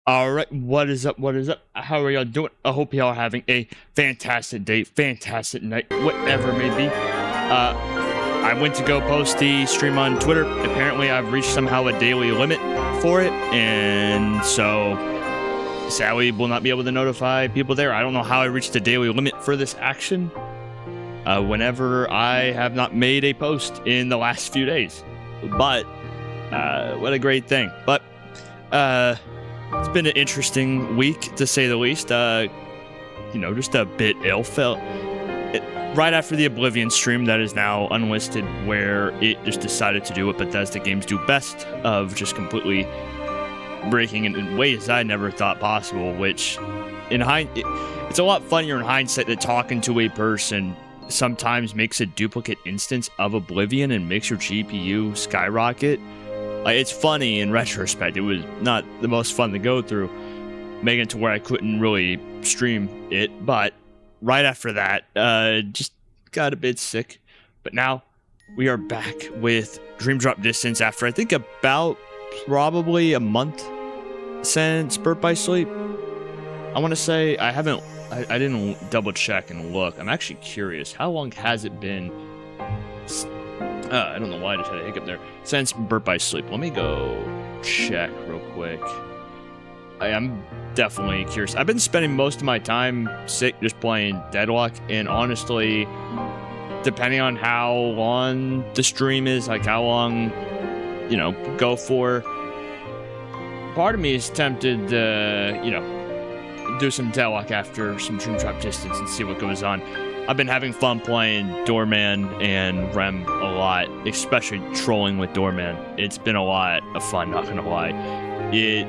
All right, what is up? What is up? How are y'all doing? I hope y'all are having a fantastic day, fantastic night, whatever it may be. I went to go post the stream on Twitter. Apparently, I've reached somehow a daily limit for it, and so sadly, will not be able to notify people there. I don't know how I reached the daily limit for this action. Whenever I have not made a post in the last few days, but what a great thing. But it's been an interesting week, to say the least. Just a bit ill. Felt right after the Oblivion stream that is now unlisted, where it just decided to do what Bethesda games do best, of just completely breaking it in ways I never thought possible, which it's a lot funnier in hindsight that talking to a person sometimes makes a duplicate instance of Oblivion and makes your GPU skyrocket. Like, it's funny in retrospect. It was not the most fun to go through, making it to where I couldn't really stream it. But right after that, just got a bit sick. But now we are back with Dream Drop Distance after I think about probably a month since Birth by Sleep. I want to say I didn't double check and look. I'm actually curious. How long has it been? I don't know why I just had a hiccup there. Since Birth by Sleep. Let me go check real quick. I am definitely curious. I've been spending most of my time sick just playing Deadlock, and honestly, depending on how long the stream is, like how long, go for, part of me is tempted to, do some Deadlock after some Dream Drop Distance and see what goes on. I've been having fun playing Doorman and Rem a lot, especially trolling with Doorman. It's been a lot of fun, not gonna lie. It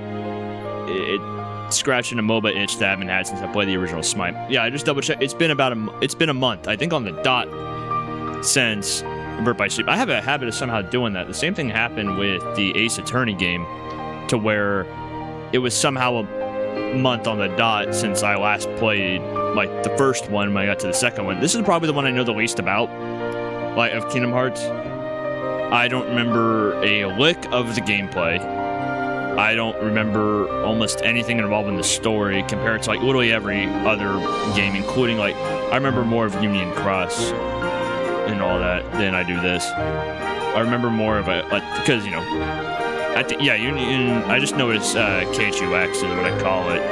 scratching a MOBA itch that I haven't had since I played the original Smite. Yeah, I just double checked. It's been a month, I think, on the dot since Birth by Sleep. I have a habit of somehow doing that. The same thing happened with the Ace Attorney game, to where it was somehow a month on the dot since I last played, like, the first one when I got to the second one. This is probably the one I know the least about, like, of Kingdom Hearts. I don't remember a lick of the gameplay. I don't remember almost anything involved in the story compared to, like, literally every other game, including, like, I remember more of Union Cross and all that than I do this. I remember more of it, like, because, Union, I just know it's KHUX is what I call it.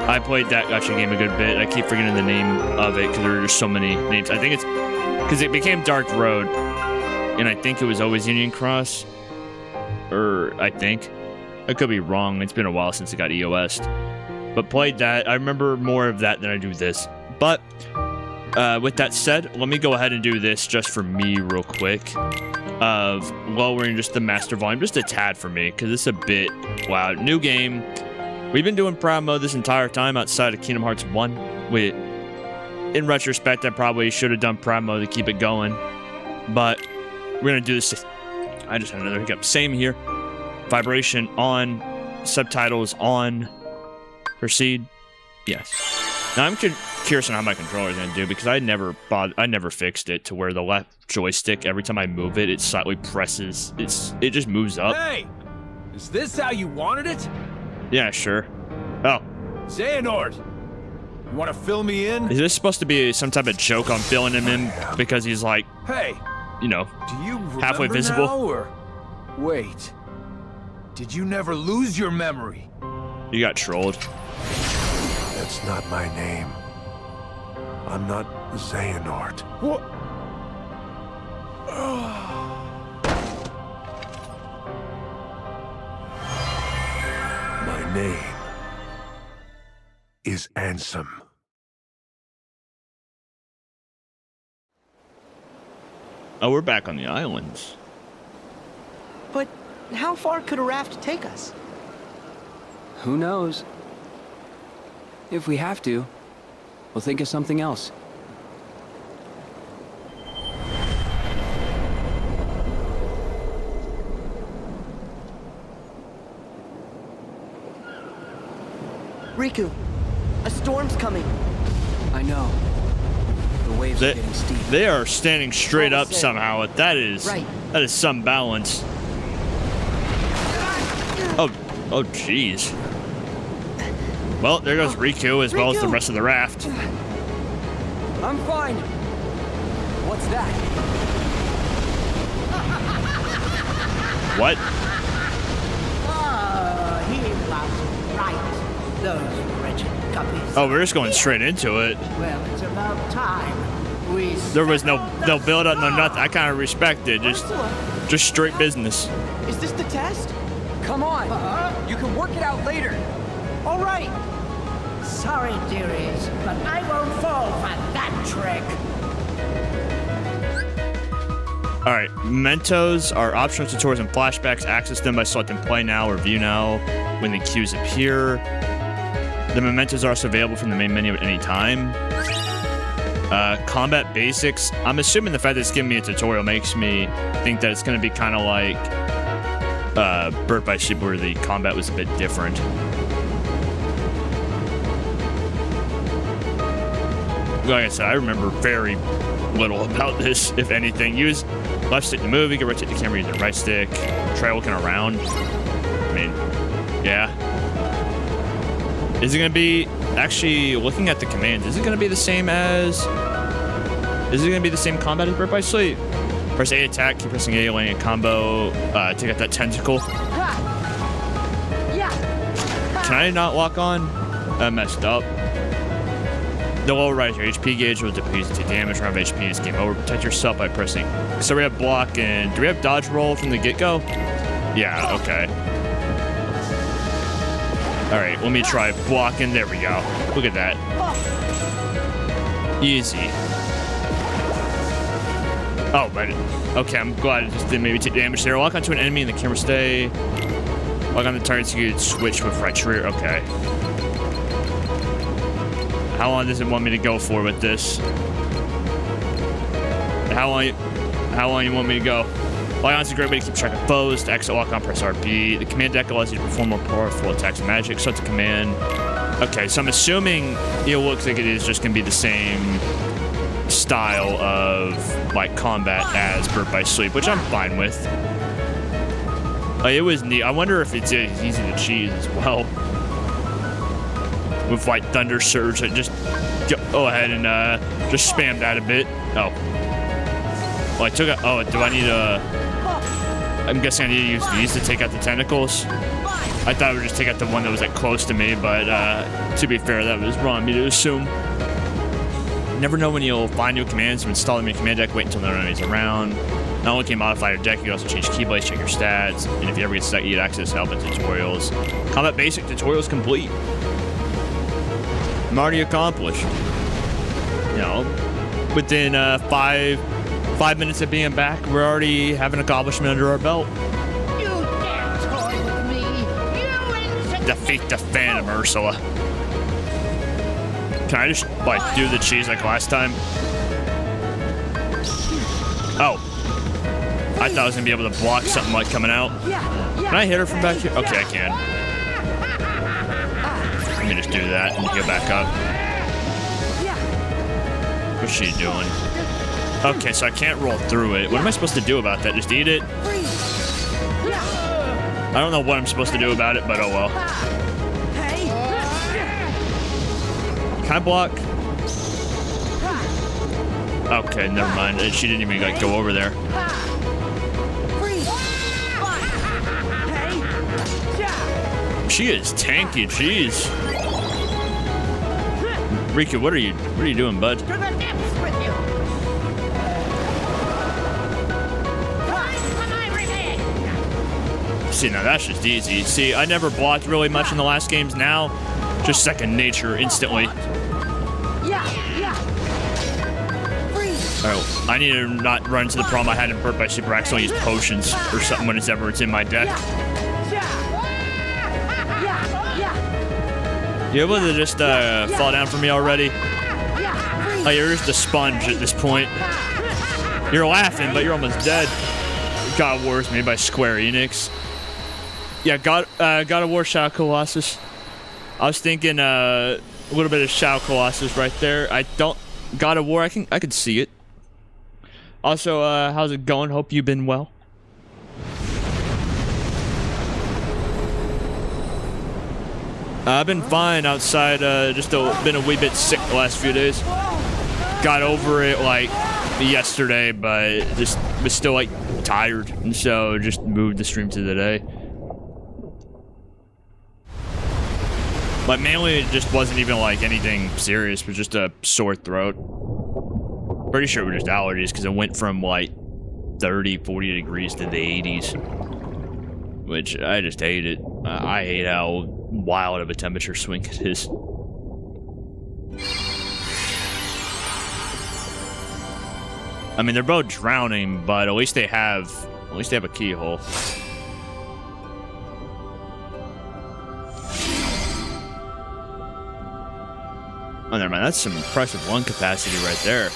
I played that gacha game a good bit. I keep forgetting the name of it because there are just so many names. I think it's because it became Dark Road, and I think it was always Union Cross, or I think. I could be wrong. It's been a while since it got EOS'd. But played that. I remember more of that than I do this. But with that said, let me go ahead and do this just for me real quick, of lowering just the master volume just a tad for me, because it's a bit loud. New game. We've been doing proud mode this entire time outside of Kingdom Hearts 1. In retrospect, I probably should have done proud mode to keep it going, but we're going to do this. I just had another hiccup. Same here. Vibration on. Subtitles on. Proceed. Yes. Now I'm curious on how my controller is going to do, because I never fixed it to where the left joystick, every time I move it, it slightly presses. It just moves up. Hey! Is this how you wanted it? Yeah, sure. Oh. Xehanort! You want to fill me in? Is this supposed to be some type of joke on filling him in because he's like, hey, do you halfway visible? Now, or... Wait. Did you never lose your memory? You got trolled. That's not my name. I'm not Xehanort. What? My name is Ansem. Oh, we're back on the islands. But how far could a raft take us? Who knows? If we have to, we'll think of something else. Riku, a storm's coming. I know. The waves are getting steep. They are standing straight up somehow. That is some balance. Oh, jeez. Well, there goes Riku as well as the rest of the raft. I'm fine. What's that? What? Oh, he was right. Those wretched guppies. Oh, we're just going straight into it. Well, it's about time. We There was no settled build up, no the nothing. I kind of respect it. Ursula, Just straight business. is this the test? Come on. You can work it out later. All right. Sorry, dearies, but I won't fall for that trick. All right, mementos are optional tutorials and flashbacks. Access them by selecting play now or view now when the cues appear. The mementos are also available from the main menu at any time. Combat basics. I'm assuming the fact that it's giving me a tutorial makes me think that it's going to be kind of like Birth by Sleep, where the combat was a bit different. Like I said, I remember very little about this, if anything. Use left stick to move, you can rotate the camera using the right stick. Try looking around. I mean, yeah. Is it going to be, actually, looking at the commands, is it going to be the same as, is it going to be the same combat as Birth by Sleep? Press A attack, keep pressing A, landing a combo, take out that tentacle. Can I not lock on? I messed up. The lower right is your HP gauge, will decrease to damage around HP is game over. Protect yourself by pressing. So we have block and, do we have dodge roll from the get-go? Yeah, okay. Alright, let me try blocking. There we go. Look at that. Easy. Oh, but okay, I'm glad it just didn't maybe take damage there. Lock onto an enemy and the camera stay. Lock on the target so you can switch with right trigger. Okay. How long does it want me to go for with this? How long you want me to go? Lock on's a great way to keep track of foes. To exit, lock on, press RB. The command deck allows you to perform more powerful attacks and magic. Start the command. Okay, so I'm assuming it looks like it is just going to be the same style of like combat as Birth by Sleep, which I'm fine with. It was neat. I wonder if it's easy to cheese as well. With like Thunder Surge, I just go ahead and just spam that a bit. Oh. Well, I took a, oh, do I need a, I'm guessing I need to use these to take out the tentacles. I thought I would just take out the one that was like close to me, but to be fair, that was wrong of me to assume. Never know when you'll find new commands to install them in your command deck. Wait until no enemies around. Not only can you modify your deck, you can also change keyblades, check your stats, and if you ever get stuck, you get access to help and tutorials. Combat basic tutorials complete. I'm already accomplished. You know, within 5 minutes of being back, we're already having an accomplishment under our belt. You dare toy with me, you insect. Defeat the Phantom, Ursula. Can I just, like, do the cheese like last time? Oh. I thought I was gonna be able to block something like coming out. Can I hit her from back here? Okay, I can. Let me just do that and get back up. What's she doing? Okay, so I can't roll through it. What am I supposed to do about that? Just eat it? I don't know what I'm supposed to do about it, but oh well. Can I block? Okay, never mind. She didn't even like go over there. She is tanky, jeez. Riku, what are you doing, bud? To the depths with you. Time for my revenge. See, now that's just easy. See, I never blocked really much in the last games. Now, just second nature instantly. Alright, I need to not run into the problem I had in Birth by Sleep where I accidentally use potions or something whenever it's in my deck. You able to just fall down for me already? Oh, you're just a sponge at this point. You're laughing, but you're almost dead. God of War is made by Square Enix. Yeah, God of War Shadow Colossus. I was thinking a little bit of Shadow Colossus right there. I don't... God of War, I could see it. Also, how's it going? Hope you've been well. I've been fine outside. Been a wee bit sick the last few days. Got over it like yesterday, but just was still like tired, and so just moved the stream to the day. But mainly it just wasn't even like anything serious, but just a sore throat. Pretty sure it was just allergies because it went from like 30, 40 degrees to the 80s, which I just hate it. I hate how wild of a temperature swing it is. I mean, they're both drowning, but at least they have a keyhole. Oh, never mind. That's some impressive lung capacity right there.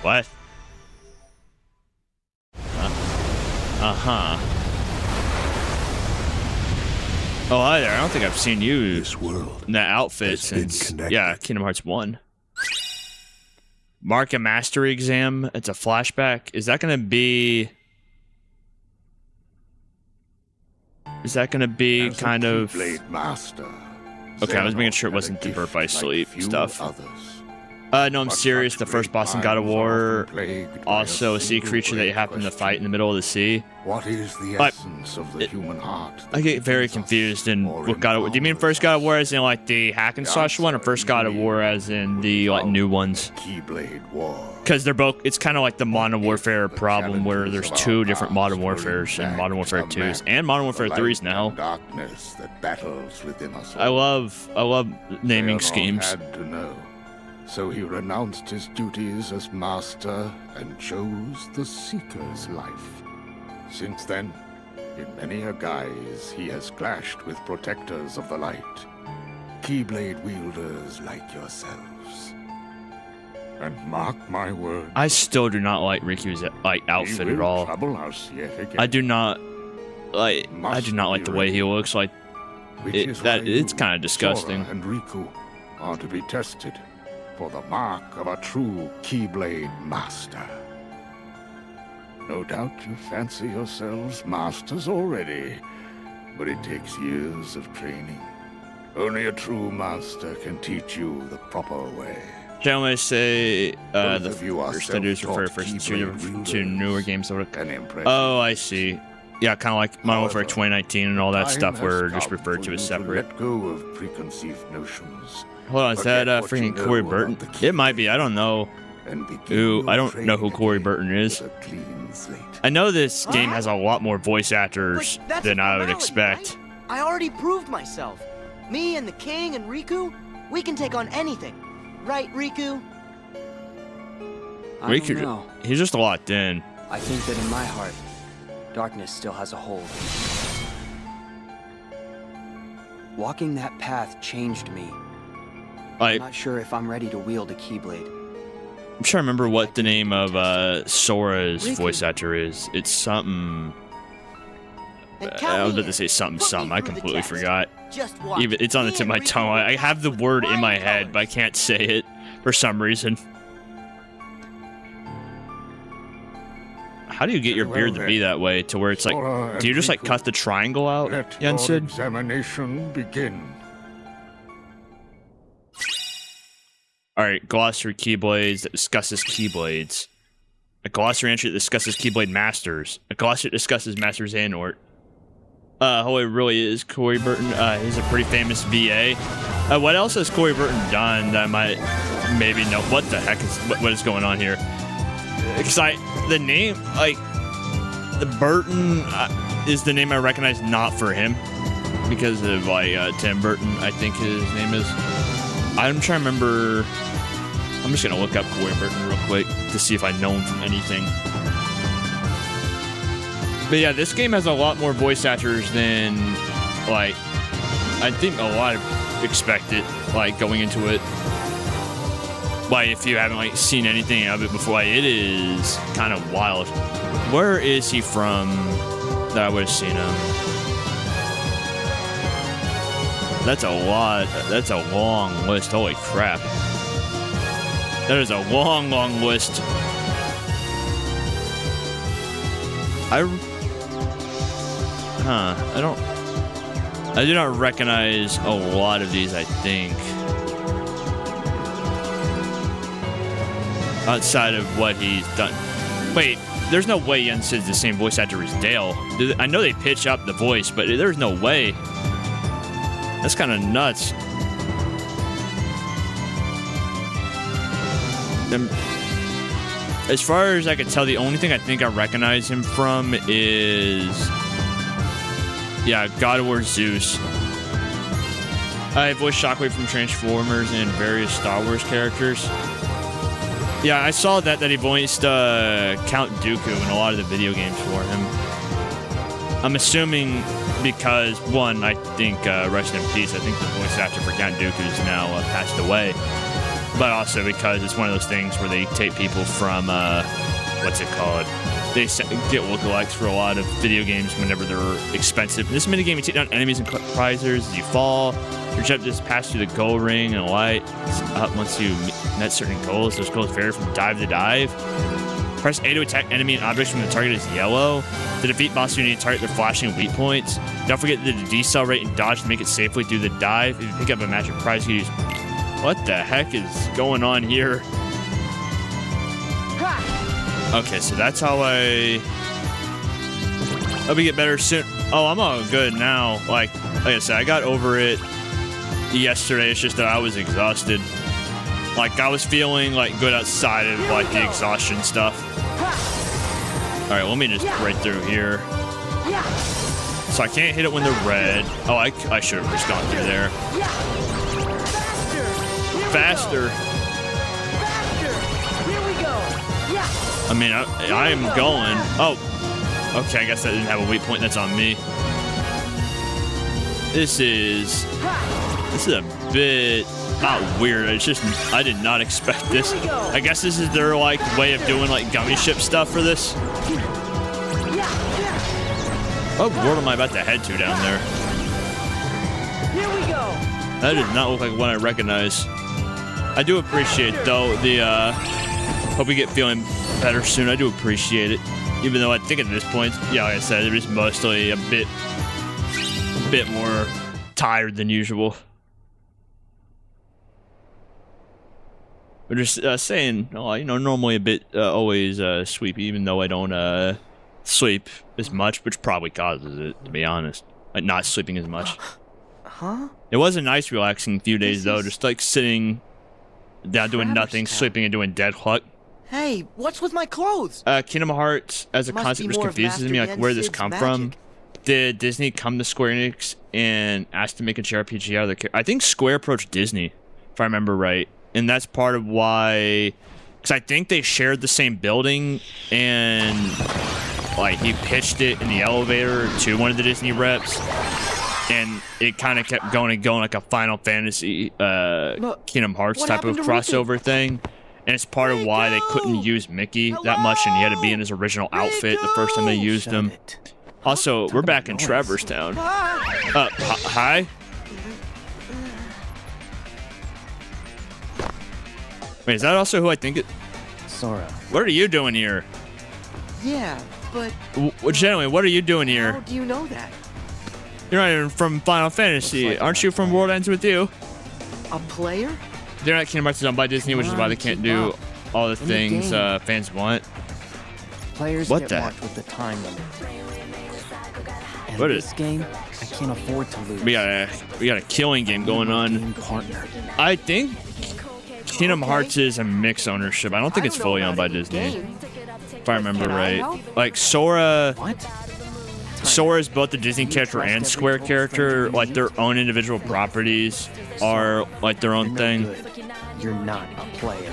What? Uh-huh. Oh, hi there. I don't think I've seen you This world in that outfit has been since, connected. yeah, Kingdom Hearts 1. Mark a mastery exam. It's a flashback. Is that going to be As a kind of... Keyblade master, Okay, I was making sure it Xehanort wasn't had the a birth by gift sleep like few stuff. Others. No, I'm But serious. The such first great boss in God of minds are War, often plagued by also a sea single creature that you great happen to fight in the question. middle of the sea. What is the But essence of the human heart? I that get very weakens us confused in or what God of War. Do you mean empowers first God of us? War as in like the hack and slash one, or first God of War as in the like new ones? Keyblade War. Because they're both. It's kind of like the Modern Warfare problem where there's two different Modern Warfares and Modern Warfare 2s and Modern Warfare 3s now. Darkness that battles within us I all. love naming Xehanort schemes. had to know. So he renounced his duties as master and chose the Seeker's life. Since then, in many a guise, he has clashed with protectors of the light. Keyblade wielders like yourselves. And mark my words, I still do not like Riku's like outfit he at will all. trouble us yet again. I do not like. I do not like the way he looks. Like Which it, is that why it's you, kind of disgusting. Sora and Riku are to be tested for the mark of a true Keyblade master. No doubt you fancy yourselves masters already, but it takes years of training. Only a true master can teach you the proper way. Generally say Both the of you are first studios refer self-taught first Keyblade to newer wielders. games. An impressive. Oh, I see. Yeah, kind of like Modern Warfare However, 2019 and all that Time stuff has were just come referred for to as you separate. Let go of preconceived notions Hold on, is that Forget what you freaking know Corey about Burton? the It might be. I don't know. and begin Who? your I don't know who training Corey again Burton is. with a clean slate. I know this game has a lot more voice actors But that's than a I would formality, expect. right? I already proved myself. Me and the king and Riku, we can take on anything. Right, Riku? I don't know. He's just locked in. I think that in my heart, darkness still has a hold. Walking that path changed me. I'm Like, not sure if I'm ready to wield a Keyblade. I'm trying to remember what the name of Sora's voice actor is. It's something. Then I count was me about to in. say something. Put me Something. I through the completely test. forgot. Just watch. Even it's on the Me tip of my and Riku tongue. I have the with word in my flying head, but I colors. can't say it for some reason. How do you get your Well beard to then, be that way to where it's like? Sora Do you and just like Riku, cut the triangle out, Let your Yensid? examination begin. All right, glossary Keyblades that discusses Keyblades. A glossary entry that discusses Keyblade Masters. A glossary that discusses Master Xehanort. Oh, it really is Corey Burton. He's a pretty famous VA. What else has Corey Burton done that I might maybe know? What the heck is what is going on here? Because the name like the Burton is the name I recognize, not for him, because of like Tim Burton, I think his name is. I'm trying to remember. I'm just gonna look up Corey Burton real quick to see if I know him from anything. But yeah, this game has a lot more voice actors than like I think a lot expected. Like going into it, like if you haven't like seen anything of it before, like, it is kind of wild. Where is he from? That I would have seen him. That's a lot. That's a long list. Holy crap. That is a long, long list. I do not recognize a lot of these, I think. Outside of what he's done. Wait, there's no way Yen Sid's the same voice actor as Dale. I know they pitch up the voice, but there's no way. That's kind of nuts. As far as I can tell, the only thing I think I recognize him from is... yeah, God of War Zeus. I voiced Shockwave from Transformers and various Star Wars characters. Yeah, I saw that he voiced Count Dooku in a lot of the video games for him. I'm assuming because, one, I think, rest in peace, I think the voice actor for Count Dooku is now passed away. But also because it's one of those things where they take people from, what's it called? They get lookalikes for a lot of video games whenever they're expensive. In this minigame, you take down enemies and prizes as you fall. Your jump just passed through the goal ring and light up once you met certain goals. Those goals vary from dive to dive. Press A to attack enemy and objects when the target is yellow. To defeat bosses, you need to target their flashing weak points. Don't forget to decelerate and dodge to make it safely through the dive. If you pick up a magic prize, you use... what the heck is going on here? Okay, so that's how I hope we get better soon. Oh, I'm all good now. Like I said, I got over it yesterday. It's just that I was exhausted. Like I was feeling like good outside of like the exhaustion stuff. All right, let me just break through here. So I can't hit it when they're red. Oh, I should have just gone through there. Faster. I mean, I am going. Oh, okay. I guess that didn't have a weak point. That's on me. This is a bit not weird. It's just I did not expect this. I guess this is their like way of doing like gummy ship stuff for this. What world am I about to head to down there? That did not look like one I recognize. I do appreciate though the hope we get feeling better soon. I do appreciate it, even though I think at this point, yeah, like I said, it is mostly a bit more tired than usual. But just saying, you know, normally a bit always sleepy, even though I don't sleep as much, which probably causes it, to be honest. Like not sleeping as much. Huh? It was a nice, relaxing few days though, just like sitting down doing nothing, sleeping and doing dead luck. Hey, what's with my clothes? Kingdom Hearts as a concept just confuses me, like where did this come from? Did Disney come to Square Enix and ask to make a JRPG out of their character? I think Square approached Disney, if I remember right. And that's part of why, because I think they shared the same building and like he pitched it in the elevator to one of the Disney reps. And it kind of kept going and going like a Final Fantasy Kingdom Hearts type of crossover thing. And it's part of why they couldn't use Mickey that much, and he had to be in his original outfit the first time they used him. Also, we're back in Trevor's Town. Hi? Wait, is that also who I think it... Sora. What are you doing here? Yeah, but... Generally, what are you doing here? How do you know that? You're not even from Final Fantasy. Aren't you from World Ends With You? A player? They're not Kingdom Hearts is owned by Disney, which is why they can't do all the things fans want. Players what get the marked with the time limit. And what this is game? I can't afford to lose. We got a killing game going on. Partner. I think Kingdom Hearts is a mixed ownership. I don't think it's fully owned by Disney, if I remember right. Like Sora. What? Sora is both the Disney character and Square character. Like their own individual properties are like their own thing. You're not a player.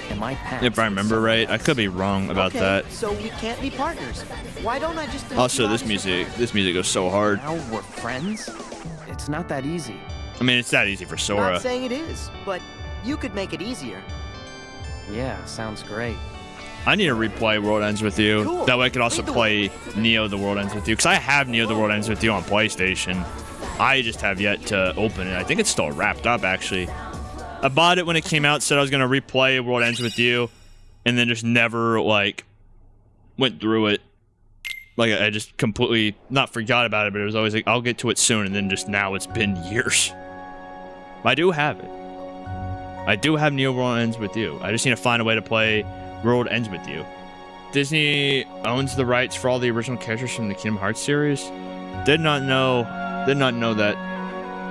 Am I past? If I remember right, I could be wrong about that. So we can't be partners. Why don't I just... Also, this music goes so hard. Now we're friends? It's not that easy. I mean, it's that easy for Sora. Not saying it is, but you could make it easier. Yeah, sounds great. I need to replay World Ends With You. Cool. That way I could also play Neo The World Ends With You. Because I have Neo The World Ends With You on PlayStation. I just have yet to open it. I think it's still wrapped up, actually. I bought it when it came out, said I was going to replay World Ends With You, and then just never, like, went through it. Like, I just completely, not forgot about it, but it was always like, I'll get to it soon, and then just now it's been years. But I do have it. I do have Neo World Ends With You. I just need to find a way to play World Ends With You. Disney owns the rights for all the original characters from the Kingdom Hearts series. Did not know that.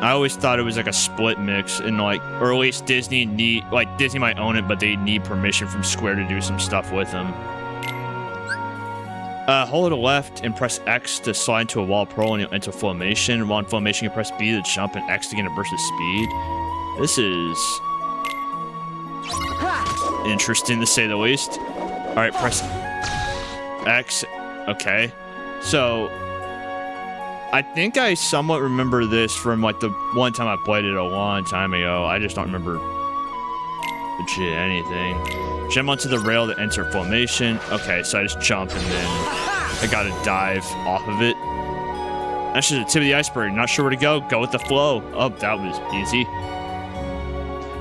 I always thought it was like a split mix, and like, or at least Disney might own it, but they need permission from Square to do some stuff with them. Hold it left and press X to slide into a wall pearl and you'll enter formation. While in formation, you press B to jump and X to gain a burst of speed. This is interesting to say the least. Alright, press X. Okay. So, I think I somewhat remember this from like the one time I played it a long time ago. I just don't remember legit anything. Jump onto the rail to enter formation. Okay, so I just jump and then I gotta dive off of it. That's just the tip of the iceberg. Not sure where to go. Go with the flow. Oh, that was easy.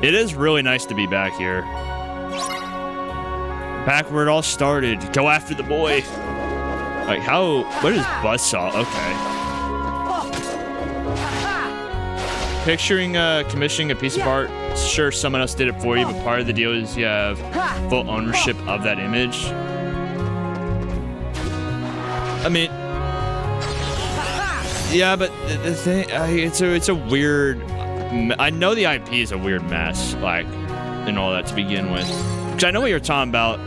It is really nice to be back here. Back where it all started. Go after the boy. Like, what is buzzsaw? Okay. Picturing commissioning a piece of art. Sure, someone else did it for you, but part of the deal is you have full ownership of that image. I mean, yeah, but the thing, it's a weird. I know the IP is a weird mess, like, and all that to begin with. Because I know what you're talking about,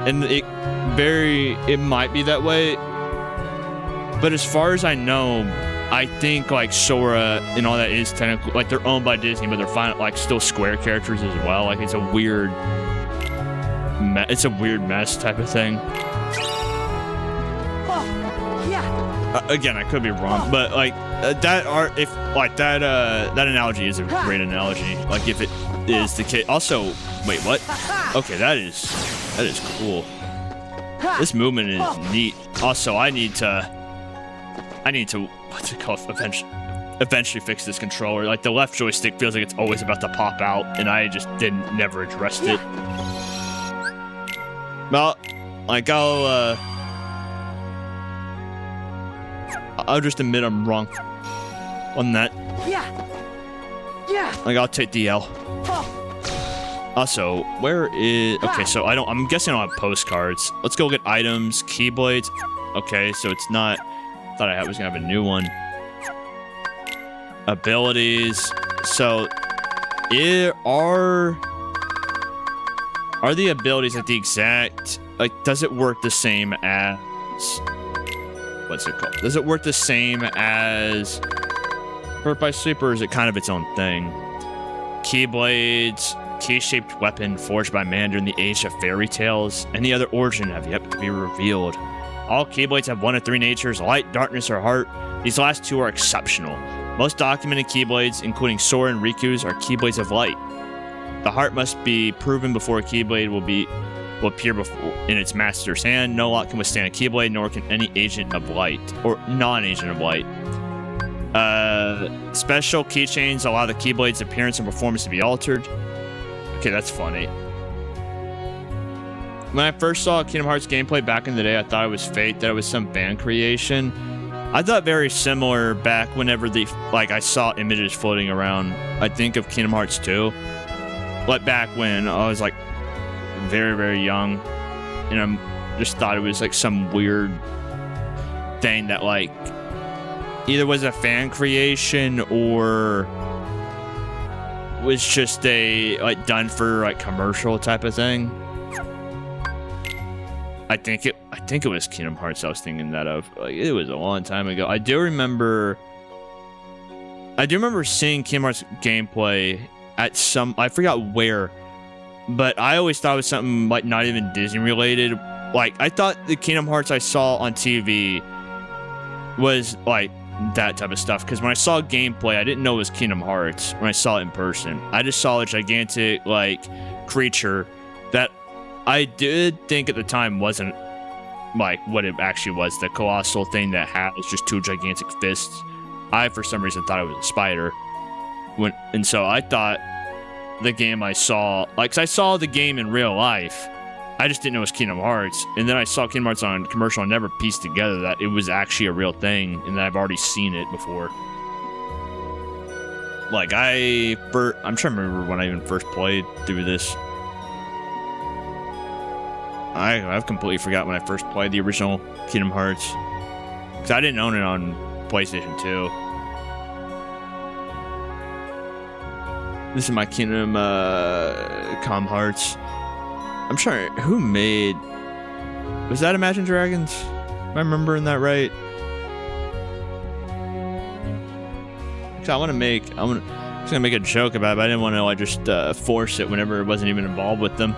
and it might be that way. But as far as I know, I think like Sora and all that is technically like they're owned by Disney, but they're like still Square characters as well. Like it's a weird mess type of thing. Again, I could be wrong, but like that analogy is a great analogy. Like if it is the case. Also, wait, what? Okay, that is cool. This movement is neat. Also, I need to what's it called? Eventually fix this controller. Like the left joystick feels like it's always about to pop out, and I just never addressed it. Well, like I'll just admit I'm wrong on that. Like I'll take the L. Also, where is? Okay, so I'm guessing I don't have postcards. Let's go get items, keyblades. Okay, so it's not. Thought I was gonna have a new one. Abilities. So, are the abilities at the exact like? Does it work the same as? What's it called? Does it work the same as Birth by Sleep, or is it kind of its own thing? Keyblades, key-shaped weapon forged by man during the age of fairy tales. Any other origin have yet to be revealed. All Keyblades have one of three natures, light, darkness, or heart. These last two are exceptional. Most documented Keyblades, including Sora and Riku's, are Keyblades of light. The heart must be proven before a Keyblade will appear in its master's hand. No lock can withstand a Keyblade, nor can any agent of light, or non-agent of light. Special keychains allow the Keyblade's appearance and performance to be altered. Okay, that's funny. When I first saw Kingdom Hearts gameplay back in the day, I thought it was fake, that it was some fan creation. I thought very similar back whenever I saw images floating around, I think of Kingdom Hearts 2. Like back when I was like very, very young, and I just thought it was like some weird thing that like either was a fan creation or was just a like done for like commercial type of thing. I think it was Kingdom Hearts I was thinking that of. Like, it was a long time ago. I do remember seeing Kingdom Hearts gameplay at some, I forgot where, but I always thought it was something like not even Disney related. Like I thought the Kingdom Hearts I saw on TV was like that type of stuff, because when I saw gameplay, I didn't know it was Kingdom Hearts when I saw it in person. I just saw a gigantic like creature that I did think at the time wasn't like what it actually was, the colossal thing that has just two gigantic fists. I, for some reason, thought it was a spider. And so I thought the game I saw, like, 'cause I saw the game in real life. I just didn't know it was Kingdom Hearts. And then I saw Kingdom Hearts on commercial and never pieced together that it was actually a real thing and that I've already seen it before. Like, I'm trying to remember when I even first played through this. I've completely forgot when I first played the original Kingdom Hearts. Because I didn't own it on PlayStation 2. This is my Kingdom Com Hearts. I'm trying. Who made? Was that Imagine Dragons? Am I remembering that right? I was gonna make a joke about it, but I didn't want to just force it whenever it wasn't even involved with them.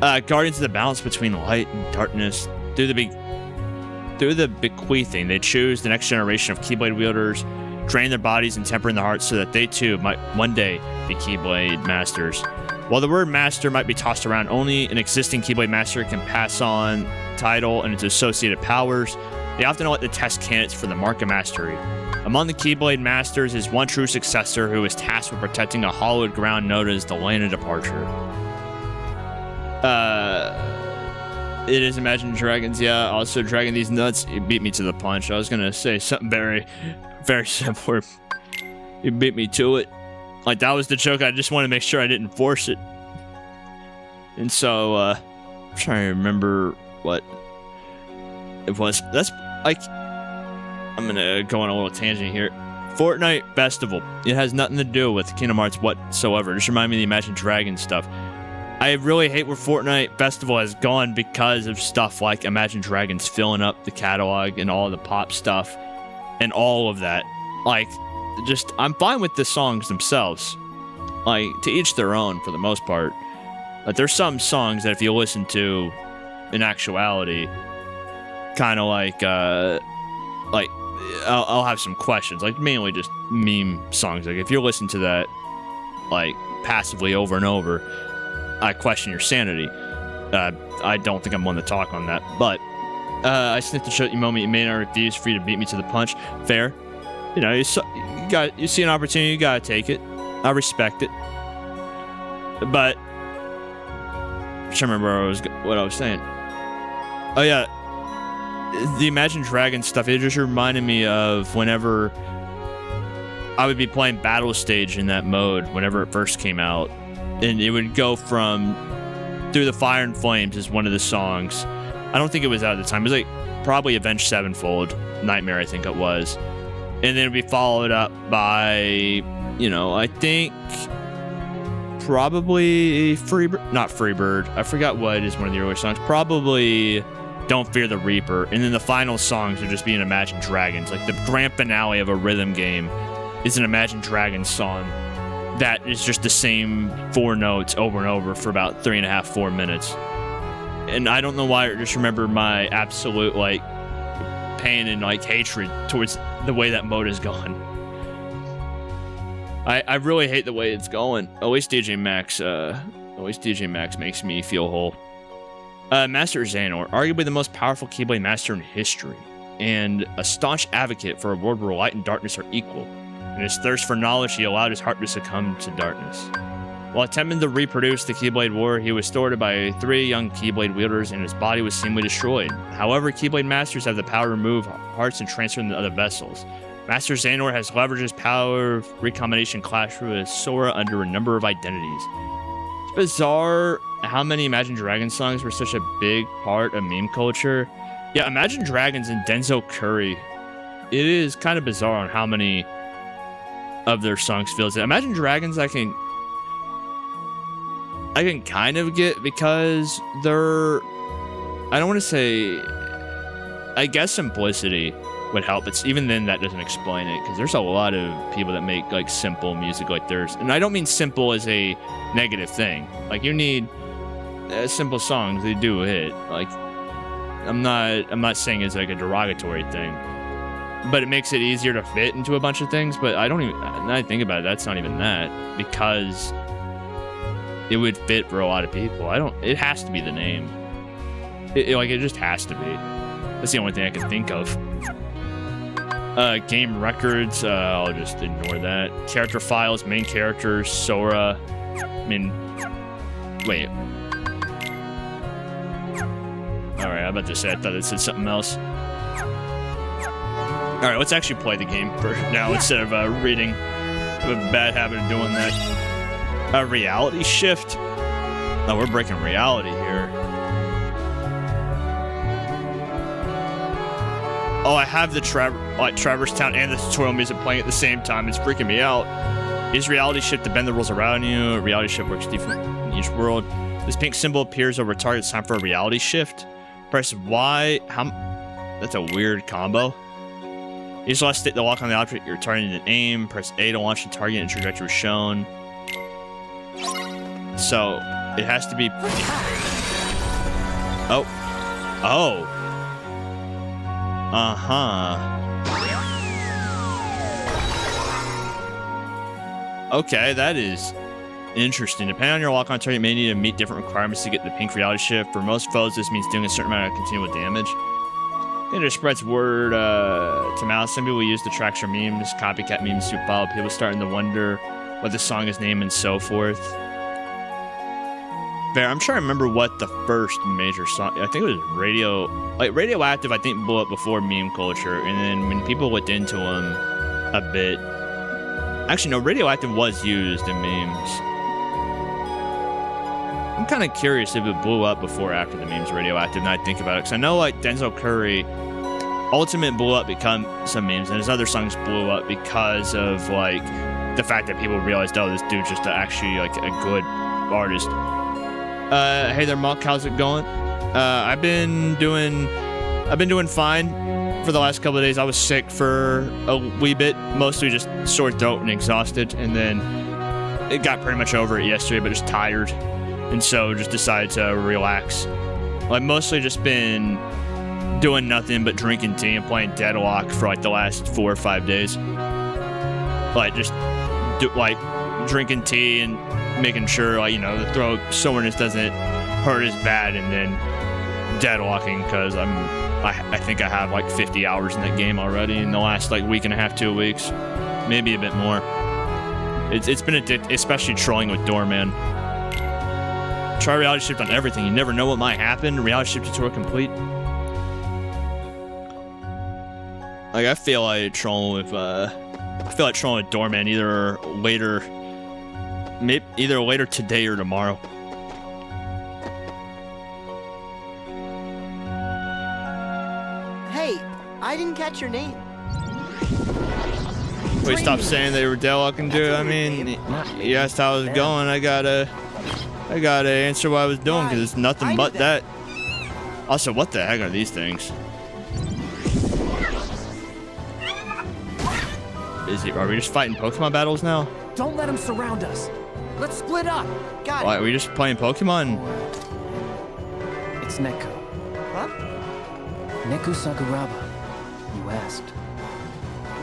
Guardians of the balance between light and darkness. Through the bequeathing, they choose the next generation of Keyblade wielders, train their bodies and tempering their hearts so that they too might one day be Keyblade masters. While the word master might be tossed around, only an existing Keyblade master can pass on title and its associated powers. They often elect the test candidates for the Mark of Mastery. Among the Keyblade Masters is one true successor who is tasked with protecting a hallowed ground known as the Land of Departure. It is Imagine Dragons, yeah. Also, Dragging These Nuts, it beat me to the punch. I was gonna say something very, very simple. You beat me to it. Like, that was the joke. I just want to make sure I didn't force it. And so, I'm trying to remember what it was. That's, like, I'm gonna go on a little tangent here. Fortnite Festival. It has nothing to do with Kingdom Hearts whatsoever. Just remind me of the Imagine Dragons stuff. I really hate where Fortnite Festival has gone because of stuff like Imagine Dragons filling up the catalog and all the pop stuff and all of that. Like, just, I'm fine with the songs themselves. Like, to each their own for the most part. But there's some songs that if you listen to in actuality, kind of like I'll have some questions, like mainly just meme songs. Like if you're listening to that like passively over and over, I question your sanity. I don't think I'm one to talk on that, but I sniffed the shit you moment you made, and I refuse for you to beat me to the punch. Fair, you know, you see an opportunity, you gotta take it. I respect it, but I'm trying to remember what I was saying. Oh yeah, the Imagine Dragons stuff. It just reminded me of whenever I would be playing Battle Stage in that mode whenever it first came out. And it would go from Through the Fire and Flames is one of the songs. I don't think it was out at the time. It was like probably Avenged Sevenfold, Nightmare, I think it was. And then it would be followed up by, you know, I think probably not Freebird. I forgot what is one of the earlier songs. Probably Don't Fear the Reaper. And then the final songs would just be an Imagine Dragons. Like the grand finale of a rhythm game is an Imagine Dragons song that is just the same 4 notes over and over for about 3.5, 4 minutes. And I don't know why, I just remember my absolute like pain and like hatred towards the way that mode is going. I really hate the way it's going. At least DJ Max makes me feel whole. Master Xehanort, arguably the most powerful Keyblade master in history, and a staunch advocate for a world where light and darkness are equal. In his thirst for knowledge, he allowed his heart to succumb to darkness. While attempting to reproduce the Keyblade War, he was thwarted by 3 young Keyblade wielders and his body was seemingly destroyed. However, Keyblade Masters have the power to remove hearts and transfer them to other vessels. Master Xehanort has leveraged his power of recombination clash with Sora under a number of identities. It's bizarre how many Imagine Dragons songs were such a big part of meme culture. Yeah, Imagine Dragons and Denzel Curry. It is kind of bizarre on how many of their songs feels it. Imagine Dragons I can kind of get because they're, I don't want to say, I guess simplicity would help. It's even then that doesn't explain it because there's a lot of people that make like simple music like theirs, and I don't mean simple as a negative thing. Like you need simple songs, they do a hit. Like I'm not saying it's like a derogatory thing, but it makes it easier to fit into a bunch of things. But I don't even, now I think about it, that's not even that, because it would fit for a lot of people. It has to be the name. It just has to be. That's the only thing I can think of. Game records, I'll just ignore that. Character files, main characters, Sora. I mean, wait. Alright, I'm about to say, I thought it said something else. Alright, let's actually play the game for now instead of reading. I have a bad habit of doing that. A reality shift? Oh, we're breaking reality here. Oh, I have the Traverse Town and the tutorial music playing at the same time. It's freaking me out. Use reality shift to bend the rules around you. Reality shift works different in each world. This pink symbol appears over target. It's time for a reality shift. Press Y. That's a weird combo. Use left stick to lock on the object you're targeting and aim. Press A to launch the target and trajectory shown. So, it has to be... Oh. Oh. Uh-huh. Okay, that is interesting. Depending on your lock-on target, you may need to meet different requirements to get the pink reality shift. For most foes, this means doing a certain amount of continual damage. It just spreads word to mouth. Some people use the tracks or memes, copycat memes to follow. People starting to wonder what the song is named and so forth. Fair. I'm trying to remember what the first major song... I think it was Radioactive, I think, blew up before meme culture. And then when people looked into them a bit... Actually, no, Radioactive was used in memes. I'm kind of curious if it blew up before or after the memes Radioactive, now I think about it. Because I know, like, Denzel Curry... Ultimate blew up because some memes, and his other songs blew up because of, like, the fact that people realized, oh, this dude's just actually, like, a good artist. Hey there, Monk. How's it going? I've been doing fine for the last couple of days. I was sick for a wee bit, mostly just sore throat and exhausted, and then it got pretty much over it yesterday, but just tired, and so just decided to relax. I've mostly just been doing nothing but drinking tea and playing Deadlock for like the last 4 or 5 days. Like just drinking tea and making sure, like, you know, the throat soreness doesn't hurt as bad, and then deadlocking because I think I have like 50 hours in that game already in the last like week and a half, 2 weeks, maybe a bit more. It's been addictive, especially trolling with Doorman. Try reality shift on everything. You never know what might happen. Reality shift tutorial complete. Like I feel like trolling with Doorman either later today or tomorrow. Hey, I didn't catch your name. Wait, stop saying they were deadlocking, dude. I mean, you asked how I was going. I gotta answer what I was doing because it's nothing but that. Also, what the heck are these things? Are we just fighting Pokemon battles now? Don't let him surround us. Let's split up. Got it. Why, are we just playing Pokemon? It's Neku. Huh? Neku Sakuraba. You asked.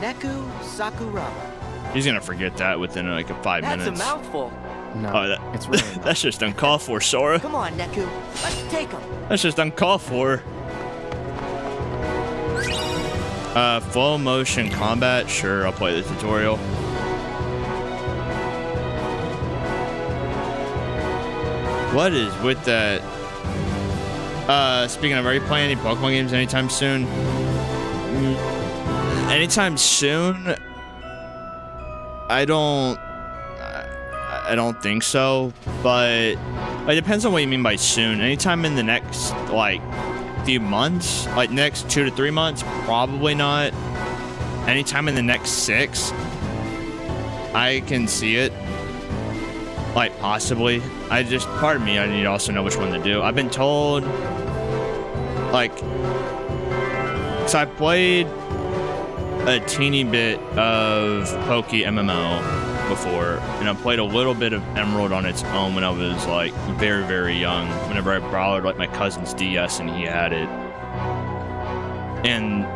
Neku Sakuraba. He's gonna forget that within like 5 minutes. That's a mouthful. No, Oh, it's really that's just uncalled for, Sora. Come on, Neku. Let's take him. That's just uncalled for. Full motion combat? Sure, I'll play the tutorial. What is with that? Speaking of, are you playing any Pokemon games anytime soon? Anytime soon? I don't think so, but it depends on what you mean by soon. Anytime in the next, like, few months, like next 2 to 3 months, probably not. Anytime in the next 6, I can see it, like possibly. Pardon me, I need to also know which one to do. I've been told, like, so I played a teeny bit of Poke MMO before, and I played a little bit of Emerald on its own when I was like very, very young, whenever I borrowed like my cousin's DS and he had it. And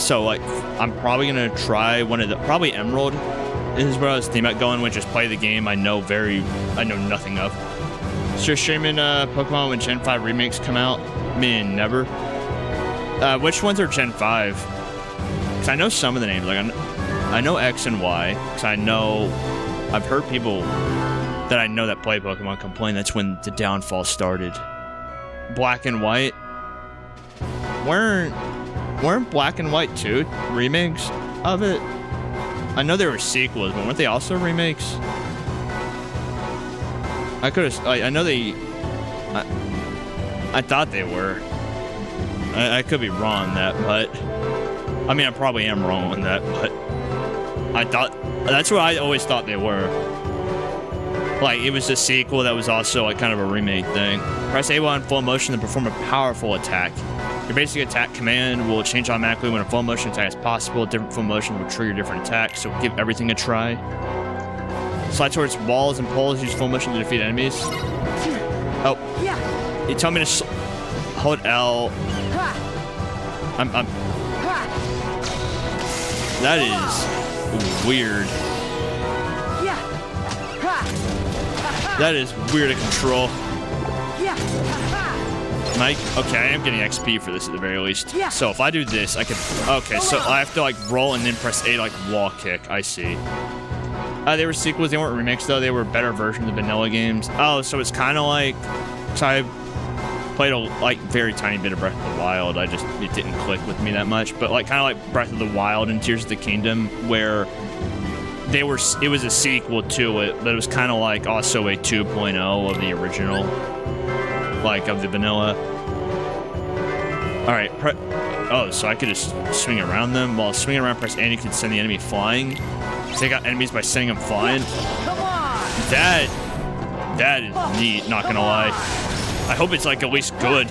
so like I'm probably gonna try probably Emerald is where I was thinking about going, which is play the game I know nothing of. So you're streaming Pokemon when Gen 5 remakes come out? Me and never. Which ones are Gen 5? Because I know some of the names. Like, I know X and Y. Because I've heard people that I know that play Pokemon complain that's when the downfall started. Black and White. Weren't Black and White 2 remakes of it? I know they were sequels, but weren't they also remakes? I could have. I know they. I thought they were. I could be wrong on that, but I mean I probably am wrong on that, but I thought that's what I always thought they were. Like it was a sequel that was also like kind of a remake thing. Press A while in full motion to perform a powerful attack. Your basic attack command will change automatically when a full motion attack is possible. Different full motion will trigger different attacks, so give everything a try. Slide towards walls and poles. Use full motion to defeat enemies. Oh, you tell me to hold L. That is weird. That is weird to control. Mike, okay, I am getting XP for this at the very least. So if I do this, I can. Okay, so I have to like roll and then press A to like wall kick. I see. They were sequels. They weren't remakes though. They were better versions of vanilla games. Oh, so it's kind of like. So I played a very tiny bit of Breath of the Wild. It didn't click with me that much. But like kind of like Breath of the Wild and Tears of the Kingdom, where it was a sequel to it, but it was kind of like also a 2.0 of the original, like of the vanilla. All right. Oh, so I could just swing around them. While swinging around, press A, and you can send the enemy flying. Take out enemies by sending them flying. That is neat. Not gonna lie. I hope it's like at least good.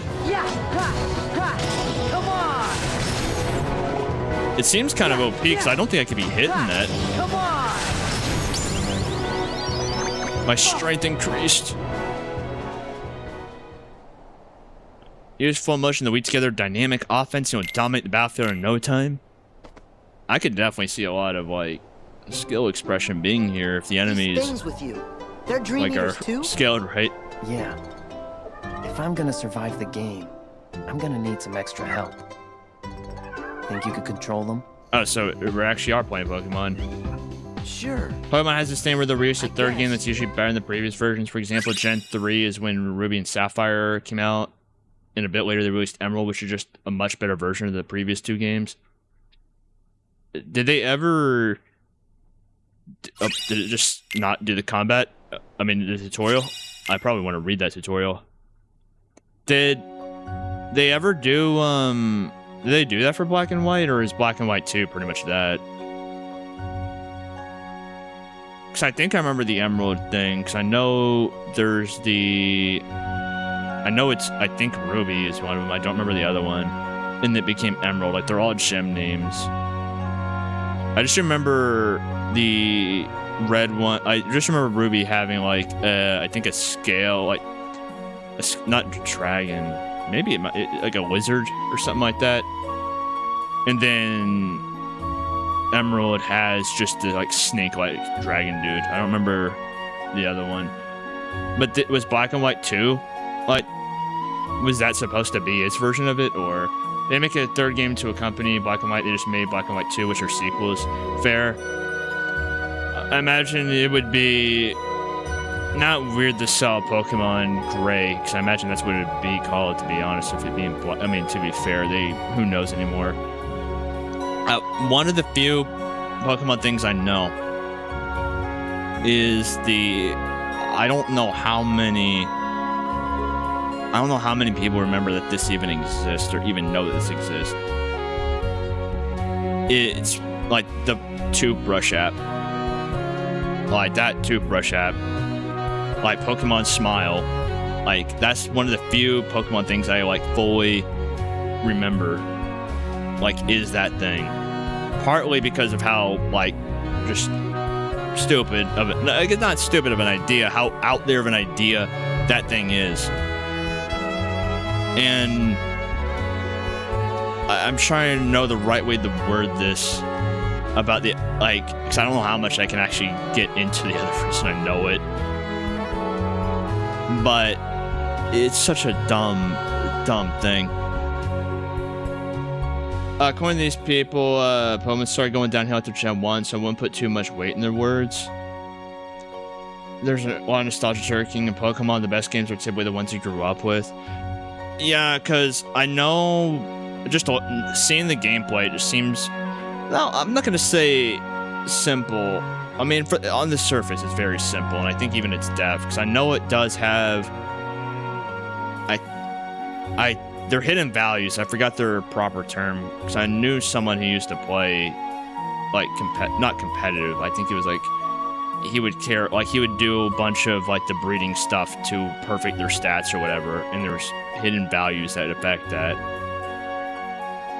It seems kind of OP because I don't think I could be hitting that. My strength increased. Use full motion to weave together dynamic offense and dominate the battlefield in no time. I could definitely see a lot of like skill expression being here if the enemies Things with you. They're dream like are eaters too? scaled right. Yeah. If I'm gonna survive the game, I'm gonna need some extra help. Think you could control them? Oh, so we actually are playing Pokemon. Sure. Pokemon has this thing where they release a third game that's usually better than the previous versions. For example, Gen 3 is when Ruby and Sapphire came out. And a bit later, they released Emerald, which is just a much better version of the previous two games. Did they ever... did it just not do the combat? I mean, the tutorial? I probably want to read that tutorial. Did they ever do, did they do that for Black and White, or is Black and White 2 pretty much that? Because I think I remember the Emerald thing, because I know there's the... I think Ruby is one of them. I don't remember the other one. And it became Emerald. Like, they're all gem names. I just remember the red one. I just remember Ruby having, like, I think a scale, like, not a dragon. Maybe like a lizard or something like that. And then Emerald has just the, like, snake-like dragon dude. I don't remember the other one. But was Black and White 2? Like, was that supposed to be its version of it, or they make a third game to accompany Black and White? They just made Black and White 2, which are sequels. Fair. I imagine it would be not weird to sell Pokemon Gray, because I imagine that's what it would be called, to be honest. If it being, I mean, to be fair, who knows anymore. One of the few Pokemon things I know is I don't know how many people remember that this even exists or even know that this exists. It's like the toothbrush app. Like that toothbrush app. Like Pokemon Smile. Like that's one of the few Pokemon things I like fully remember. Like is that thing. Partly because of how like just stupid of it. Not stupid of an idea, how out there of an idea that thing is. And I'm trying to know the right way to word this about the, like, because I don't know how much I can actually get into the other reason I know it. But it's such a dumb thing. According to these people, Pokemon started going downhill after Gen 1, so I wouldn't put too much weight in their words. There's a lot of nostalgia jerking in Pokemon. The best games are typically the ones you grew up with. Yeah, because I know just seeing the gameplay just seems... No, I'm not going to say simple. I mean, on the surface, it's very simple, and I think even it's depth, because I know it does have... They're hidden values. I forgot their proper term, because I knew someone who used to play, like, not competitive. I think it was, like, he would do a bunch of, like, the breeding stuff to perfect their stats or whatever, and there's hidden values that affect that.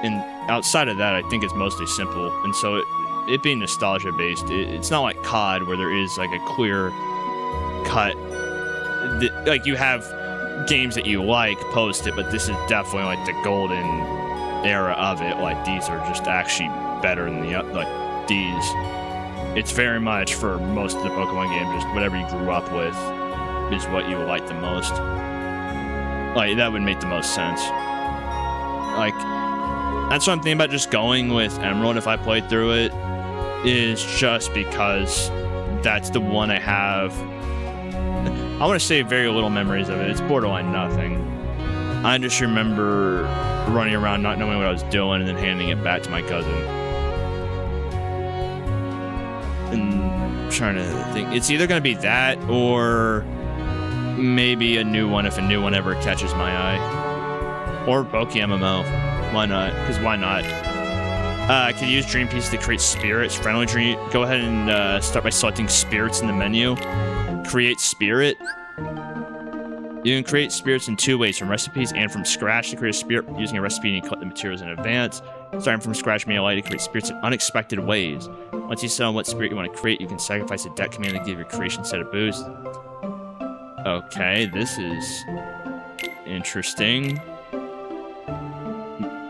And outside of that, I think it's mostly simple, and so it being nostalgia-based, it's not like COD, where there is, like, a clear cut. Like, you have games that you like, post it, but this is definitely like the golden era of it. Like, these are just actually better than these. It's very much, for most of the Pokemon games, just whatever you grew up with is what you like the most. Like, that would make the most sense. Like, that's what I'm thinking about, just going with Emerald if I played through it, is just because that's the one I have. I want to say very little memories of it. It's borderline nothing. I just remember running around not knowing what I was doing and then handing it back to my cousin. And I'm trying to think. It's either going to be that or maybe a new one if a new one ever catches my eye. Or Poke MMO. Why not? Because why not? I could use Dream Pieces to create spirits. Friendly Dream. Go ahead and start by selecting spirits in the menu. Create spirit. You can create spirits in two ways, from recipes and from scratch. To create a spirit using a recipe, you need to collect the materials in advance. Starting from scratch may allow you to create spirits in unexpected ways. Once you settle on what spirit you want to create, you can sacrifice a deck command to give your creation set a boost. Okay, this is interesting.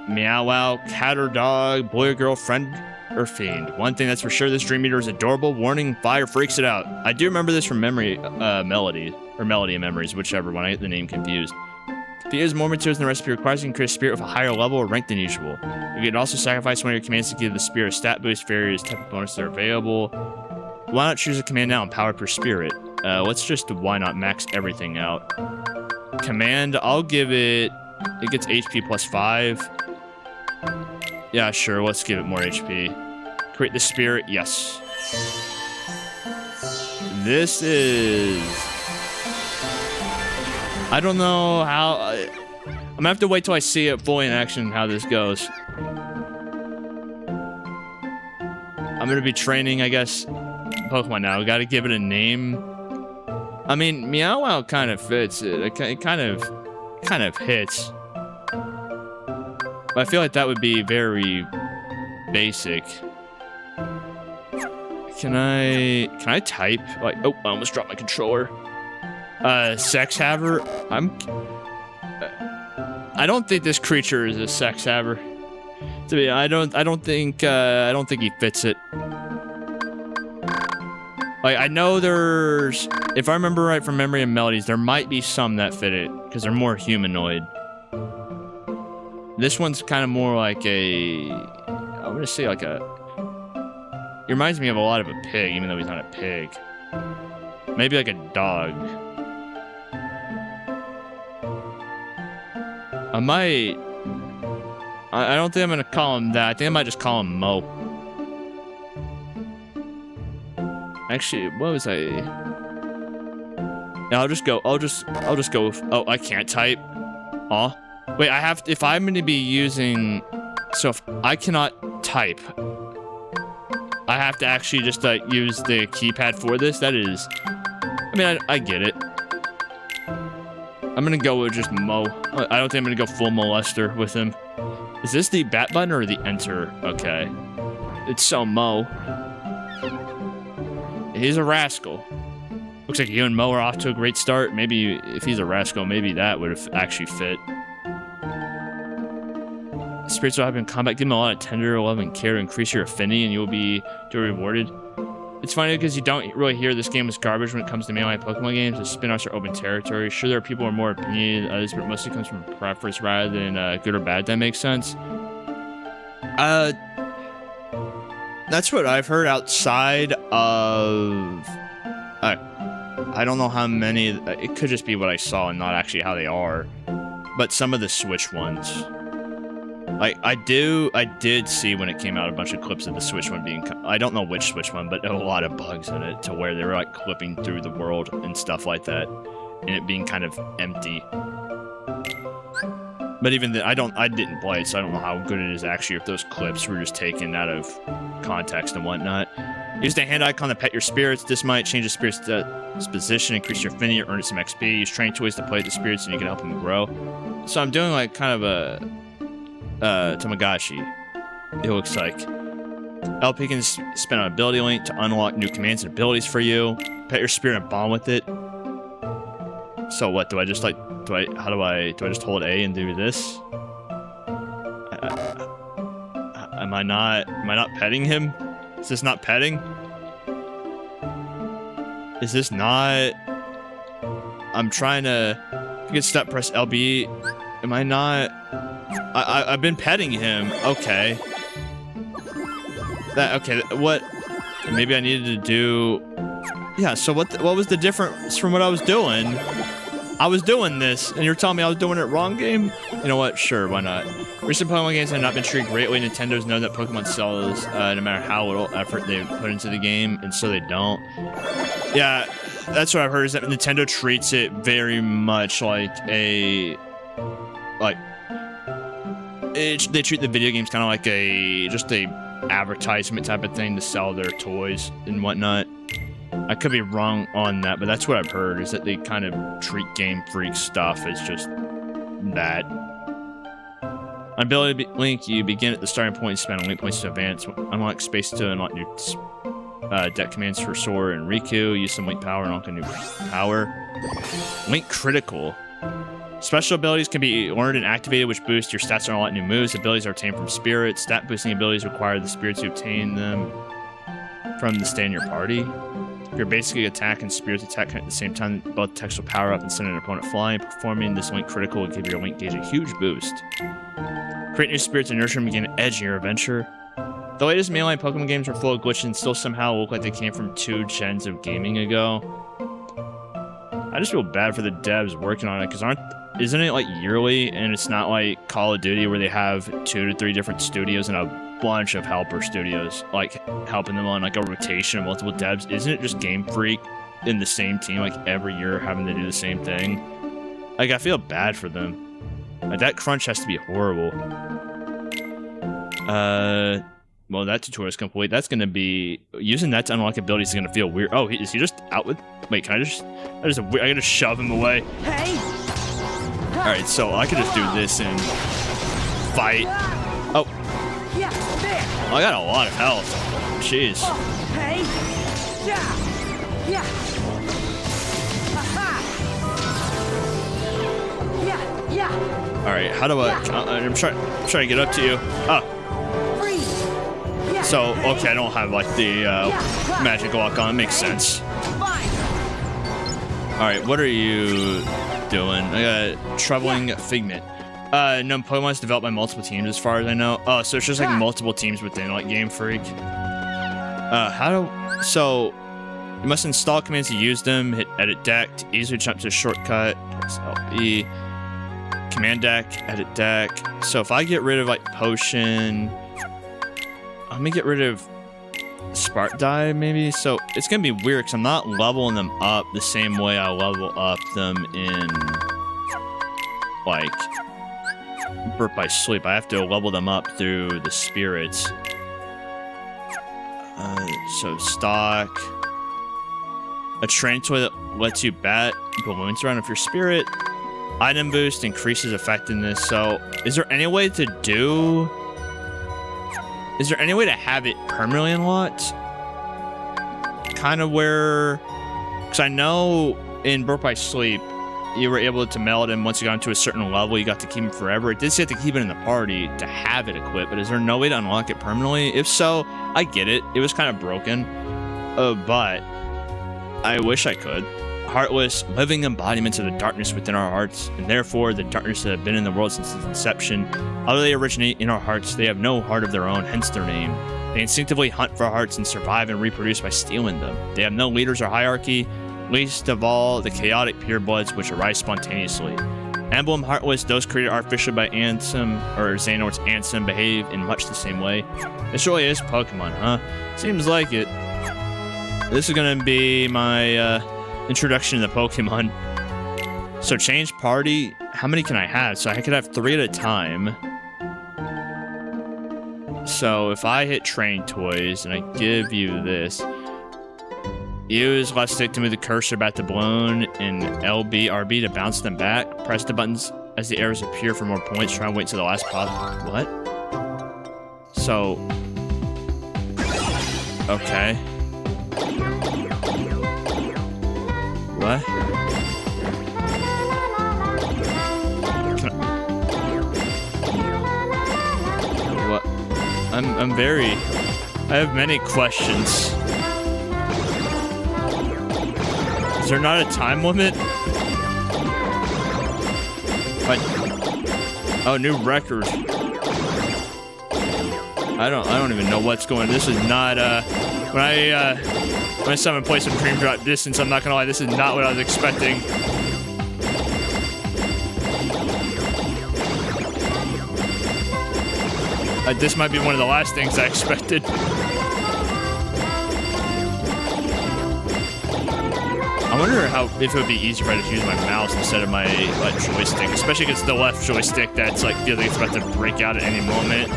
Meow Wow, cat or dog, boy or girl, friend or fiend. One thing that's for sure, this Dream Eater is adorable. Warning, fire freaks it out. I do remember this from memory, Melody, or Melody and Memories, whichever one. I get the name confused. If you use more materials than the recipe requires, you can create a spirit with a higher level or rank than usual. You can also sacrifice one of your commands to give the spirit a stat boost. Various type of bonuses are available. Why not choose a command now and power per spirit? Let's just, why not max everything out? Command, I'll give it gets HP plus 5. Yeah, sure, let's give it more HP. Create the spirit, yes. This is... I don't know how... I'm gonna have to wait till I see it fully in action, how this goes. I'm gonna be training, I guess, Pokemon now. We gotta give it a name. I mean, Meow Wow kind of fits. It kind of hits. But I feel like that would be very basic. Can I type? Like, oh, I almost dropped my controller. Sex haver. I don't think this creature is a sex haver. To be, I don't think he fits it. Like, I know there's, if I remember right from Memory and Melodies, there might be some that fit it because they're more humanoid. This one's kind of more like a, I'm gonna say like a, it reminds me of a lot of a pig, even though he's not a pig. Maybe like a dog. I don't think I'm gonna call him that. I think I might just call him Mo. Actually, what was I? Yeah, I'll just go with, oh, I can't type. Aw. Wait, I have to, if I'm going to be using, so if I cannot type, I have to actually just use the keypad for this. That is, I mean, I get it. I'm going to go with just Mo. I don't think I'm going to go full molester with him. Is this the bat button or the enter? Okay. It's so Mo. He's a rascal. Looks like you and Mo are off to a great start. Maybe if he's a rascal, maybe that would have actually fit. Spirits will have in combat. Give him a lot of tender love and care to increase your affinity, and you'll be rewarded. It's funny because you don't really hear this game is garbage when it comes to melee Pokemon games. The spin-offs are open territory. Sure, there are people who are more opinionated than others, but it mostly comes from preference rather than good or bad. That makes sense. That's what I've heard outside of... I don't know how many... It could just be what I saw and not actually how they are. But some of the Switch ones. Like, I did see when it came out a bunch of clips of the Switch one being... I don't know which Switch one, but a lot of bugs in it to where they were, like, clipping through the world and stuff like that. And it being kind of empty. But even then, I didn't play it, so I don't know how good it is actually if those clips were just taken out of context and whatnot. Use the hand icon to pet your spirits. This might change the spirit's disposition, increase your affinity, or earn some XP. Use training toys to play with the spirits, and you can help them grow. So I'm doing like kind of a Tamagotchi, it looks like. LP can spend an ability link to unlock new commands and abilities for you. Pet your spirit and bond with it. So what, do I just like, do I just hold A and do this? Am I not petting him? Is this not petting? Is this not? I'm trying to, if you can step press LB. Am I not? I've been petting him. Okay. Okay, what? Maybe I needed to do, yeah, so what was the difference from what I was doing? I was doing this, and you're telling me I was doing it wrong, game? You know what? Sure, why not? Recent Pokemon games have not been treated greatly. Nintendo's known that Pokemon sells no matter how little effort they put into the game, and so they don't. Yeah, that's what I've heard, is that Nintendo treats it very much like a... they treat the video games kind of like just a advertisement type of thing to sell their toys and whatnot. I could be wrong on that, but that's what I've heard, is that they kind of treat Game Freak stuff as just that. On Ability Link, you begin at the starting point and spend link points to advance. Unlock space to unlock new deck commands for Sora and Riku. Use some Link power and unlock a new power. Link Critical. Special abilities can be learned and activated, which boost your stats and unlock new moves. Abilities are obtained from spirits. Stat boosting abilities require the spirits to obtain them from the stay in your party. If you're basically attacking spirits attack at the same time, both attacks will power up and send an opponent flying. Performing this Link Critical will give your Link gauge a huge boost. Create new spirits and nurture them, begin an edge in your adventure. The latest mainline Pokemon games are full of glitches and still somehow look like they came from 2 gens of gaming ago. I just feel bad for the devs working on it, because isn't it like yearly, and it's not like Call of Duty where they have 2 to 3 different studios and a bunch of helper studios like helping them on like a rotation of multiple devs? Isn't it just Game Freak in the same team like every year having to do the same thing? Like, I feel bad for them. Like, that crunch has to be horrible. Well, that tutorial is complete. That's gonna be using that to unlock abilities is gonna feel weird. Oh, is he just out with? Wait, can I gotta shove him away. Hey! All right, so I could just do this and fight. Oh. Yeah, there! I got a lot of health. Jeez. Oh, hey! Yeah! Yeah! Aha! Yeah, yeah! All right, how do I'm trying to get up to you. Oh. Freeze! Yeah, So, hey. okay, I don't have like the magic lock on. It makes sense. Fine! All right, what are you doing? I got Troubling Figment. No, Pokemon's developed by multiple teams as far as I know. Oh, so it's just like multiple teams within like Game Freak. So you must install commands to use them, hit edit deck to easily jump to a shortcut, press LB, command deck, edit deck. So if I get rid of like potion, I'm gonna get rid of Spark Dive maybe. So it's gonna be weird because I'm not leveling them up the same way I level up them in like Burp by Sleep. I have to level them up through the spirits. So stock. A train toy that lets you bat balloons around with your spirit. Item boost increases effectiveness. So is there any way to have it permanently unlocked? Kind of where, because I know in Burp by Sleep, you were able to meld him once you got into a certain level, you got to keep him forever. It did say you have to keep it in the party to have it equipped, but is there no way to unlock it permanently? If so, I get it. It was kind of broken, but I wish I could. heartless, living embodiments of the darkness within our hearts, and therefore the darkness that have been in the world since its inception. Although they originate in our hearts, they have no heart of their own, hence their name. They instinctively hunt for hearts and survive and reproduce by stealing them. They have no leaders or hierarchy, least of all the chaotic purebloods which arise spontaneously. Emblem Heartless, those created artificially by Ansem, or Xehanort's Ansem, behave in much the same way. This really is Pokemon, huh? Seems like it. This is gonna be my introduction to the Pokemon. So change party, how many can I have? So I could have 3 at a time. So if I hit train toys and I give you this, use left stick to move the cursor back to balloon and LB, RB to bounce them back. Press the buttons as the arrows appear for more points. Try and wait until the last pop. What? So, okay. What? What? I'm very... I have many questions. Is there not a time limit? Like, oh, new record. I don't even know what's going on. This is not when I summon play some Dream Drop Distance, I'm not gonna lie, this is not what I was expecting. This might be one of the last things I expected. I wonder if it would be easier if I just use my mouse instead of my joystick, especially because it's the left joystick that's like feels like it's about to break out at any moment.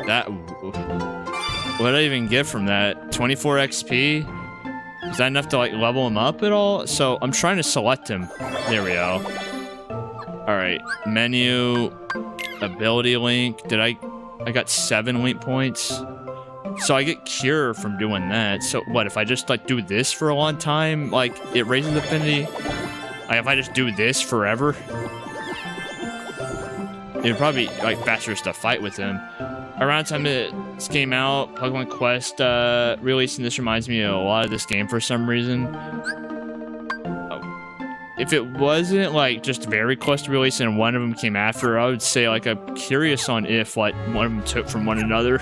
That, what did I even get from that? 24 XP? Is that enough to like level him up at all? So I'm trying to select him. There we go. All right, menu, ability link. I got 7 link points. So I get cure from doing that. So what, if I just like do this for a long time, like it raises affinity? Like if I just do this forever, it would probably be like faster to fight with him. Around the time this came out, Pokemon Quest releasing this reminds me of a lot of this game for some reason. If it wasn't like just very close to release and one of them came after, I would say like I'm curious on if like one of them took from one another.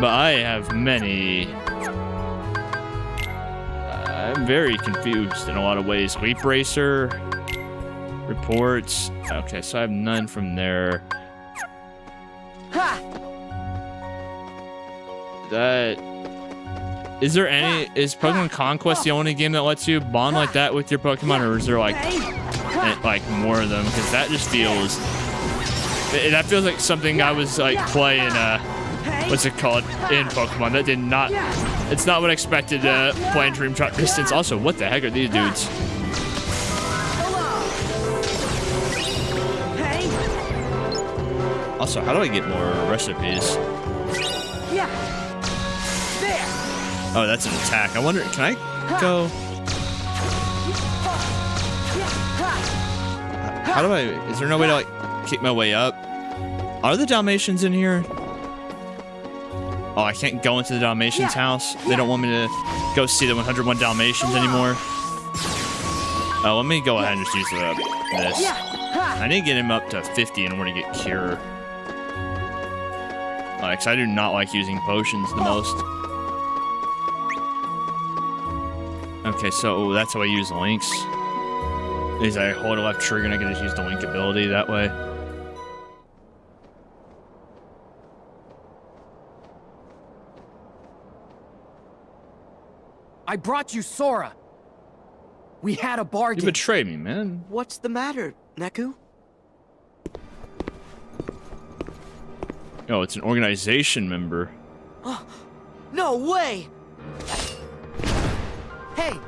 But I have many. I'm very confused in a lot of ways. Leap Racer, reports. Okay, so I have none from there. That is there any? Is Pokemon Conquest the only game that lets you bond like that with your Pokemon, or is there like more of them? Because that just feels that feels like something I was like playing. What's it called in Pokemon? That did not. It's not what I expected playing Dream Drop Distance. Also, what the heck are these dudes? Also, how do I get more recipes? Oh, that's an attack. I wonder, can I go? How do I, is there no way to like kick my way up? Are the Dalmatians in here? Oh, I can't go into the Dalmatians' house. They don't want me to go see the 101 Dalmatians anymore. Oh, let me go ahead and just use this. I need to get him up to 50 in order to get cure. Because I do not like using potions the most. Okay, so that's how I use links. Is I hold a left trigger and I can just use the link ability that way. I brought you Sora. We had a bargain. You betrayed me, man. What's the matter, Neku? Oh, it's an organization member. Oh, no way! Hey,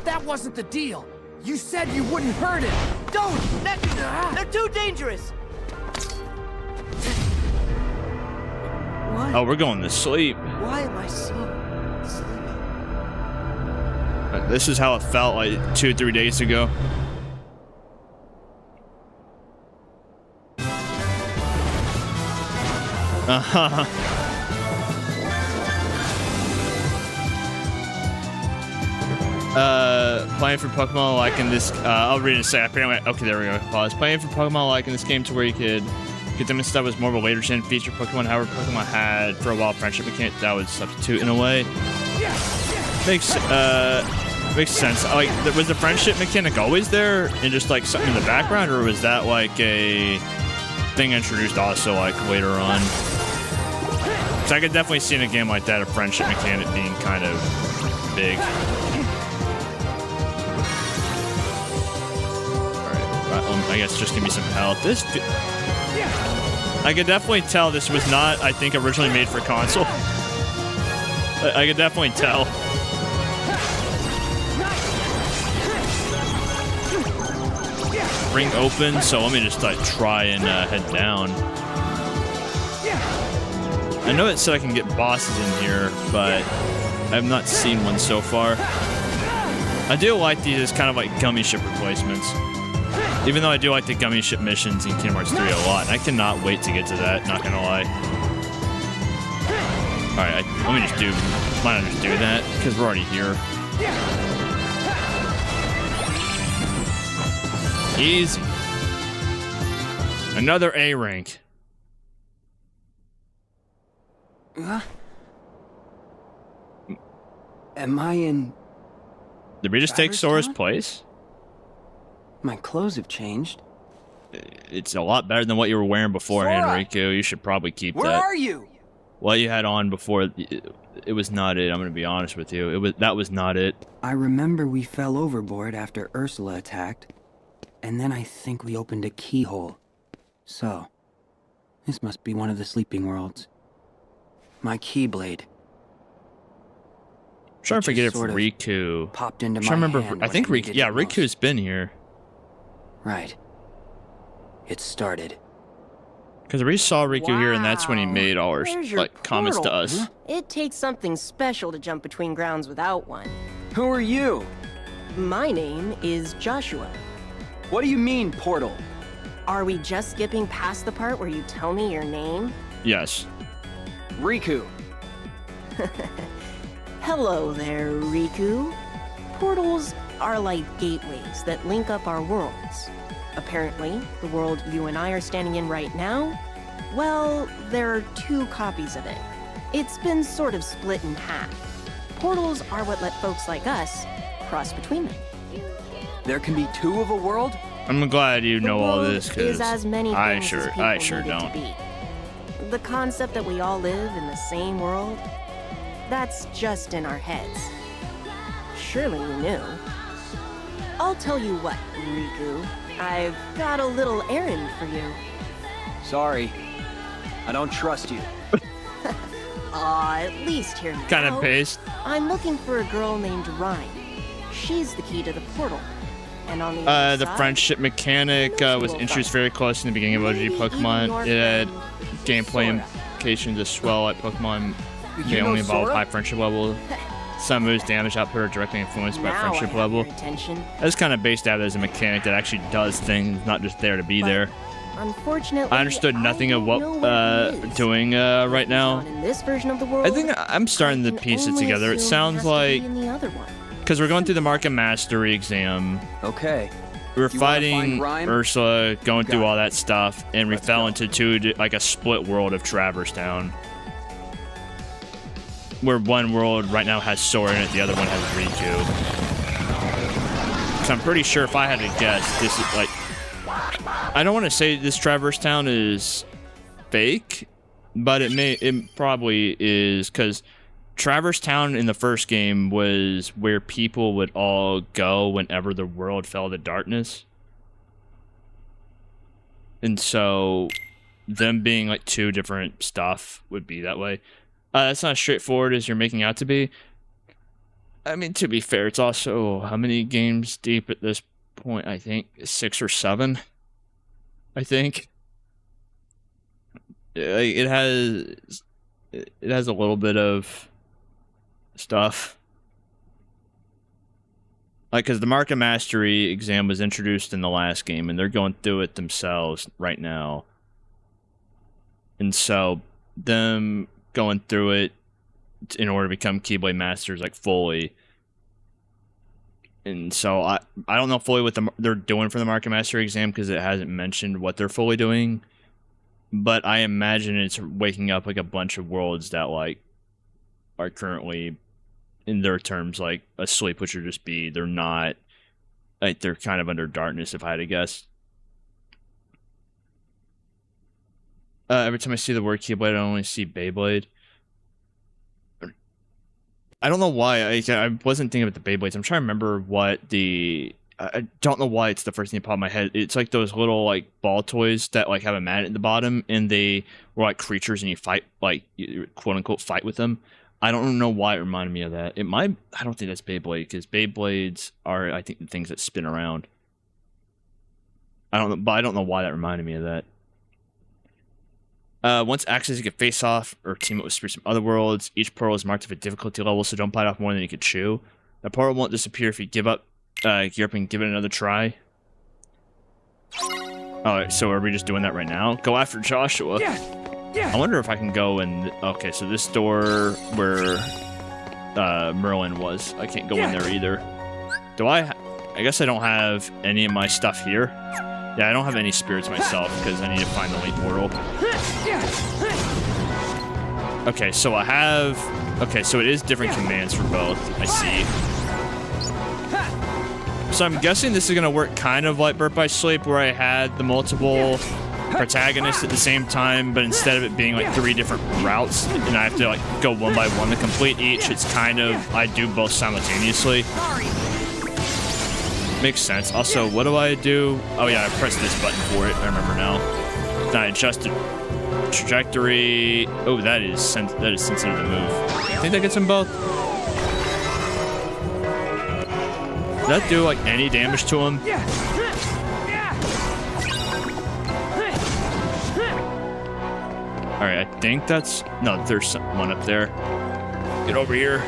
that wasn't the deal. You said you wouldn't hurt him. Don't! Neku! They're too dangerous! What? Oh, we're going to sleep. Why am I so sleepy? This is how it felt like 2-3 days ago. Playing for Pokemon like in this, I'll read it in a second. Apparently, okay, there we go. Pause. Playing for Pokemon like in this game to where you could get them and stuff was more of a later gen feature Pokemon. However, Pokemon had for a while friendship mechanic that would substitute in a way. Makes sense. Like, was the friendship mechanic always there and just like something in the background, or was that like a thing introduced also like later on? Because I could definitely see in a game like that a friendship mechanic being kind of big. I guess just give me some health. I could definitely tell this was not, I think, originally made for console. I could definitely tell. Ring open, so let me just like try and head down. I know it said I can get bosses in here, but I have not seen one so far. I do like these as kind of like gummy ship replacements. Even though I do like the gummy ship missions in Kingdom Hearts 3 a lot, and I cannot wait to get to that, not gonna lie. Alright, let me just do, why not just do that? Because we're already here. Easy. Another A rank. Am I in... Did we just take Sora's place? My clothes have changed. It's a lot better than what you were wearing before, Enrico. You should probably keep that. Where are you? What you had on before, it was not it. I'm going to be honest with you. That was not it. I remember we fell overboard after Ursula attacked, and then I think we opened a keyhole. So, this must be one of the sleeping worlds. My Keyblade. I'm trying to forget if Riku popped into my hand. I think Riku. Yeah, Riku's been here. Right. It started. Because we saw Riku here, and that's when he made all our like comments to us. It takes something special to jump between grounds without one. Who are you? My name is Joshua. What do you mean, portal? Are we just skipping past the part where you tell me your name? Yes. Riku. Hello there, Riku. Portals are like gateways that link up our worlds. Apparently, the world you and I are standing in right now, well, there are two copies of it. It's been sort of split in half. Portals are what let folks like us cross between them. There can be two of a world? I'm glad you know all this, because I sure don't. The concept that we all live in the same world, that's just in our heads. Surely you knew. I'll tell you what, Riku. I've got a little errand for you. Sorry. I don't trust you. At least hear me Kind of based. I'm looking for a girl named Rhyme. She's the key to the portal. And on the friendship mechanic was introduced very close in the beginning of OG Pokemon. It had gameplay implications as well, like Pokemon may only involve high friendship level. Some moves damage output are directly influenced by friendship level. That's kind of based out as a mechanic that actually does things, not just there to be there. Unfortunately, I understood nothing of what doing right now. In this version of the world, I think I'm starting to piece it together. It sounds like because we're going through the Market Mastery exam. Okay. We were fighting Ursula, going through all that stuff, and we fell into like a split world of Traverse Town. Where one world right now has Sora in it, the other one has Riku. So I'm pretty sure if I had to guess, this is like... I don't want to say this Traverse Town is fake, but it probably is, because Traverse Town in the first game was where people would all go whenever the world fell to darkness. And so them being like two different stuff would be that way. That's not as straightforward as you're making out to be. I mean, to be fair, it's also how many games deep at this point? I think 6 or 7. I think it has a little bit of stuff. Like, because the Market Mastery exam was introduced in the last game, and they're going through it themselves right now. And so them going through it in order to become Keyblade Masters, like, fully. And so I don't know fully what they're doing for the Market Master exam because it hasn't mentioned what they're fully doing. But I imagine it's waking up, like, a bunch of worlds that, like, are currently, in their terms, like, asleep, which would just be, they're not, like, they're kind of under darkness, if I had to guess. Every time I see the word Keyblade, I only see Beyblade. I don't know why. I wasn't thinking about the Beyblades. I'm trying to remember what the... I don't know why it's the first thing that popped in my head. It's like those little, like, ball toys that, like, have a magnet at the bottom, and they were, like, creatures, and you fight, like, you, quote-unquote, fight with them. I don't know why it reminded me of that. It might... I don't think that's Beyblade, because Beyblades are, I think, the things that spin around. I don't know, but I don't know why that reminded me of that. Once access, you can face off or team up with spirits from other worlds. Each portal is marked with a difficulty level, so don't bite off more than you can chew. The portal won't disappear if you give up, gear up and give it another try. Alright, so are we just doing that right now? Go after Joshua. I wonder if I can go and... Okay, so this door where Merlin was, I can't go in there either. Do I... I guess I don't have any of my stuff here. Yeah, I don't have any spirits myself because I need to find the late portal. Okay, so I have... Okay, so it is different commands for both. I see. So I'm guessing this is going to work kind of like Birth by Sleep, where I had the multiple protagonists at the same time, but instead of it being like 3 different routes, and I have to like go one by one to complete each, it's kind of... I do both simultaneously. Makes sense. Also, what do I do? Oh yeah, I pressed this button for it. I remember now. Then I adjusted trajectory. Oh, that is sensitive to move. I think that gets them both. Does that do like any damage to him? All right, I think that's... No, there's one up there. Get over here.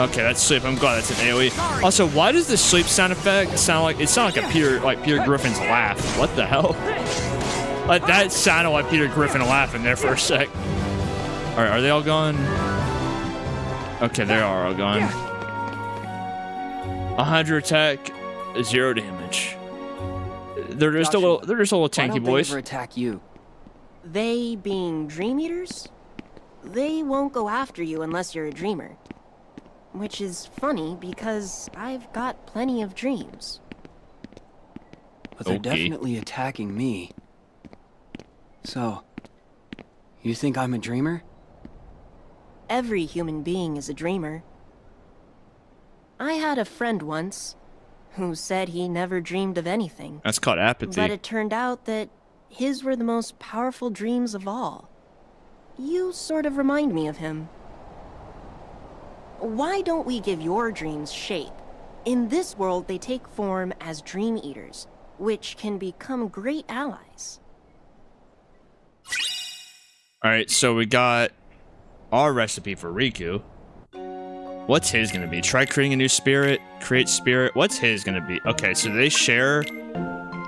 Okay, that's sleep. I'm glad that's an AoE. Also, why does the sleep sound effect sound like... It sounded like a Peter Griffin's laugh. What the hell? Like, that sounded like Peter Griffin laughing there for a sec. Alright, are they all gone? Okay, they are all gone. 100 attack, 0 damage. They're just Joshua, a why little tanky don't they boys. ever attack you? They being Dream Eaters? They won't go after you unless you're a dreamer. Which is funny, because I've got plenty of dreams. But they're Okay. definitely attacking me. So, you think I'm a dreamer? Every human being is a dreamer. I had a friend once who said he never dreamed of anything. That's called apathy. But it turned out that his were the most powerful dreams of all. You sort of remind me of him. Why don't we give your dreams shape? In this world, they take form as Dream Eaters, which can become great allies. Alright, so we got our recipe for Riku. What's his gonna be? Try creating a new spirit, create spirit. What's his gonna be? Okay, so they share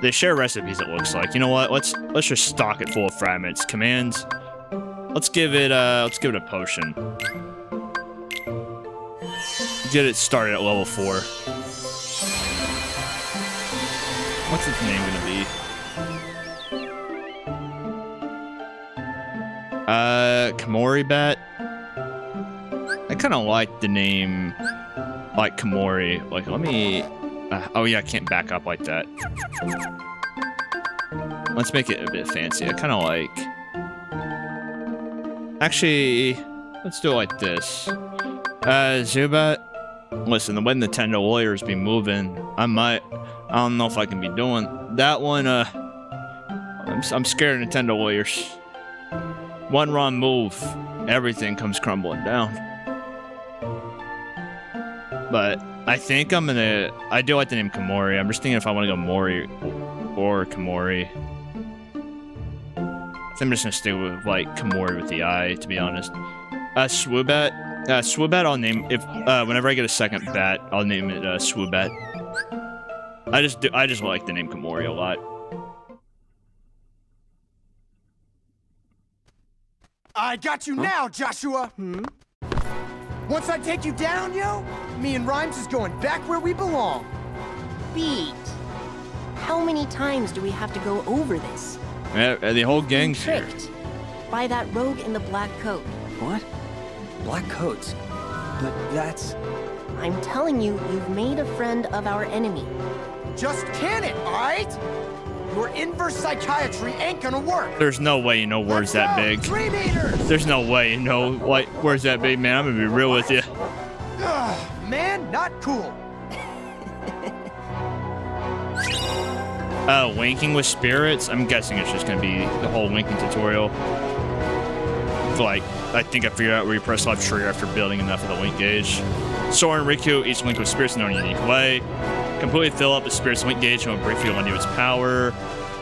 recipes, it looks like. You know what? Let's just stock it full of fragments. Commands. Let's give it a potion. Get it started at level 4. What's its name gonna be? Komori Bat. I kind of like the name, like Komori. Like, let me. Oh yeah, I can't back up like that. Let's make it a bit fancy. I kind of like. Actually, let's do it like this. Zubat. Listen, the way Nintendo lawyers be moving, I don't know if I can be doing that one. I'm scared of Nintendo lawyers. One wrong move, everything comes crumbling down. But I think I do like the name Komori. I'm just thinking if I want to go Mori or Komori. I'm just gonna stay with like Komori with the I, to be honest. Swoobat. Swoobat, I'll name if whenever I get a second bat, I'll name it Swoobat. I just like the name Komori a lot. I got you now, Joshua! Once I take you down, yo, me and Rhymes is going back where we belong. Beat. How many times do we have to go over this? The whole gang's here. Tricked by that rogue in the black coat. What? Black coats? But that's... I'm telling you, you've made a friend of our enemy. Just can it, alright? Your inverse psychiatry ain't gonna work. There's no way you know words that big. 3 meters! There's no way you know like words that big, man. I'm gonna be real with you. Ugh, man, not cool. Winking with spirits. I'm guessing it's just gonna be the whole winking tutorial. Like, I think I figured out where you press left trigger after building enough of the wink gauge. Sora and Riku each link with spirits in their own unique way. Completely fill up the spirit's link gauge and will briefly undo its power.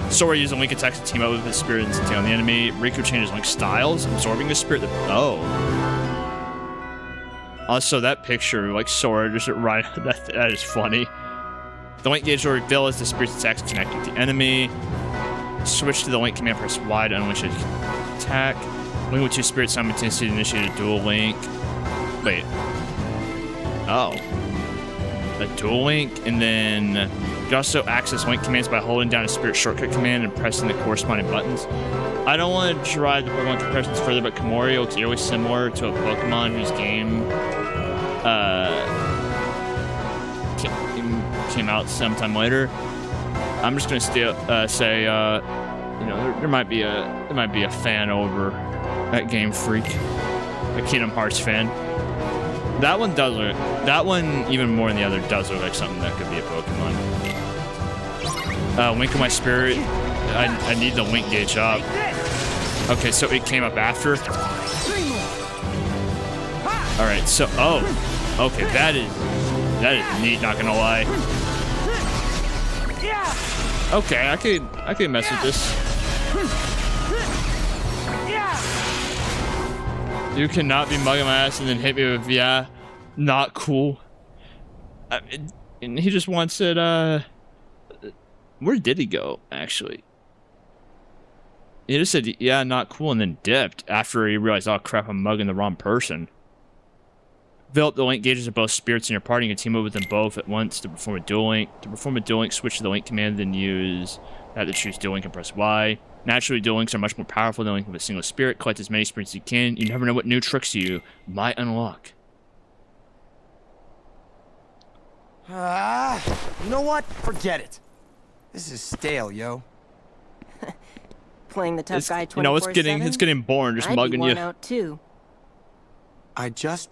Sora uses link attacks to team up with the spirit and take on the enemy. Riku changes link styles, absorbing the spirit. Also, that picture, like Sora just right, that is funny. The link gauge will refill as the spirit's attacks connect with the enemy. Switch to the link command, press Y to unleash an attack. Link with 2 spirits simultaneously to initiate a dual link. Wait. Oh. A dual link, and then you can also access link commands by holding down a spirit shortcut command and pressing the corresponding buttons. I don't want to drive the Pokemon comparisons further, but Komorio looks eerily similar to a Pokemon whose game came out sometime later. I'm just gonna say, you know, there might be a fan over at Game Freak, a Kingdom Hearts fan. That one does look, that one even more than the other does look like something that could be a Pokemon. Wink of my spirit. I need the link gauge up. Okay, so it came up after. All right, so okay, that is neat. Not gonna lie. Okay, I could mess with this. You cannot be mugging my ass and then hit me with not cool. And he just wants it. Where did he go? Actually, he just said not cool and then dipped after he realized, oh crap, I'm mugging the wrong person. Develop the link gauges of both spirits in your party. You can team up with them both at once to perform a dual link. To perform a dual link, switch to the link command, then use that to choose dual link and press Y. Naturally, dual links are much more powerful than linking with a single spirit. Collect as many spirits as you can. You never know what new tricks you might unlock. You know what? Forget it. This is stale, yo. Playing the tough guy 24/7. You know, it's getting boring just mugging you. Out too. I just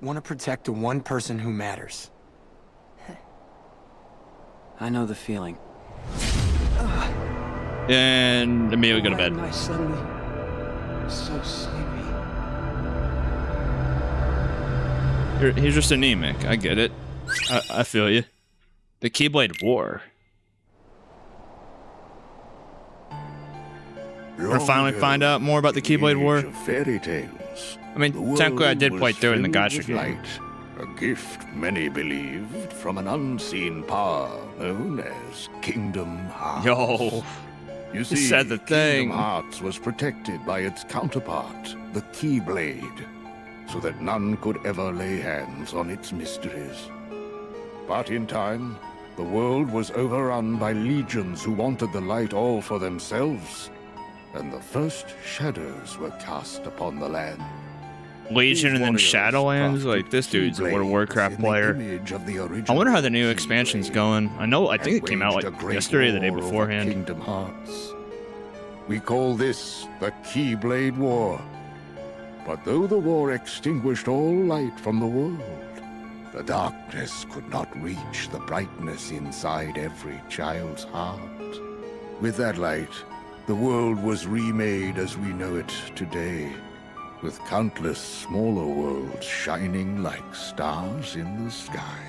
want to protect the one person who matters. I know the feeling. And immediately go to bed. Why am I suddenly so sleepy? He's just anemic. I get it. I feel you. The Keyblade War. We're finally find out more about the Keyblade War. Fairy tales. I mean, technically I did play through it in the gacha game. Light, a gift many believed from an unseen power known as Kingdom Hearts. Yo, you see, said the thing. Kingdom Hearts was protected by its counterpart, the Keyblade, so that none could ever lay hands on its mysteries. But in time, the world was overrun by legions who wanted the light all for themselves, and the first shadows were cast upon the land. Legion and then Shadowlands? Like, this dude's a World of Warcraft player. I wonder how the new expansion's going. I think it came out like yesterday or the day beforehand. Kingdom Hearts. We call this the Keyblade War. But though the war extinguished all light from the world, the darkness could not reach the brightness inside every child's heart. With that light, the world was remade as we know it today, with countless smaller worlds shining like stars in the sky.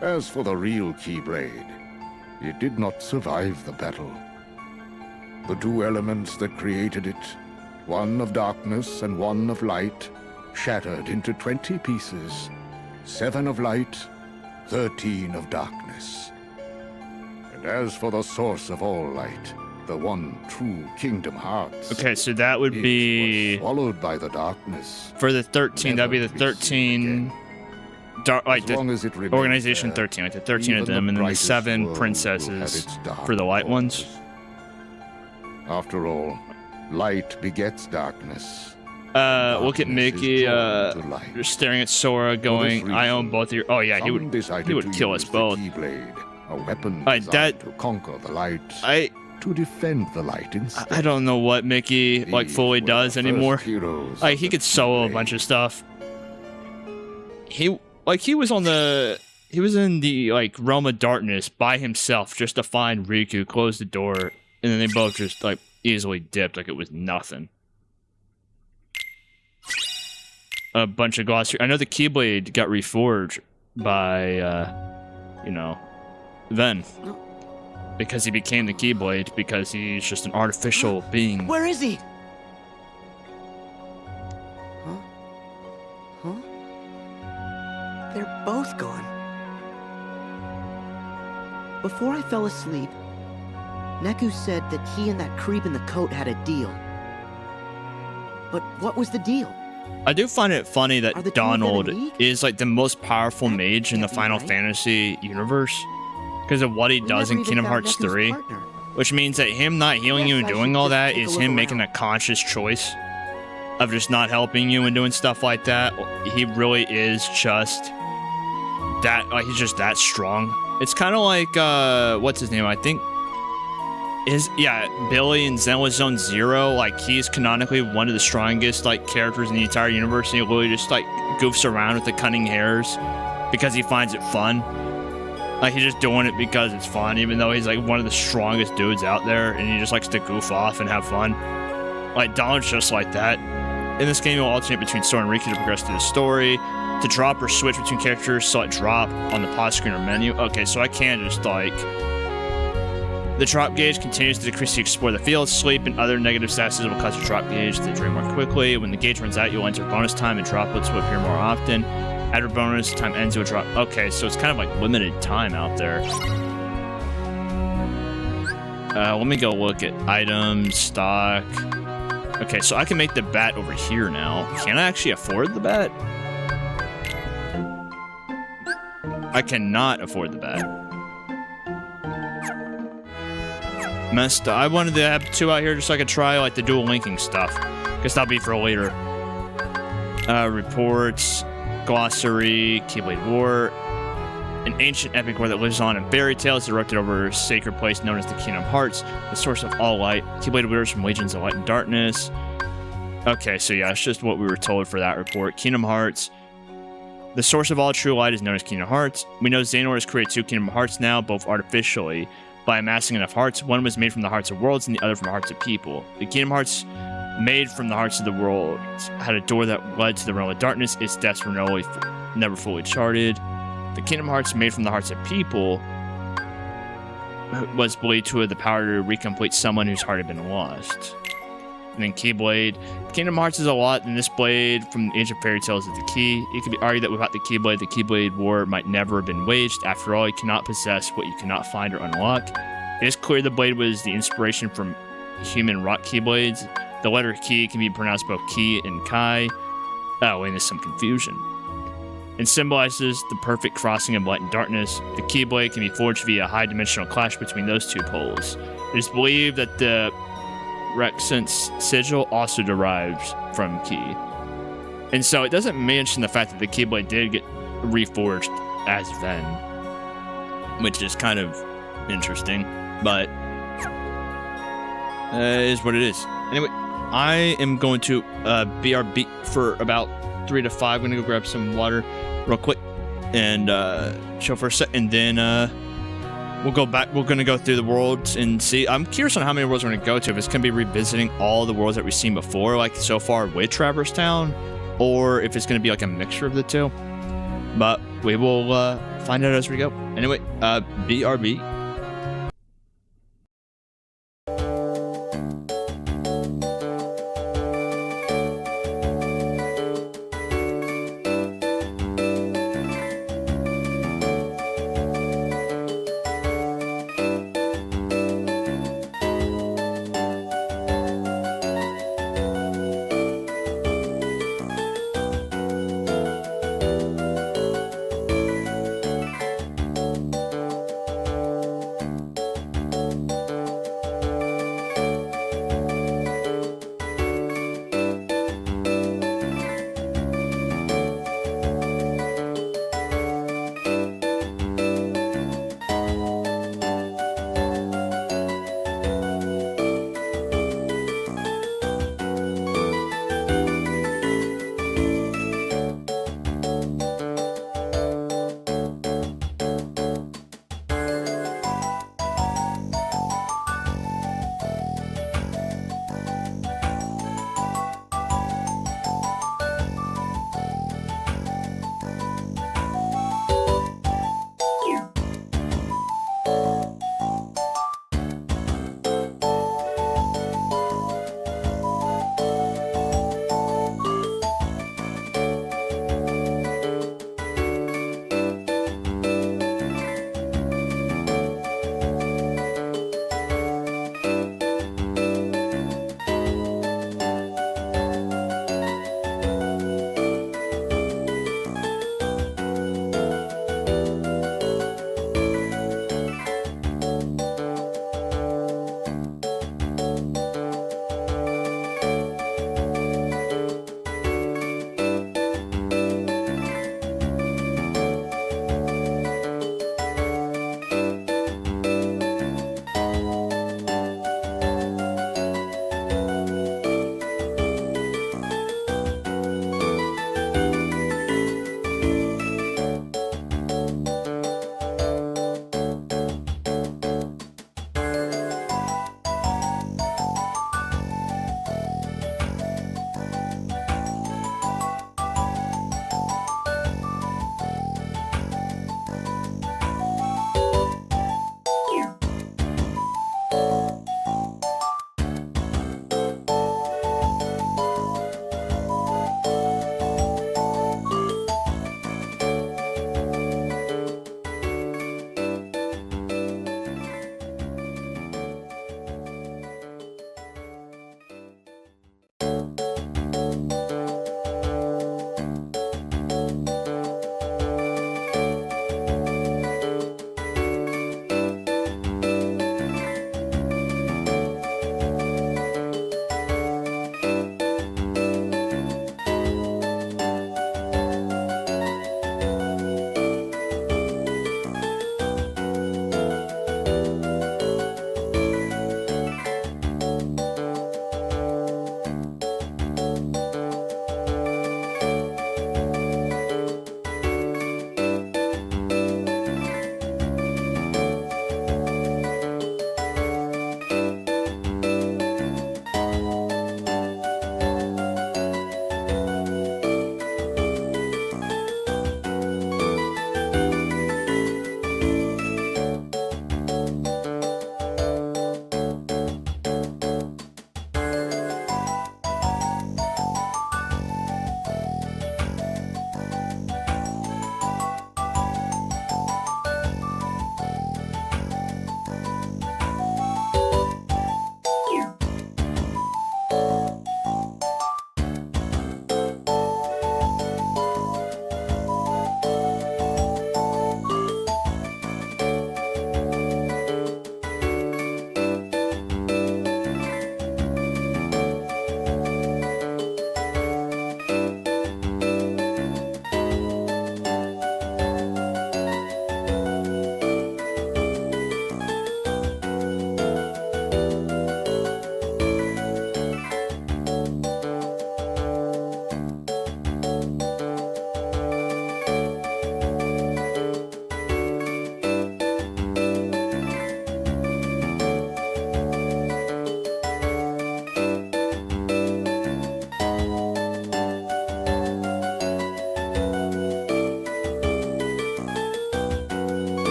As for the real Keyblade, it did not survive the battle. The two elements that created it, one of darkness and one of light, shattered into 20 pieces, 7 of light, 13 of darkness. And as for the source of all light, the one true Kingdom Hearts. Okay, so that would It be was swallowed by the darkness. for the 13. That'd be the Never to be seen 13. Dark, like As the long as it remains organization there, 13, like the 13 of even them, and then the brightest 7 world will have princesses its dark for the light ones. corners. After all, light begets darkness. Look at Darkness is Mickey, drawn to light. just staring at Sora, going, "I own both of your." Oh yeah, he would kill us both. Keyblade, a weapon Alright, designed to conquer the light, to defend the light instead. I don't know what Mickey like These fully were does the anymore. first heroes Like of he the could solo a Keyblade. bunch of stuff. He was in the like realm of darkness by himself just to find Riku, close the door, and then they both just like easily dipped like it was nothing. A bunch of glossary. I know the Keyblade got reforged by Ven. Because he became the Keyblade, because he's just an artificial being. Where is he? Huh? They're both gone. Before I fell asleep, Neku said that he and that creep in the coat had a deal. But what was the deal? I do find it funny Are the that two of them in Donald league? is like the most powerful mage in the can't be Final right. Fantasy universe because of what he We does never in even Kingdom found Hearts Neku's 3, partner. which means that him not healing you and Guess I doing should all just that take a is look him making a around. conscious choice of just not helping you and doing stuff like that. He really is just that, like, he's just that strong. It's kind of like, what's his name? I think Billy in Xenoblade Zone Zero, like he's canonically one of the strongest like characters in the entire universe, and he literally just like goofs around with the cunning hairs because he finds it fun. Like he's just doing it because it's fun, even though he's like one of the strongest dudes out there, and he just likes to goof off and have fun. Like Donald's just like that. In this game, you'll alternate between Sora and Riku to progress through the story. To drop or switch between characters, select drop on the pause screen or menu. Okay, so I can just like. The drop gauge continues to decrease as you explore the field. Sleep and other negative statuses will cause your drop gauge to drain more quickly. When the gauge runs out, you'll enter bonus time and droplets will appear more often. After bonus time ends, you'll drop. Okay, so it's kind of like limited time out there. Let me go look at items, stock. Okay, so I can make the bat over here now. Can I actually afford the bat? I cannot afford the bat. Messed up. I wanted to have 2 out here just so I could try like the dual linking stuff. Guess that'll be for later. Reports, glossary, Keyblade War, an ancient epic war that lives on in fairy tales erected over a sacred place known as the Kingdom Hearts, the source of all light. Keyblade wielders from legions of light and darkness. Okay, so yeah, it's just what we were told for that report. Kingdom Hearts. The source of all true light is known as Kingdom Hearts. We know Xehanort has created 2 Kingdom Hearts now, both artificially. By amassing enough hearts, one was made from the hearts of worlds and the other from the hearts of people. The Kingdom Hearts made from the hearts of the world had a door that led to the realm of darkness. Its depths were never fully charted. The Kingdom Hearts made from the hearts of people was believed to have the power to recomplete someone whose heart had been lost. And then Keyblade. Kingdom Hearts is a lot, and this blade from the ancient fairy tales is the key. It could be argued that without the Keyblade War might never have been waged. After all, you cannot possess what you cannot find or unlock. It is clear the blade was the inspiration from human rock Keyblades. The letter Key can be pronounced both Ki and Kai. Oh, and there's some confusion. It symbolizes the perfect crossing of light and darkness. The Keyblade can be forged via a high-dimensional clash between those 2 poles. It is believed that the Rexence sigil also derives from Ki. And so it doesn't mention the fact that the Keyblade did get reforged as Ven, which is kind of interesting, but it is what it is. Anyway, I am going to BRB for about 3 to 5. I'm going to go grab some water real quick and chill for a sec, and then we'll go back. We're going to go through the worlds and see. I'm curious on how many worlds we're going to go to. If it's going to be revisiting all the worlds that we've seen before, like so far with Traverse Town, or if it's going to be like a mixture of the 2. But we will find out as we go. Anyway, BRB.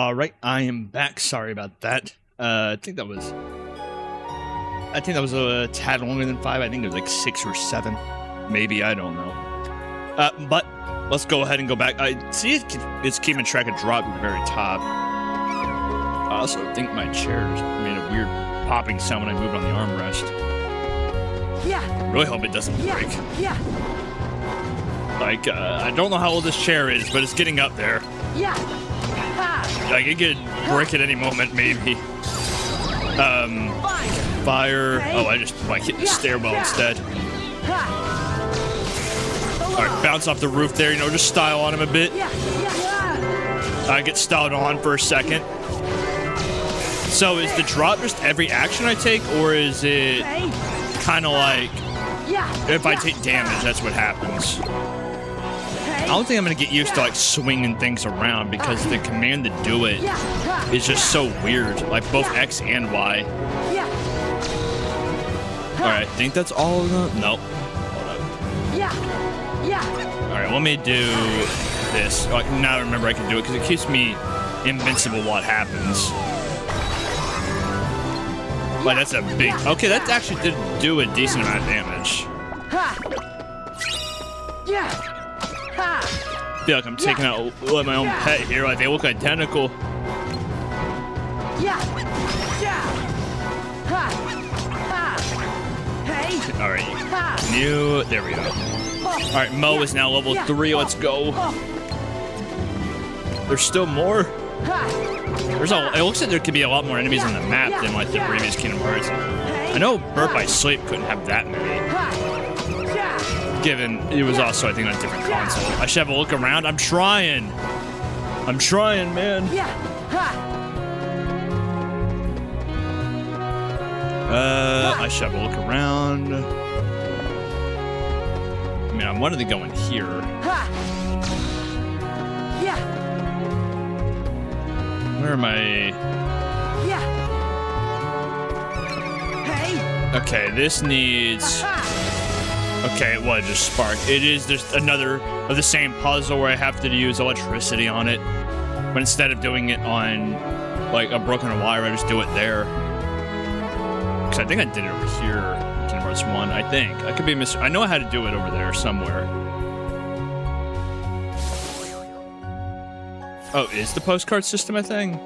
All right, I am back. Sorry about that. I think that was a tad longer than 5. I think it was like 6 or 7, maybe. I don't know. But let's go ahead and go back. I see it's keeping track of drop at the very top. I also think my chair made a weird popping sound when I moved on the armrest. Yeah. Really hope it doesn't break. Yeah. Like, I don't know how old this chair is, but it's getting up there. Yeah. Like, it could break at any moment, maybe. Fire. Oh, I just like hit the stairwell instead. Alright, bounce off the roof there, you know, just style on him a bit. I get styled on for a second. So is the drop just every action I take, or is it kind of like if I take damage, that's what happens? I don't think I'm going to get used to like swinging things around because the command to do it is just so weird, like both X and Y. Alright, I think that's all of them. Nope. Hold up. Alright, let me do this. Like, now I remember I can do it because it keeps me invincible while it happens. Like, that's a big... Okay, that actually did do a decent amount of damage. I feel like I'm taking out my own pet here. Like, they look identical. Alright. Can you... There we go. Alright, Mo is now level 3. Let's go. There's still more. It looks like there could be a lot more enemies on the map than like the previous Kingdom Hearts. I know Birth by Sleep couldn't have that many. Given it was also, I think, on a different console. I should have a look around. I'm trying. I'm trying, man. I should have a look around. I mean, I wanted to go in here. Where am I? Okay, this needs... Okay, it was just spark. It is just another of the same puzzle where I have to use electricity on it. But instead of doing it on, like, a broken wire, I just do it there. Because I think I did it over here, Kingdom Hearts 1, I think. I could be I know how to do it over there somewhere. Oh, is the postcard system a thing?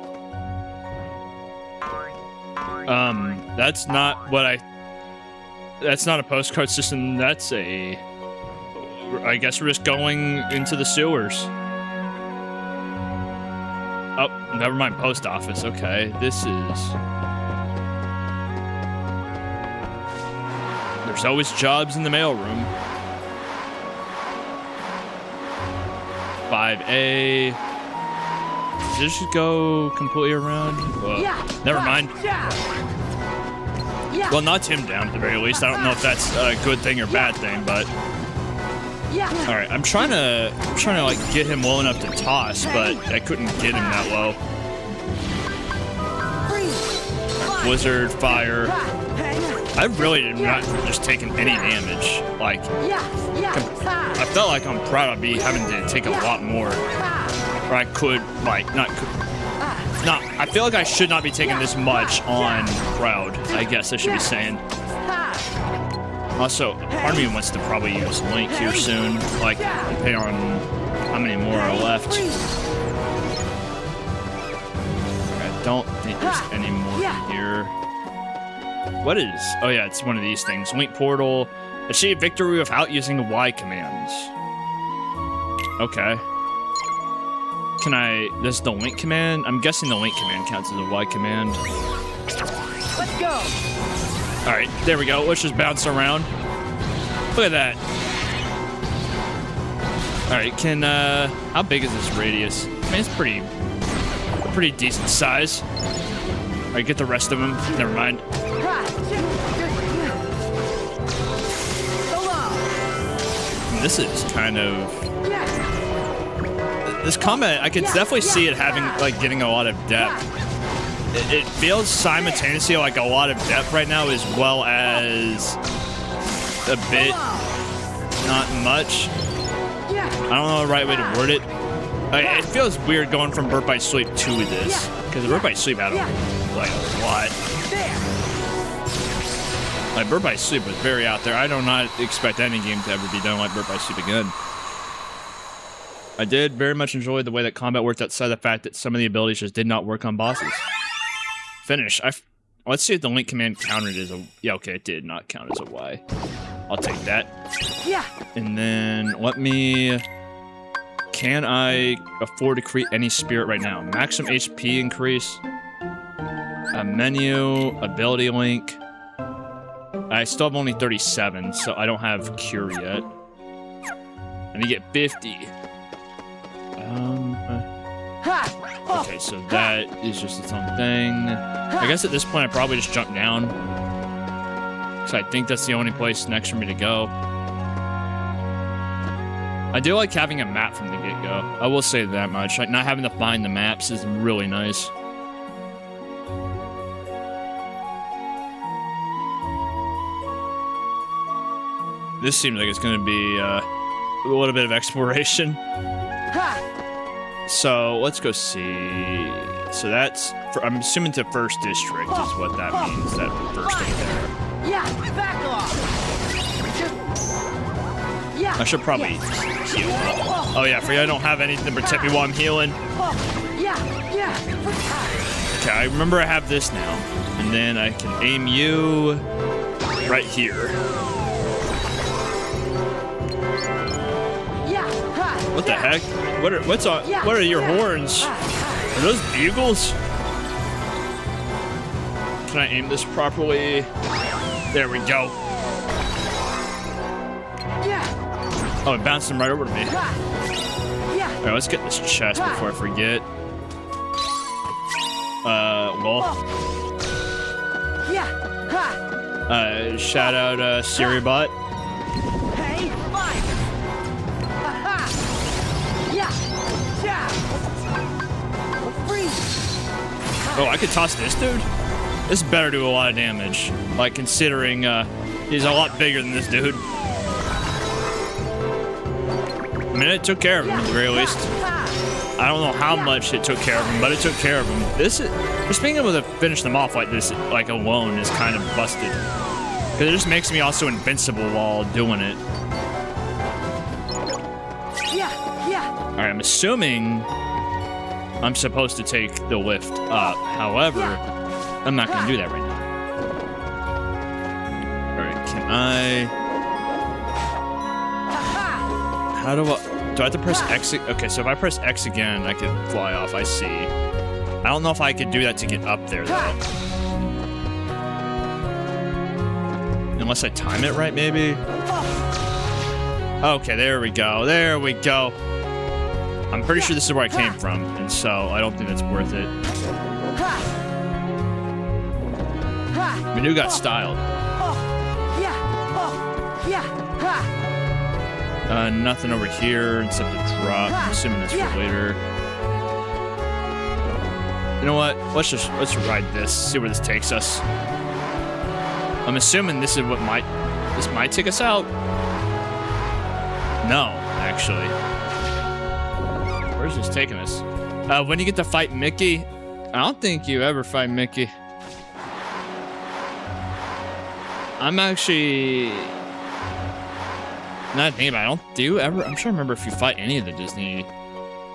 That's not what I... That's not a postcard system, that's a... I guess we're just going into the sewers. Oh, never mind, post office, okay. This is... There's always jobs in the mailroom. 5A... Did it just go completely around? Whoa. Never mind. Well, not him down at the very least. I don't know if that's a good thing or bad thing, but... Alright, I'm trying to like get him low enough to toss, but I couldn't get him that low. Right, Blizzard, fire. I really did not just taking any damage. Like, I felt like I'm proud of me having to take a lot more. Or I could, like, I feel like I should not be taking this much on Proud, I guess I should be saying. Also, part of me wants to probably use Link here soon, like, depending on how many more are left. I don't think there's any more in here. What is... Oh yeah, it's one of these things. Link Portal. Achieve victory without using the Y commands. Okay. Can I... This is the Link command? I'm guessing the Link command counts as a Y command. Let's go. Alright, there we go. Let's just bounce around. Look at that. Alright, can... How big is this radius? I mean, it's pretty decent size. Alright, get the rest of them. Never mind. This is kind of... This combat, I could definitely see it having, like, getting a lot of depth. It feels simultaneously like a lot of depth right now, as well as a bit not much. I don't know the right way to word it. It feels weird going from Birth by Sleep to this, because Birth by Sleep had a lot. Like Birth by Sleep was very out there. I do not expect any game to ever be done like Birth by Sleep again. I did very much enjoy the way that combat worked outside the fact that some of the abilities just did not work on bosses. Finish. Let's see if the link command counted as a... Yeah, okay, it did not count as a Y. I'll take that. Yeah. And then let me... Can I afford to create any spirit right now? Maximum HP increase. A menu. Ability link. I still have only 37, so I don't have cure yet. I need to get 50. Okay, so that is just its own thing. I guess at this point I probably just jump down. Because I think that's the only place next for me to go. I do like having a map from the get-go. I will say that much. Like, not having to find the maps is really nice. This seems like it's going to be a little bit of exploration. So let's go see. So that's, I'm assuming to first district is what that means. That first thing there. Yeah, back off. Yeah. I should probably heal up. Oh yeah, I forget I don't have anything to protect me while I'm healing. Yeah. Okay, I remember I have this now, and then I can aim you right here. What the heck? What are your horns? Are those bugles? Can I aim this properly? There we go. Oh, it bounced them right over to me. Alright, let's get this chest before I forget. Shout out, SiriBot. Hey, fine. Oh, I could toss this dude? This better do a lot of damage. Like, considering, he's a lot bigger than this dude. I mean, it took care of him at the very least. I don't know how much it took care of him, but it took care of him. This is... Just being able to finish them off like this, like, alone is kind of busted. Because it just makes me also invincible while doing it. Alright, I'm assuming I'm supposed to take the lift up. However, I'm not going to do that right now. Alright, can I... How do I... Do I have to press X? Okay, so if I press X again, I can fly off. I see. I don't know if I could do that to get up there, though. Unless I time it right, maybe? Okay, there we go. There we go. I'm pretty sure this is where I came from, and so I don't think that's worth it. Manu got styled. Nothing over here except a drop. I'm assuming that's for later. You know what? Let's ride this. See where this takes us. I'm assuming this is what this might take us out. No, actually. Where's this taking us? When you get to fight Mickey? I don't think you ever fight Mickey. I'm actually... Not thinking about it. Do you ever... I'm trying to remember if you fight any of the Disney...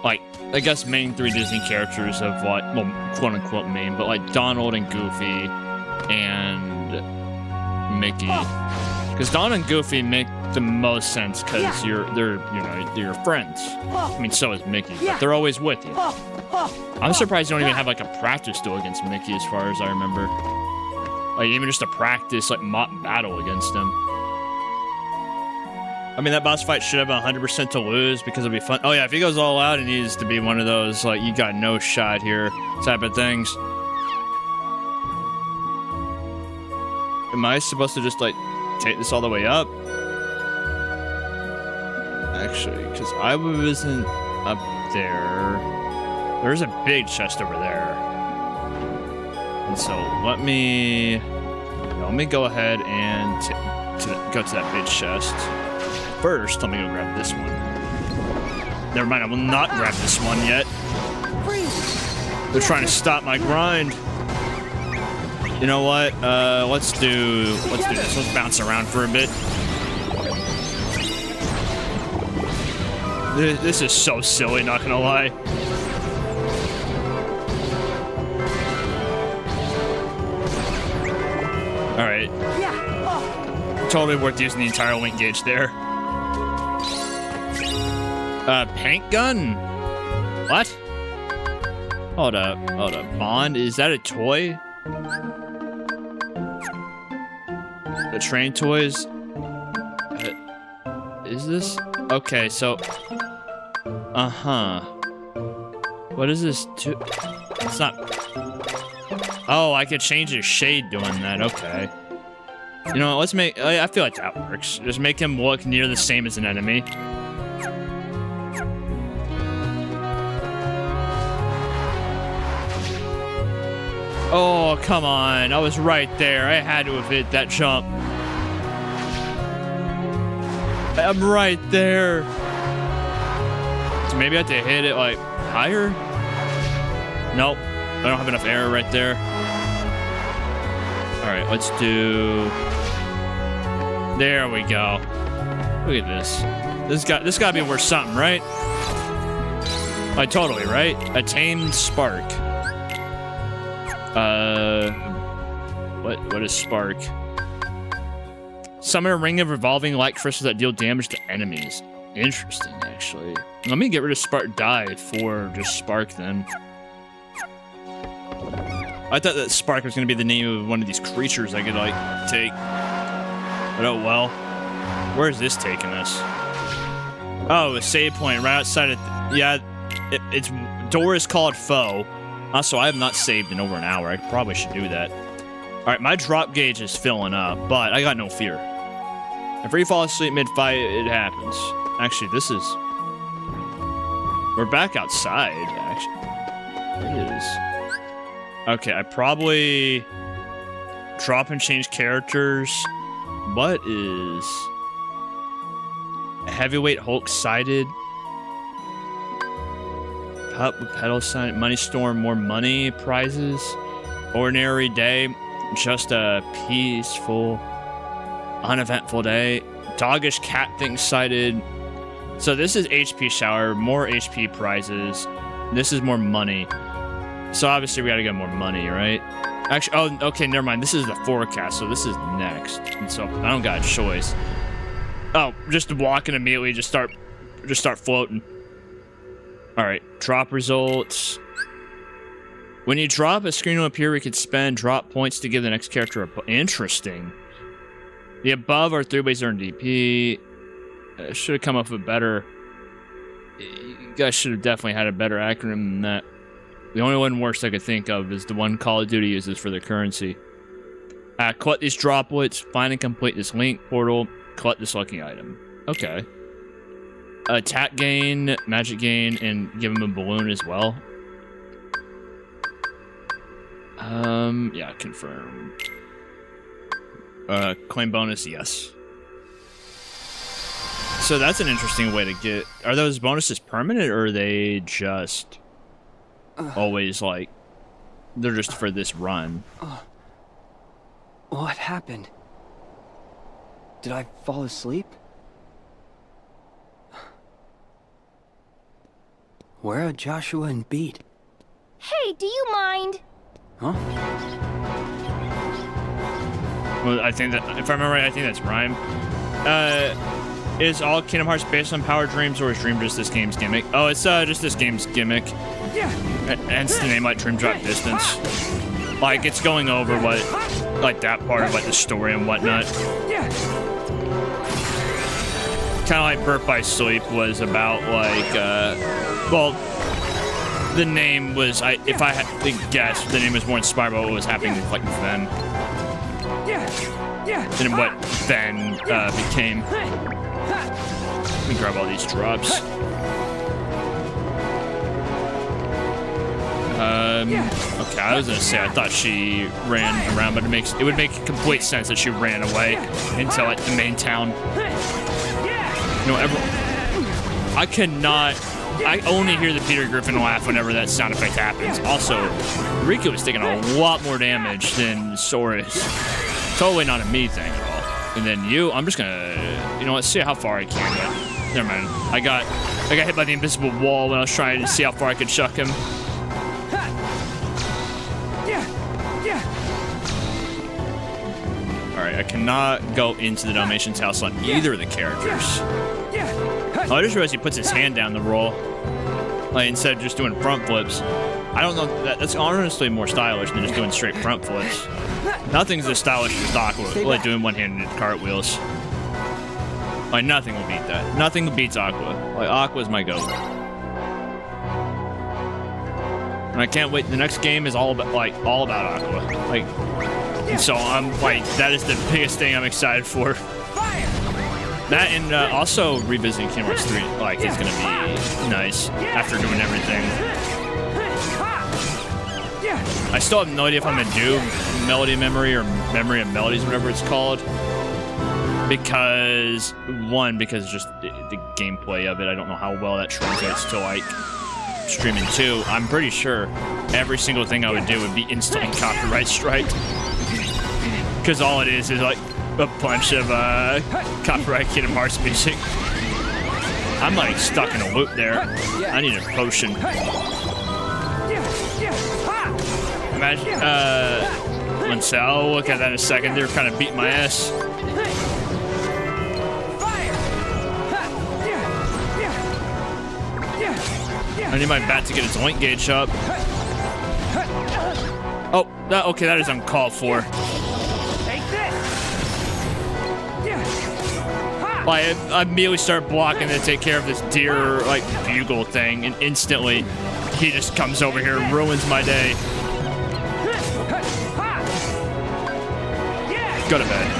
Like, I guess main 3 Disney characters of what... Well, quote-unquote main, but like Donald and Goofy and Mickey. Because Donald and Goofy make the most sense because they're your friends. I mean, so is Mickey, but they're always with you. I'm surprised you don't even have like a practice duel against Mickey, as far as I remember. Like even just a practice like mock battle against him. I mean, that boss fight should have 100% to lose because it'll be fun. Oh yeah, if he goes all out, it needs to be one of those like you got no shot here type of things. Am I supposed to just like take this all the way up? Actually, because I wasn't up there. There's a big chest over there. And so let me go ahead and go to that big chest. First, let me go grab this one. Never mind, I will not grab this one yet. They're trying to stop my grind. You know what? Let's do this. Let's bounce around for a bit. This is so silly, not gonna lie. All right. Totally worth using the entire link gauge there. Paint gun? What? Hold up. Bond? Is that a toy? The train toys? Is this? Okay, so... What is this? It's not... Oh, I could change his shade doing that. Okay. You know what? Let's make... I feel like that works. Just make him look near the same as an enemy. Oh, come on. I was right there. I had to have hit that jump. I'm right there. So maybe I have to hit it, like, higher? Nope. I don't have enough air right there. All right, let's do... There we go. Look at this. This gotta be worth something, right? Like, totally, right? A tamed spark. What is spark? Summon a ring of revolving light crystals that deal damage to enemies. Interesting, actually. Let me get rid of spark die for just spark then. I thought that spark was gonna be the name of one of these creatures I could like take. But oh well. Where is this taking us? Oh, a save point right outside of... Yeah, its door is called Foe. Also, I have not saved in over an hour. I probably should do that. Alright, my drop gauge is filling up, but I got no fear. If we fall asleep mid-fight, it happens. Actually, this is... We're back outside, actually. It is. Okay, I probably... Drop and change characters. What is... Heavyweight Hulk-sided... Cup with pedal sign, money storm, more money, prizes, ordinary day, just a peaceful, uneventful day, doggish cat thing sighted. So this is HP shower, more HP prizes. This is more money. So obviously we gotta get more money, right? Actually, oh, okay, never mind. This is the forecast, so this is next. And so I don't got a choice. Oh, just walking immediately, just start floating. All right, drop results. When you drop, a screen will appear where you can spend drop points to give the next character a... Interesting. The above are 3 ways to earn DP. Should have come up with a better... You guys should have definitely had a better acronym than that. The only one worse I could think of is the one Call of Duty uses for their currency. Collect these droplets, find and complete this link portal, collect this lucky item. Okay. Attack gain, magic gain, and give him a balloon as well. Yeah, confirm. Claim bonus, yes. So that's an interesting way to get... Are those bonuses permanent, or are they just always, like... They're just for this run? What happened? Did I fall asleep? Where are Joshua and Beat? Hey, do you mind? Huh? Well, I think that, if I remember right, I think that's rhyme. Is all Kingdom Hearts based on Power Dreams, or is Dream just this game's gimmick? Oh, it's just this game's gimmick. Hence the name, like Dream Drop Distance. Like, it's going over what, like that part of like the story and whatnot. Kind of like Birth by Sleep was about like, well, the name was, if I had to guess, the name was more inspired by what was happening like then. Than what then became. Let me grab all these drops. Okay, I was gonna say I thought she ran around, but it would make complete sense that she ran away into like the main town. You know, I cannot I only hear the Peter Griffin laugh whenever that sound effect happens. Also, Riku is taking a lot more damage than Sora is. Totally not a me thing at all. And then you, I'm just gonna, you know, let's see how far I can. But never mind. I got hit by the invisible wall when I was trying to see how far I could chuck him. Alright, I cannot go into the Dalmatian's house on either of the characters. Oh, I just realized he puts his hand down the roll. Like, instead of just doing front flips. I don't know, that's honestly more stylish than just doing straight front flips. Nothing's as stylish as Aqua, like doing one-handed cartwheels. Like, nothing will beat that. Nothing beats Aqua. Like, Aqua's my goat. And I can't wait, the next game is all about Aqua. Like, and so I'm like, that is the biggest thing I'm excited for. That and also revisiting Kingdom Hearts 3, like, is gonna be nice after doing everything. I still have no idea if I'm gonna do Melody Memory or Memory of Melodies, whatever it's called. Because just the gameplay of it, I don't know how well that translates to like streaming too. I'm pretty sure every single thing I would do would be instantly copyright striked. Because all it is like a bunch of copyright Kingdom Hearts music. I'm like stuck in a loop there. I need a potion. Imagine, I'll look at that in a second. They're kind of beating my ass. I need my bat to get its oink gauge up. Oh, okay, that is uncalled for. Like, I immediately start blocking to take care of this deer, like, bugle thing, and instantly he just comes over here and ruins my day. Go to bed.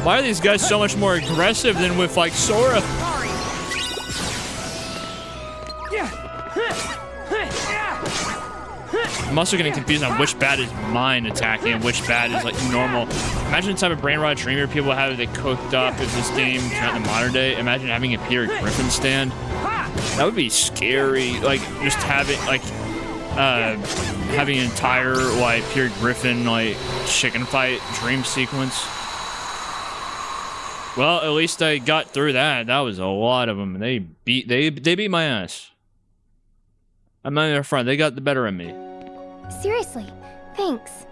Why are these guys so much more aggressive than with, like, Sora? I'm also getting confused on which bat is mine attacking and which bat is, like, normal. Imagine the type of brain rot dreamer people have they cooked up in this game in the modern day. Imagine having a Peter Griffin stand. That would be scary. Like, just having, like, having an entire, like, Peter Griffin, like, chicken fight dream sequence. Well, at least I got through that. That was a lot of them. They beat my ass. I'm not in their front. They got the better of me. Seriously, thanks.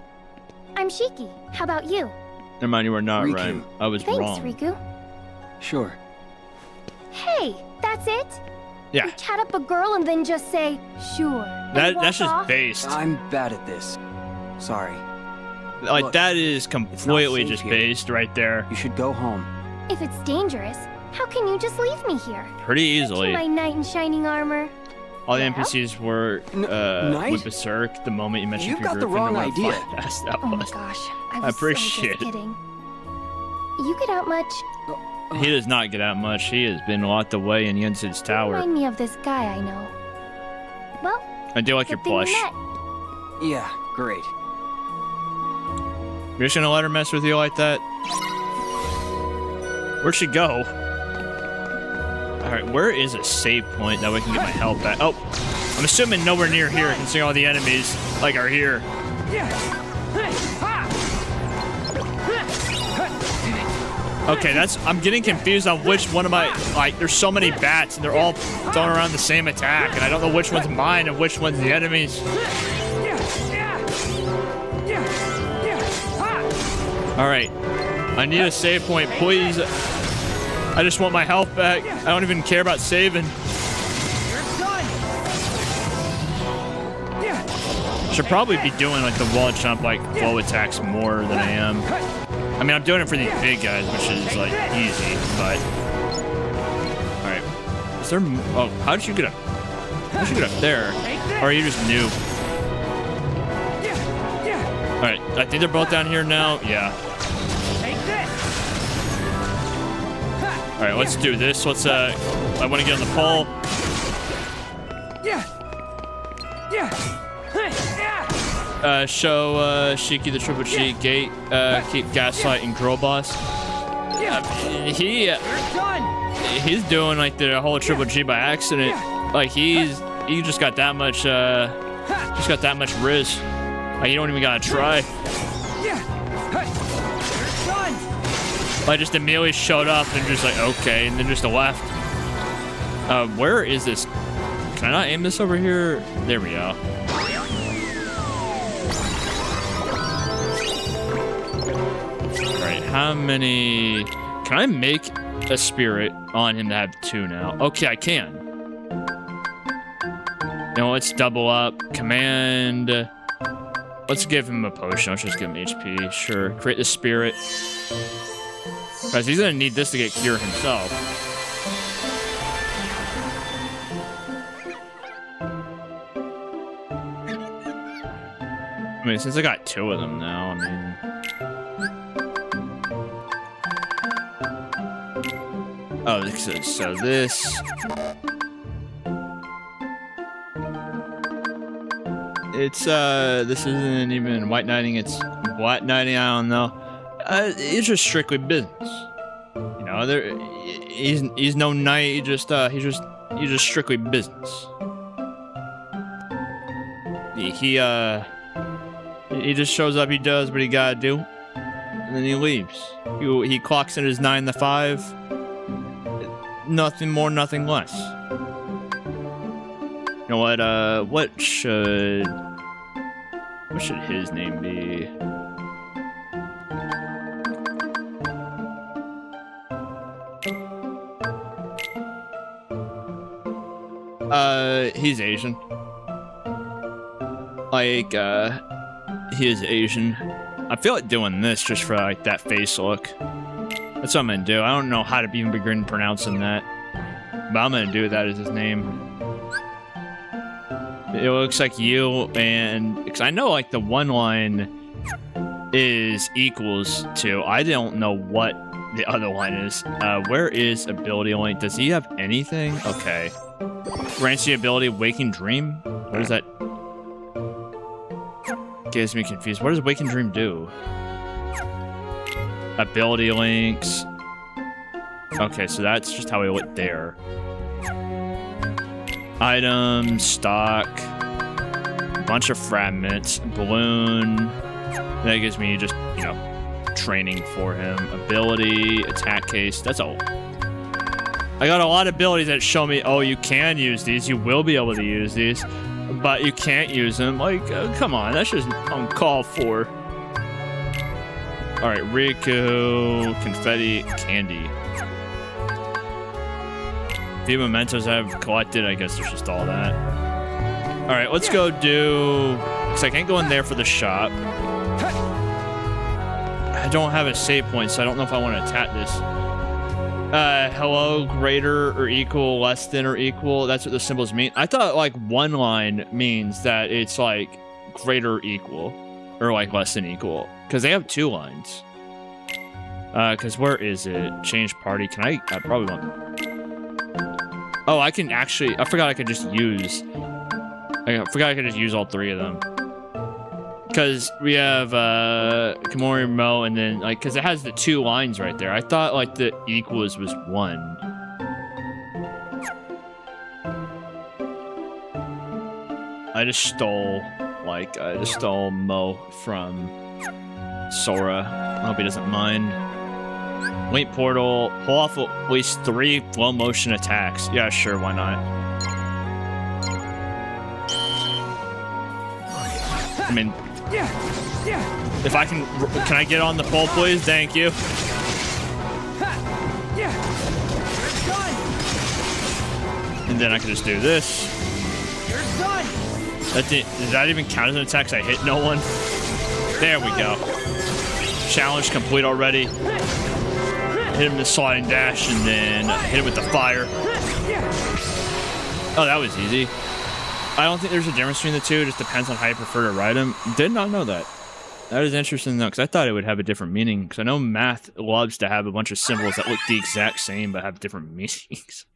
I'm Shiki. How about you? Never mind, you were not Riku. right. I was wrong. Thanks, Riku. Sure. Hey, that's it? Yeah. You chat up a girl and then just say, sure. and walk That's just off? based. I'm bad at this. Sorry. Like, Look, that is completely safe just here. based right there. You should go home. If it's dangerous, how can you just leave me here? Pretty easily. My knight in shining armor. All the Well? NPCs were Knight? with Berserk the moment you mentioned You've Peter got the Griffin. wrong I'm like, idea. fuck, that Oh my was. gosh, I I was appreciate so it. just kidding. You get out much? He does not get out much. He has been locked away in Yensid's tower. Remind me of this guy I know. Well, I do like your good thing we plush. met. Yeah, great. You're just gonna let her mess with you like that? Where'd she go? Alright, where is a save point that we can get my health back? Oh, I'm assuming nowhere near here, considering all the enemies, like, are here. Okay, I'm getting confused on which one of my, like, there's so many bats, and they're all throwing around the same attack, and I don't know which one's mine and which one's the enemies. Alright, I need a save point, please. I just want my health back. I don't even care about saving. Should probably be doing, like, the wall jump, like, flow attacks more than I am. I mean, I'm doing it for these big guys, which is, like, easy, but... Alright. Is there... Oh, how did you get up? How did you get up there? Or are you just new? Alright, I think they're both down here now. Yeah. Alright, let's do this. Let's, I want to get on the pole. Show Shiki the triple cheat gate, keep Gaslight and Girl Boss. He's doing like the whole Triple G by accident. Like he just got that much riz. Like you don't even gotta try. Like just immediately showed up and just like okay, and then just left. Where is this? Can I not aim this over here? There we go. Alright, how many... Can I make a spirit on him to have 2 now? Okay, I can. Now let's double up. Command... Let's give him a potion. Let's just give him HP. Sure. Create the spirit. Because he's going to need this to get cure himself. I mean, since I got 2 of them now, I mean... Oh, so this... It's, this isn't even white knighting, it's black knighting, I don't know. It's just strictly business. You know, he's no knight, he's just strictly business. He just shows up, he does what he gotta do, and then he leaves. He clocks in his 9 to 5. Nothing more, nothing less. You know what? What should his name be? He's Asian. Like, he is Asian. I feel like doing this just for like that face look. That's what I'm gonna do. I don't know how to even begin pronouncing that, but I'm gonna do that as his name. It looks like you, and because I know like the one line is equals to. I don't know what the other line is. Where is ability link? Does he have anything? Okay. Grants the ability Waking Dream. What is that? Gets me confused. What does Waking Dream do? Ability links. Okay, so that's just how we look there. Items, stock, bunch of fragments, balloon. That gives me just, you know, training for him. Ability, attack case. That's all. I got a lot of abilities that show me, oh, you can use these. You will be able to use these, but you can't use them. Like, come on, that's just uncalled for. All right, Riku, confetti, candy. The mementos I've collected, I guess there's just all that. All right, let's go do... Because I can't go in there for the shop. I don't have a save point, so I don't know if I want to attack this. Hello, greater or equal, less than or equal. That's what the symbols mean. I thought, like, one line means that it's, like, greater or equal. Or, like, less than equal. Because they have 2 lines. Because where is it? Change party. Can I probably want... Oh, I can actually... I forgot I could just use... I forgot I could just use all 3 of them. Because we have Komori Mo, and then, like, because it has the 2 lines right there. I thought, like, the equals was 1. I just stole Mo from Sora. I hope he doesn't mind. Wait, portal. Pull off at least 3 flow motion attacks. Yeah, sure, why not? I mean, if I can I get on the pole, please? Thank you. And then I can just do this. Does that even count as an attack? 'Cause I hit no one. There we go. Challenge complete already. Hit him with the sliding dash and then hit him with the fire. Oh, that was easy. I don't think there's a difference between the 2. It just depends on how you prefer to write them. Did not know that. That is interesting though, because I thought it would have a different meaning. Because I know math loves to have a bunch of symbols that look the exact same but have different meanings.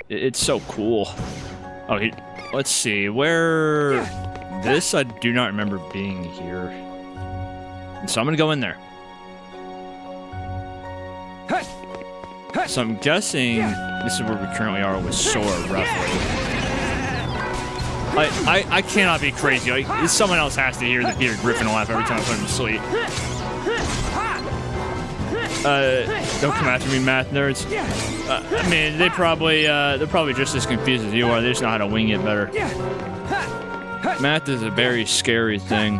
It's so cool. Oh, let's see. Where... This, I do not remember being here. So I'm going to go in there. So I'm guessing this is where we currently are with Sora, roughly. I cannot be crazy. Like, someone else has to hear the Peter Griffin laugh every time I put him to sleep. Don't come after me, math nerds. I mean, they're probably just as confused as you are. They just know how to wing it better. Math is a very scary thing.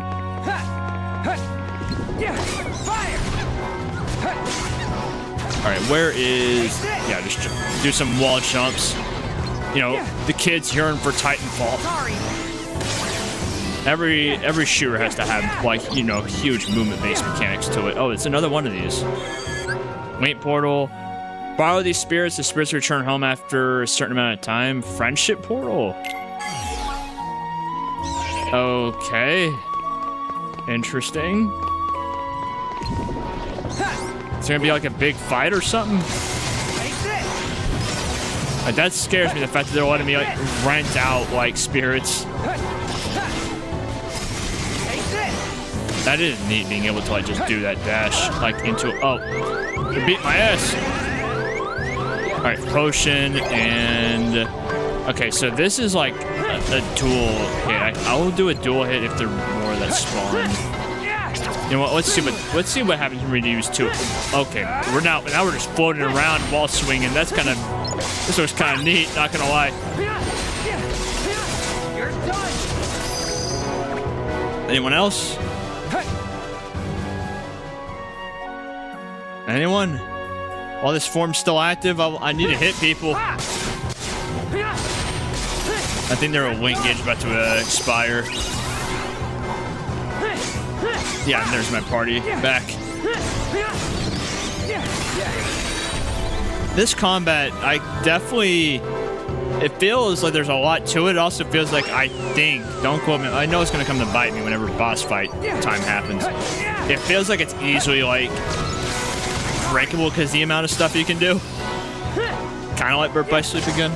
All right, where is? Yeah, just do some wall jumps. You know, the kids yearn for Titanfall. Every shooter has to have, like, you know, huge movement-based mechanics to it. Oh, it's another one of these. Wait portal. Borrow these spirits. The spirits return home after a certain amount of time. Friendship portal. Okay. Interesting. It's gonna be like a big fight or something. Like, that scares me, the fact that they're letting me, like, rent out, like, spirits. That is neat, being able to, like, just do that dash, like, into... Oh, you beat my ass. All right, potion and... Okay, so this is, like, a dual hit. I will do a dual hit if there are more that spawn. You know what? Let's see what happens when we use two. Okay, now we're just floating around while swinging. This looks kind of neat. Not gonna lie. Anyone else? Anyone? While this form's still active, I need to hit people. I think their wing gauge about to expire. Yeah, and there's my party back. This combat, it feels like there's a lot to it. It also feels like, don't quote me, I know it's gonna come to bite me whenever boss fight time happens. It feels like it's easily, like, breakable because the amount of stuff you can do. Kind of like Birth by Sleep again.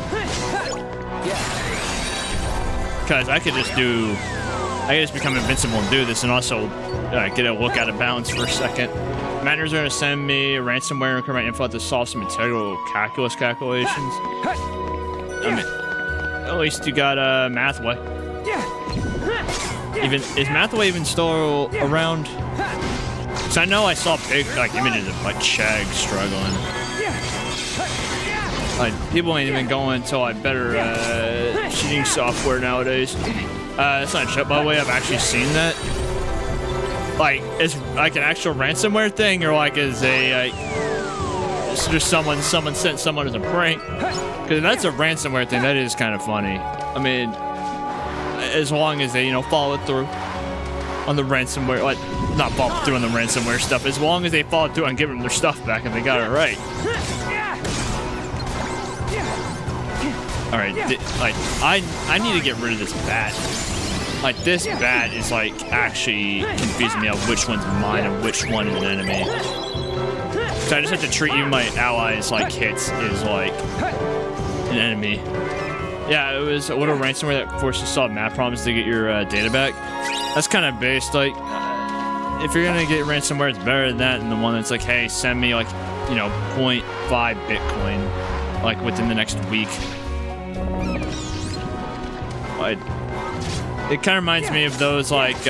Because I could just become invincible and do this, and also get a look out of balance for a second. Manners are going to send me ransomware and my info to solve some integral calculus calculations. I mean, at least you got Mathway. Is Mathway even still around? Because I know I saw big, like, images of, like, Shag struggling. Like, people ain't even going until better cheating software nowadays. That's not a joke, by the way. I've actually seen that. Like, it's like an actual ransomware thing, or like as a it's just someone sent someone as a prank. Because that's a ransomware thing. That is kind of funny. I mean, as long as they, you know, follow through on the ransomware, like, not follow through on the ransomware stuff. As long as they follow through on giving them their stuff back and they got it right. All right, like, I need to get rid of this bat. Like, this bat is, like, actually confusing me on which one's mine and which one is an enemy. So I just have to treat even my allies like hits is, like, an enemy. Yeah, it was a little ransomware that forces you to solve math problems to get your data back. That's kind of based, like, if you're gonna get ransomware, it's better than that than the one that's like, hey, send me, like, you know, 0.5 Bitcoin, like, within the next week. It kind of reminds me of those, like,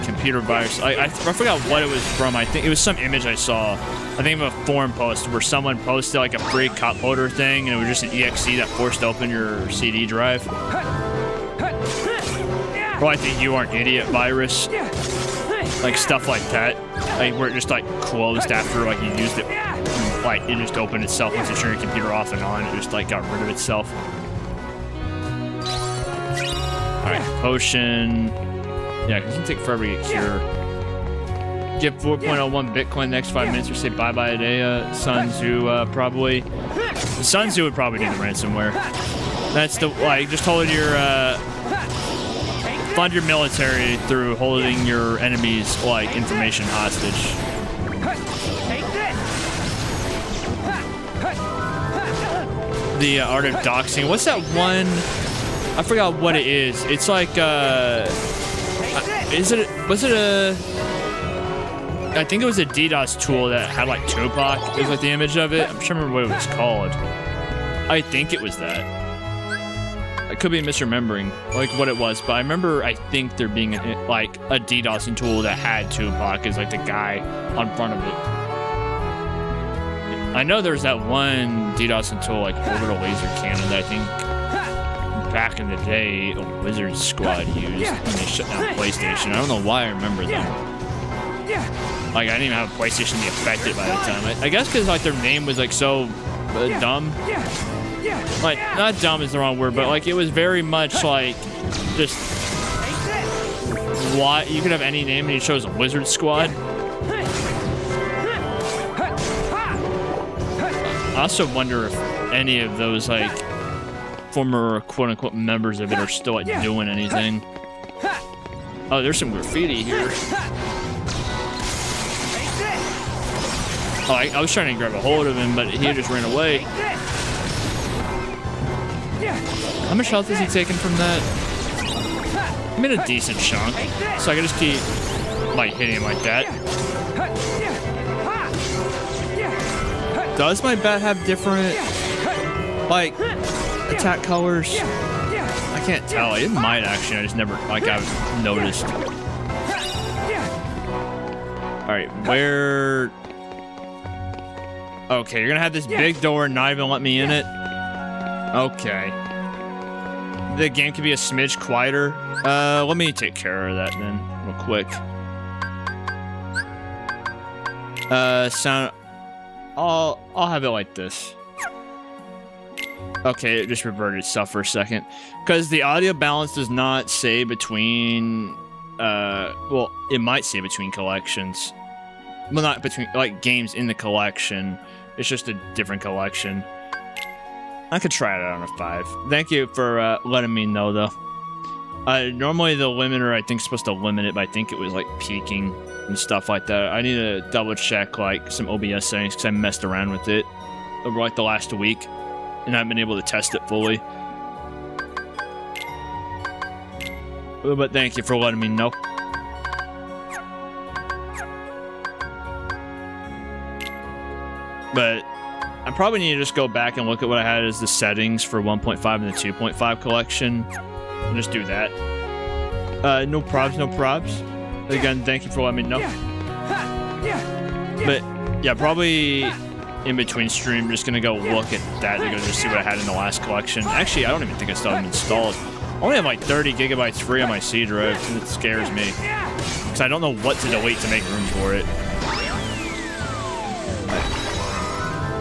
computer viruses. I forgot what it was from. I think it was some image I saw. I think of a forum post where someone posted, like, a free cup holder thing, and it was just an EXE that forced open your CD drive. Or like the You Aren't Idiot virus. Like, stuff like that. Like, where it just, like, closed after, like, you used it. Like, it just opened itself once you turn your computer off and on. It just, like, got rid of itself. Alright, potion. Yeah, because it can take forever to get cure. Get 4.01 Bitcoin next 5 minutes or say bye-bye a day. Sun Tzu, probably. Sun Tzu would probably do the ransomware. That's the, like, just hold your, fund your military through holding your enemies, like, information hostage. The art of doxing. What's that one? I forgot what it is. It's like, was it a... I think it was a DDoS tool that had like Tupac is like the image of it. I'm trying to remember what it was called. I think it was that. I could be misremembering like what it was, but I remember I think there being like a DDoSing tool that had Tupac as like the guy on front of it. I know there's that one DDoSing tool like orbital laser cannon that I think back in the day a Wizard Squad used when they shut down PlayStation. I don't know why I remember them. Like I didn't even have a PlayStation to be affected by the time. I guess because like their name was like so dumb. Like not dumb is the wrong word, but like it was very much like just why you could have any name and you chose a Wizard Squad. I also wonder if any of those like former quote-unquote members of it are still like doing anything. Oh, there's some graffiti here. Oh, I was trying to grab a hold of him, but he just ran away. How much health is he taking from that? I made a decent chunk, so I can just keep like hitting him like that. Does my bat have different like attack colors? I can't tell. It might actually. I just never like I've noticed. All right, where? Okay, you're gonna have this big door and not even let me in it. Okay. The game can be a smidge quieter. Let me take care of that then, real quick. Sound. I'll have it like this. Okay, it just reverted itself for a second. Because the audio balance does not say between, well, it might say between collections. Well, not between, like, games in the collection. It's just a different collection. I could try it out on a 5. Thank you for letting me know, though. Normally the limiter, I think, is supposed to limit it, but I think it was, like, peaking and stuff like that. I need to double check, like, some OBS settings, because I messed around with it over, like, the last week. And I haven't been able to test it fully. But thank you for letting me know. But I probably need to just go back and look at what I had as the settings for 1.5 and the 2.5 collection. And just do that. No probs, no probs. Again, thank you for letting me know. But yeah, probably in between stream, just gonna go look at that to go just see what I had in the last collection. Actually, I don't even think I still have them installed. I only have like 30 gigabytes free on my C drive, and it scares me. Because I don't know what to delete to make room for it.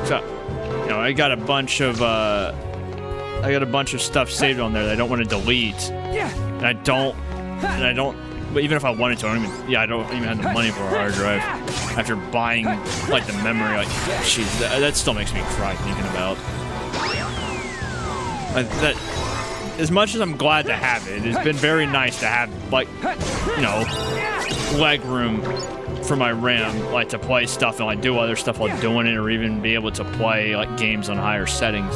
So, you know, I got a bunch of stuff saved on there that I don't want to delete. And I don't, but even if I wanted to, I don't even have the money for a hard drive. After buying, like, the memory, like, jeez, that still makes me cry thinking about. That, as much as I'm glad to have it, it's been very nice to have, like, you know, leg room for my RAM, like, to play stuff and, like, do other stuff while doing it, or even be able to play, like, games on higher settings,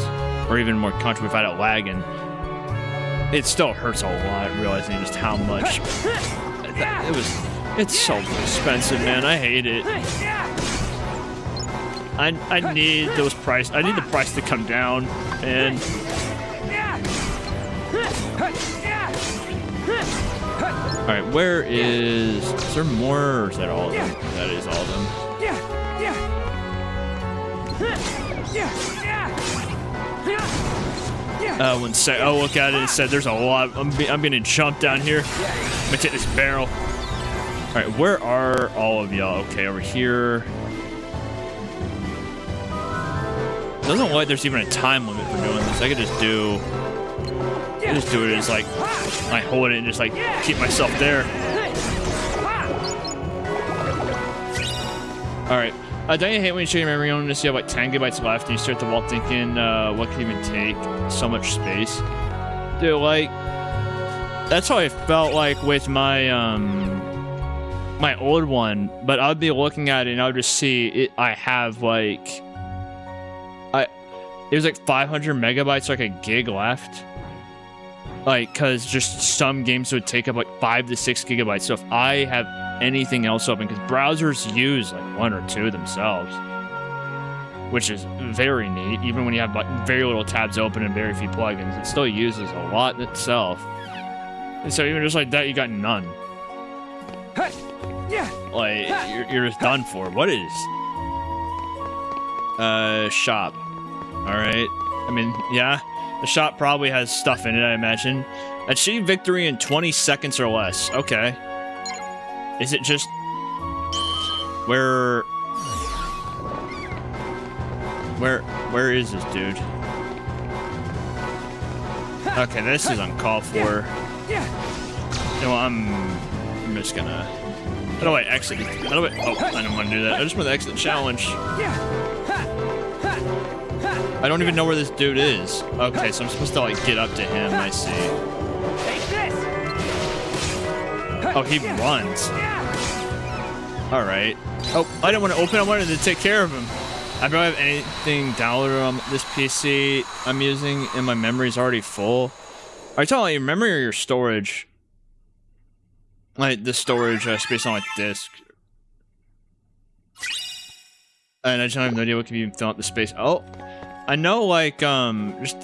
or even more comfortable without it lagging. It still hurts a lot realizing just how much it's so expensive, man. I hate it. I need those price. I need the price to come down, and all right, where is there more, or is that all of them? That is all of them. When say, oh, look at it, it said there's a lot. I'm getting jumped down here. I'm gonna take this barrel. All right, where are all of y'all? Okay, over here. It doesn't look like there's even a time limit for doing this. I could just do it as like I hold it and just like keep myself there. All right. Don't you hate when you check your memory on this? You have like 10 gigabytes left, and you start the wall thinking, what can even take so much space? Dude, like, that's how I felt like with my my old one. But I'd be looking at it, and I would just see it. I have like, it was like 500 megabytes, like a gig left. Like, cause just some games would take up like 5 to 6 gigabytes. So if I have anything else open because browsers use like 1 or 2 themselves, which is very neat. Even when you have like very little tabs open and very few plugins, it still uses a lot in itself. And so even just like that, you got none. Like you're just done for. What is? Shop. All right. I mean, yeah, the shop probably has stuff in it, I imagine. Achieve victory in 20 seconds or less. Okay. Is it just where is this dude? Okay, this is uncalled for. You know, I'm just gonna. How do I exit? How do I? Oh, I don't want to do that. I just want to exit the challenge. I don't even know where this dude is. Okay, so I'm supposed to like get up to him. I see. Oh, he runs. All right. Oh, I didn't want to open. I wanted to take care of him. I don't have anything downloaded on this PC I'm using, and my memory's already full. Are you talking about your memory or your storage? Like the storage space on my disk. And I just have no idea what can even fill out the space. Oh, I know, like, just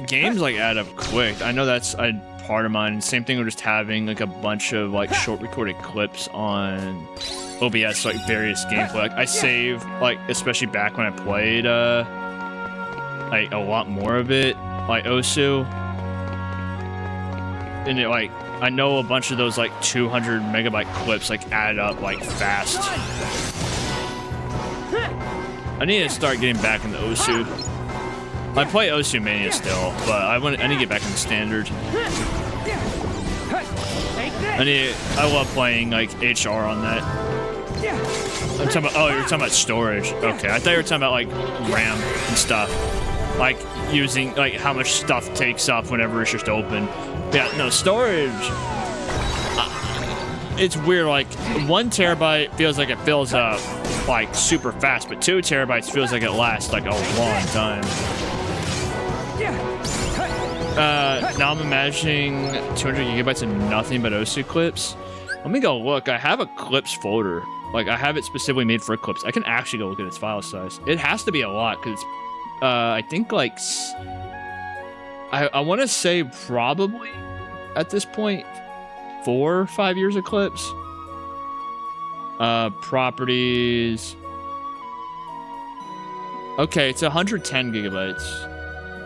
games like add up quick. I know that's a part of mine. Same thing with just having like a bunch of like short recorded clips on OBS, like various gameplay. Like I save, like, especially back when I played like a lot more of it, like Osu. And it, like, I know a bunch of those like 200 megabyte clips like add up like fast. I need to start getting back into Osu. I play Osu Mania still, but I need to get back in the standard. I love playing like HR on that. I'm talking about, oh, you're talking about storage. Okay, I thought you were talking about like RAM and stuff. Like using, like how much stuff takes up whenever it's just open. Yeah, no, storage. It's weird, like 1 terabyte feels like it fills up like super fast, but 2 terabytes feels like it lasts like a long time. Now I'm imagining 200 gigabytes of nothing but Osu clips. Let me go look. I have a clips folder. Like I have it specifically made for clips. I can actually go look at its file size. It has to be a lot because I think like I want to say probably at this point 4 or 5 years of clips. Properties. Okay, it's 110 gigabytes.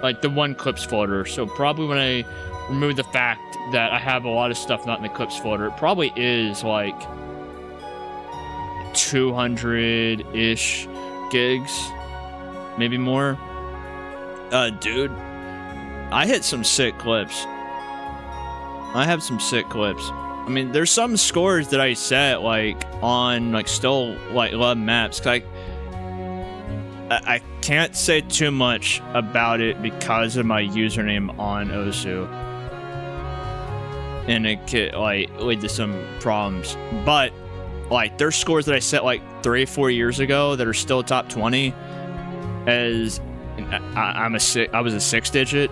Like the 1 clips folder. So probably when I remove the fact that I have a lot of stuff not in the clips folder, it probably is like 200-ish gigs. Maybe more. Dude, I hit some sick clips. I have some sick clips. I mean, there's some scores that I set like on like still like 11 maps. Like I can't say too much about it because of my username on Osu, and it could like lead to some problems. But like there's scores that I set like 3 or 4 years ago that are still top 20. As I was a 6-digit.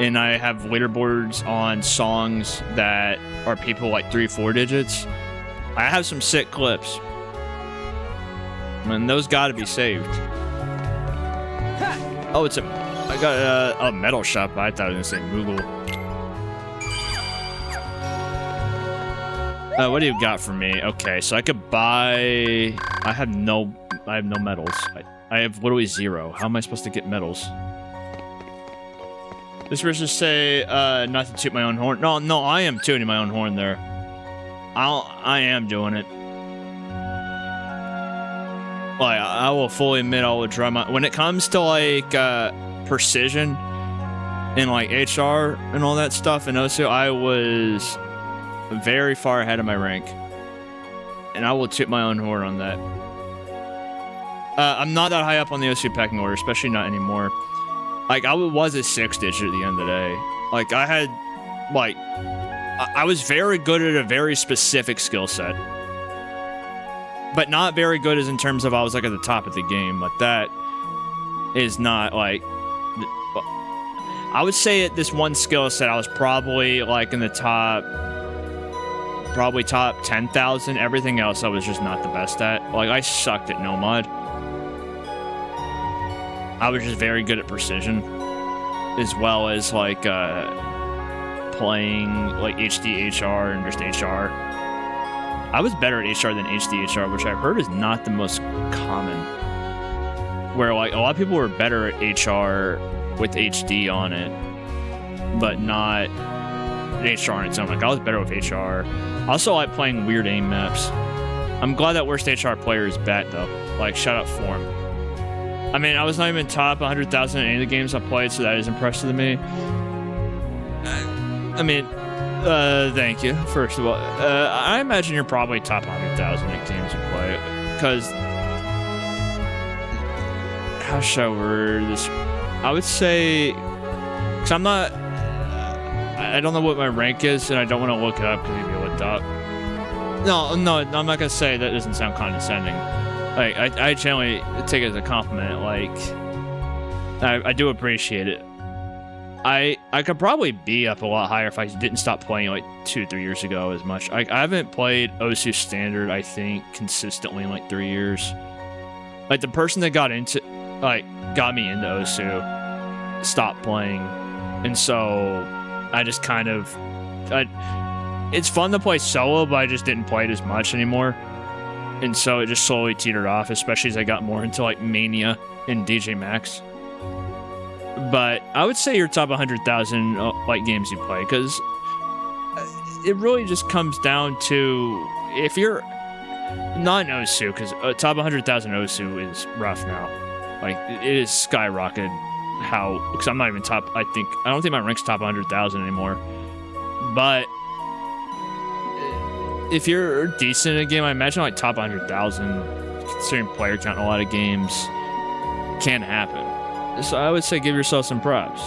And I have leaderboards on songs that are people like 3 or 4 digits. I have some sick clips. And those gotta be saved. Oh, I got a metal shop. I thought I was gonna say Google. What do you got for me? Okay, so I could buy. I have no medals. I have literally 0. How am I supposed to get medals? This person say, not to toot my own horn. No, I am tooting my own horn there. I am doing it. Like, I will fully admit I will try my... When it comes to, like, precision and, like, HR and all that stuff and Osu, I was very far ahead of my rank. And I will toot my own horn on that. I'm not that high up on the Osu pecking order, especially not anymore. Like, I was a 6-digit at the end of the day. Like, I had, like, I was very good at a very specific skill set. But not very good as in terms of I was, like, at the top of the game. Like, that is not, like... I would say at this one skill set, I was probably, like, in the top probably top 10,000. Everything else I was just not the best at. Like, I sucked at no mod. I was just very good at precision, as well as like playing like HD HR and just HR. I was better at HR than HD HR, which I've heard is not the most common. Where like a lot of people were better at HR with HD on it, but not HR on its own. Like I was better with HR. I also like playing weird aim maps. I'm glad that worst HR player is Bat though. Like shout out Form. I mean, I was not even top 100,000 in any of the games I played, so that is impressive to me. I mean, thank you, first of all. I imagine you're probably top 100,000 in games you play, because... How should I word this? I would say... Because I'm not... I don't know what my rank is, and I don't want to look it up because you'd be looked up. No, I'm not going to say that. Doesn't sound condescending. Like, I generally take it as a compliment. Like, I do appreciate it. I could probably be up a lot higher if I didn't stop playing like 2-3 years ago as much. I haven't played Osu Standard, I think, consistently in like 3 years. Like, the person that got me into Osu stopped playing. And so, I just kind of... it's fun to play solo, but I just didn't play it as much anymore. And so it just slowly teetered off, especially as I got more into like Mania and DJ Max. But I would say you're top 100,000 like games you play, because it really just comes down to if you're not an Osu, because top 100,000 Osu is rough now. Like it is skyrocketed. How? Because I'm not even top. I don't think my rank's top 100,000 anymore. But if you're decent in a game, I imagine like top 100,000, considering player count in a lot of games, can happen. So I would say give yourself some props.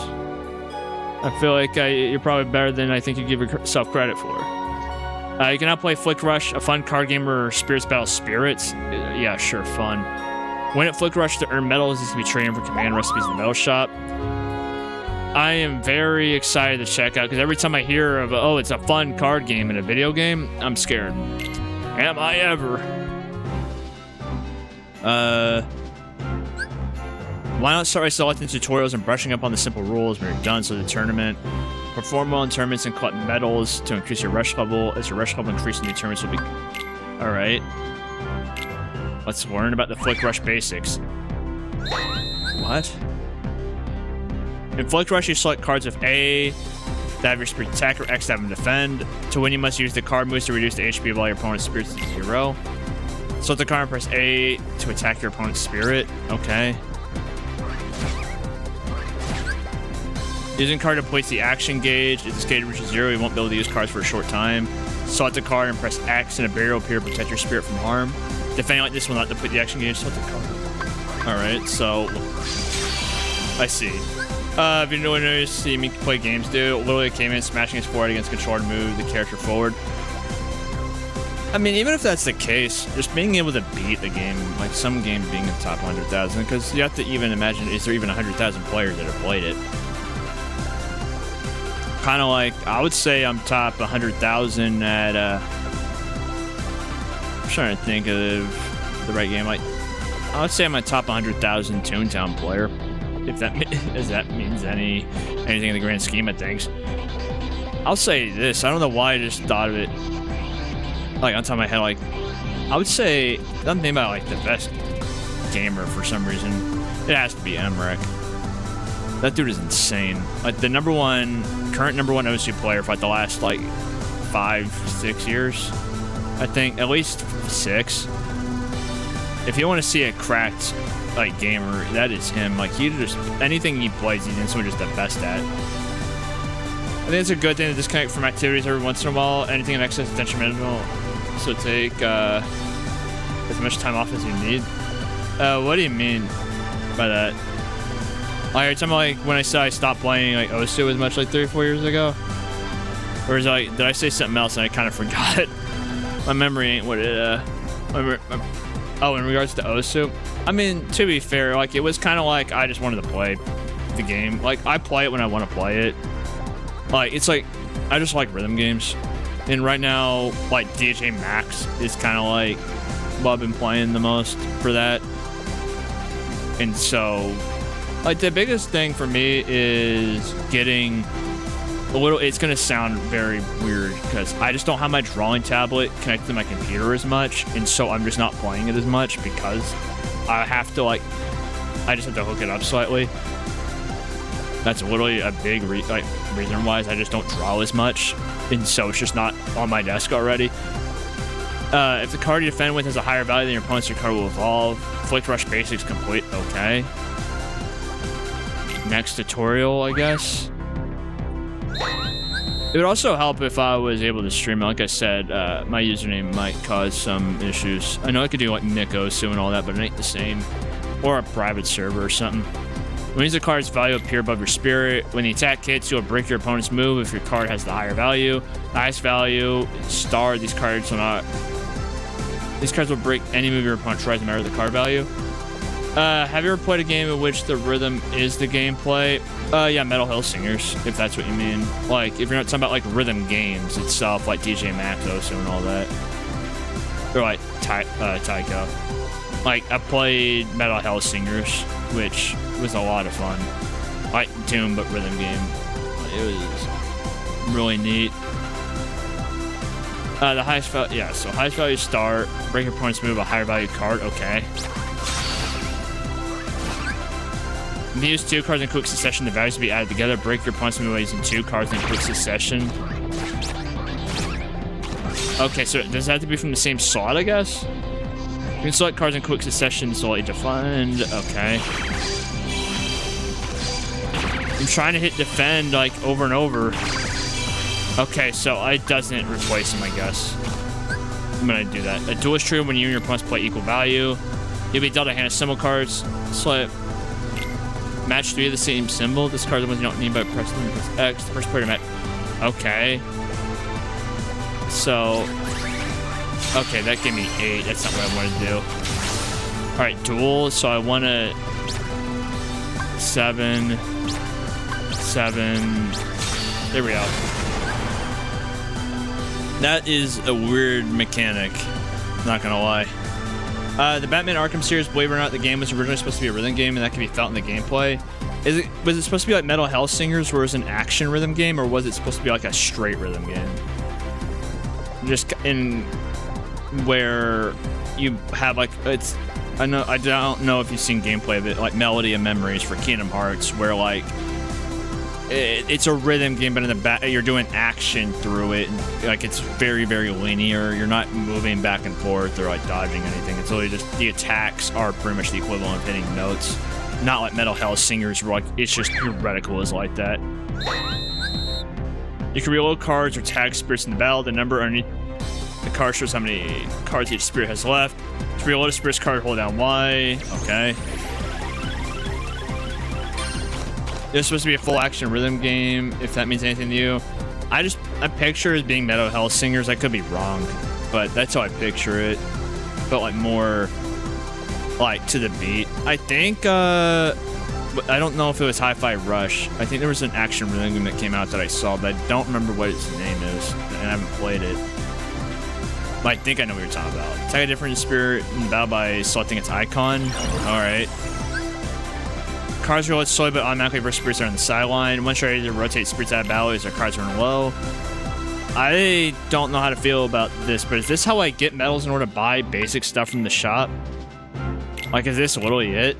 I feel like you're probably better than I think you give yourself credit for. You can now play Flick Rush, a fun card game or Spirits Battle Spirits. Yeah, sure, fun. Win at Flick Rush to earn medals. These can be traded for command recipes in the medal shop. I am very excited to check out, because every time I hear of, oh, it's a fun card game in a video game, I'm scared. Am I ever? Why not start by selecting tutorials and brushing up on the simple rules when you're done, so the tournament. Perform well in tournaments and collect medals to increase your rush level. As your rush level increases, new tournaments will be... Alright. Let's learn about the Flick Rush basics. What? In Flick Rush, you select cards with A that have your spirit attack, or X that have them defend. To win, you must use the card moves to reduce the HP of all your opponent's spirits to 0. Select the card and press A to attack your opponent's spirit. Okay. Using card depletes the action gauge. If this gauge reaches 0, you won't be able to use cards for a short time. Select the card and press X, and a barrier will appear to protect your spirit from harm. Defending like this will not deplete the action gauge. Select the card. Alright, so... I see. If you know to see me play games, dude, literally came in smashing his forward against control to move the character forward. I mean, even if that's the case, just being able to beat the game, like some game being in the top 100,000, because you have to even imagine, is there even 100,000 players that have played it? Kind of like, I would say I'm top 100,000 at, I'm trying to think of the right game. Like, I would say I'm a top 100,000 Toontown player. If that means anything in the grand scheme of things. I'll say this. I don't know why I just thought of it. Like, on top of my head, like, I would say, I'm thinking about, like, the best gamer for some reason. It has to be Emmerich. That dude is insane. Like, the current number one Osu player for, like, the last, like, 5-6 years. I think, at least 6. If you want to see a cracked... like gamer, that is him. Like he just anything he plays, he's instantly just the best at. I think it's a good thing to disconnect from activities every once in a while. Anything in excess is detrimental, so take as much time off as you need. What do you mean by that? Like, are you talking about like when I said I stopped playing like Osu as much like 3 or 4 years ago? Or is it like, did I say something else and I kind of forgot? My memory ain't what it oh, in regards to Osu? I mean, to be fair, like, it was kind of like I just wanted to play the game. Like, I play it when I want to play it. Like, it's like, I just like rhythm games. And right now, like, DJ Max is kind of like what I've been playing the most for that. And so, like, the biggest thing for me is getting a little, it's going to sound very weird because I just don't have my drawing tablet connected to my computer as much. And so I'm just not playing it as much because I have to, like, I just have to hook it up slightly. That's literally a big reason why I just don't draw as much. And so it's just not on my desk already. If the card you defend with has a higher value than your opponent's, your card will evolve. Flick Rush Basics complete. Okay. Next tutorial, I guess. It would also help if I was able to stream. Like I said, my username might cause some issues. I know I could do like Mikosu and all that, but it ain't the same. Or a private server or something. When you use a card's value appear above your spirit, when the attack hits, you'll break your opponent's move if your card has the higher value. The highest value is star. These cards will not. These cards will break any move your opponent tries, no matter the card value. Have you ever played a game in which the rhythm is the gameplay? Yeah, Metal Hill Singers, if that's what you mean. Like, if you're not talking about like rhythm games itself, like DJ Maxos and all that, or like Taiko. Like, I played Metal Hill Singers, which was a lot of fun. Like Doom, but rhythm game. It was really neat. The highest value, yeah, so highest value star, break your opponent's move, a higher value card, okay. If you use 2 cards in quick succession, the values will be added together. Break your opponent's move by using 2 cards in quick succession. Okay, so does it have to be from the same slot, I guess? You can select cards in quick succession, so let you defend, okay. I'm trying to hit defend, like, over and over. Okay, so it doesn't replace him, I guess. I'm gonna do that. A duel is true when you and your opponents play equal value. You'll be dealt a hand of symbol cards. Slip. Match 3 of the same symbol. This card is the ones you don't need by pressing X. The first player to match. Okay. So. Okay, that gave me 8. That's not what I wanted to do. Alright, duel. So I want to. 7. 7. There we go. That is a weird mechanic. Not gonna lie. The Batman Arkham series, believe it or not, the game was originally supposed to be a rhythm game, and that can be felt in the gameplay. Was it supposed to be like Metal Health Singers, where it was an action rhythm game, or was it supposed to be like a straight rhythm game? Just in where you have like I don't know if you've seen gameplay of it, like Melody of Memories for Kingdom Hearts, where like it's a rhythm game, but in the back you're doing action through it. And, like, it's very, very linear. You're not moving back and forth or like dodging anything. It's literally just the attacks are pretty much the equivalent of hitting notes. Not like Metal Health Singers, where like it's just your reticle is like that. You can reload cards or tag spirits in the battle. The number underneath the card shows how many cards each spirit has left. To reload a spirit's card, hold down Y. Okay. It's supposed to be a full action rhythm game, if that means anything to you. I picture it as being Metal Health Singers. I could be wrong, but that's how I picture it. Felt like more like to the beat. I think I don't know if it was Hi-Fi Rush. I think there was an action rhythm game that came out that I saw, but I don't remember what its name is, and I haven't played it. But I think I know what you're talking about. Tag a different spirit in the battle by selecting its icon. All right. Cards roll slowly but automatically versus spirits are on the sideline. Once you're ready to rotate spirits out of battle, as their cards run low. I don't know how to feel about this, but is this how I get medals in order to buy basic stuff from the shop? Like, is this literally it?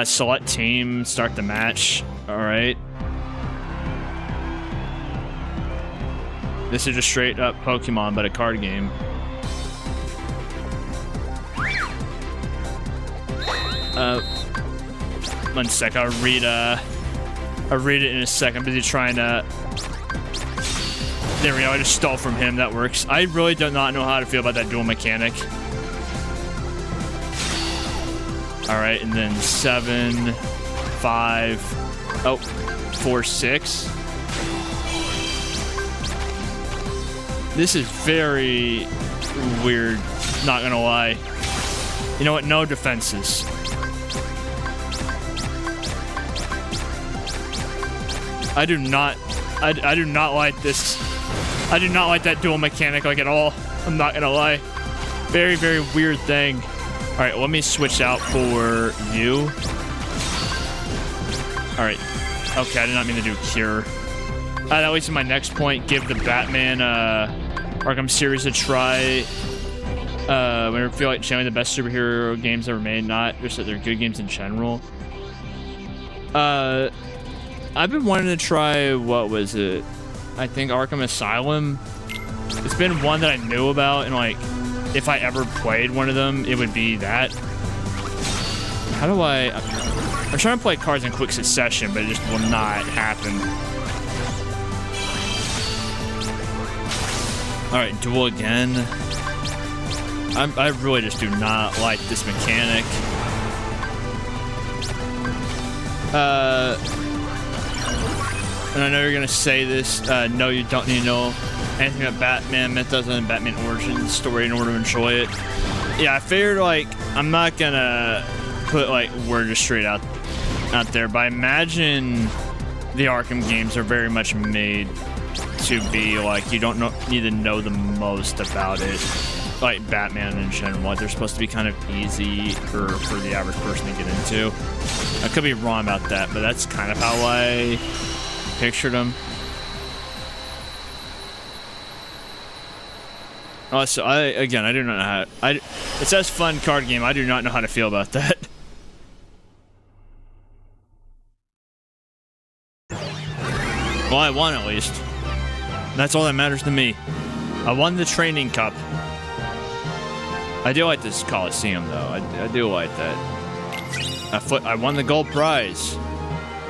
Select team, start the match. Alright. This is just straight up Pokemon, but a card game. One sec, I'll read it in a sec. I'm busy trying to... There we go, I just stole from him. That works. I really do not know how to feel about that dual mechanic. Alright, and then 7, 5, 4, 6. This is very weird, not gonna lie. You know what? No defenses. I do not like this. I do not like that dual mechanic like at all. I'm not gonna lie. Very, very weird thing. All right, let me switch out for you. All right. Okay, I did not mean to do cure. That leads to my next point. Give the Batman Arkham series a try. When I feel like showing the best superhero games ever made, not just that they're good games in general. I've been wanting to try, what was it? I think Arkham Asylum. It's been one that I knew about, and like, if I ever played one of them, it would be that. How do I'm trying to play cards in quick succession, but it just will not happen. Alright, duel again. I really just do not like this mechanic. And I know you're gonna say this, no, you don't need to know anything about Batman mythos and Batman origin story in order to enjoy it. Yeah, I figured, like, I'm not gonna put, like, word just straight out there, but I imagine the Arkham games are very much made to be, like, you don't need to know the most about it. Like, Batman in general, like, they're supposed to be kind of easy for the average person to get into. I could be wrong about that, but that's kind of how I pictured them. Also, I do not know how. It says fun card game. I do not know how to feel about that. Well, I won at least. That's all that matters to me. I won the training cup. I do like this Coliseum, though. I do like that. I won the gold prize.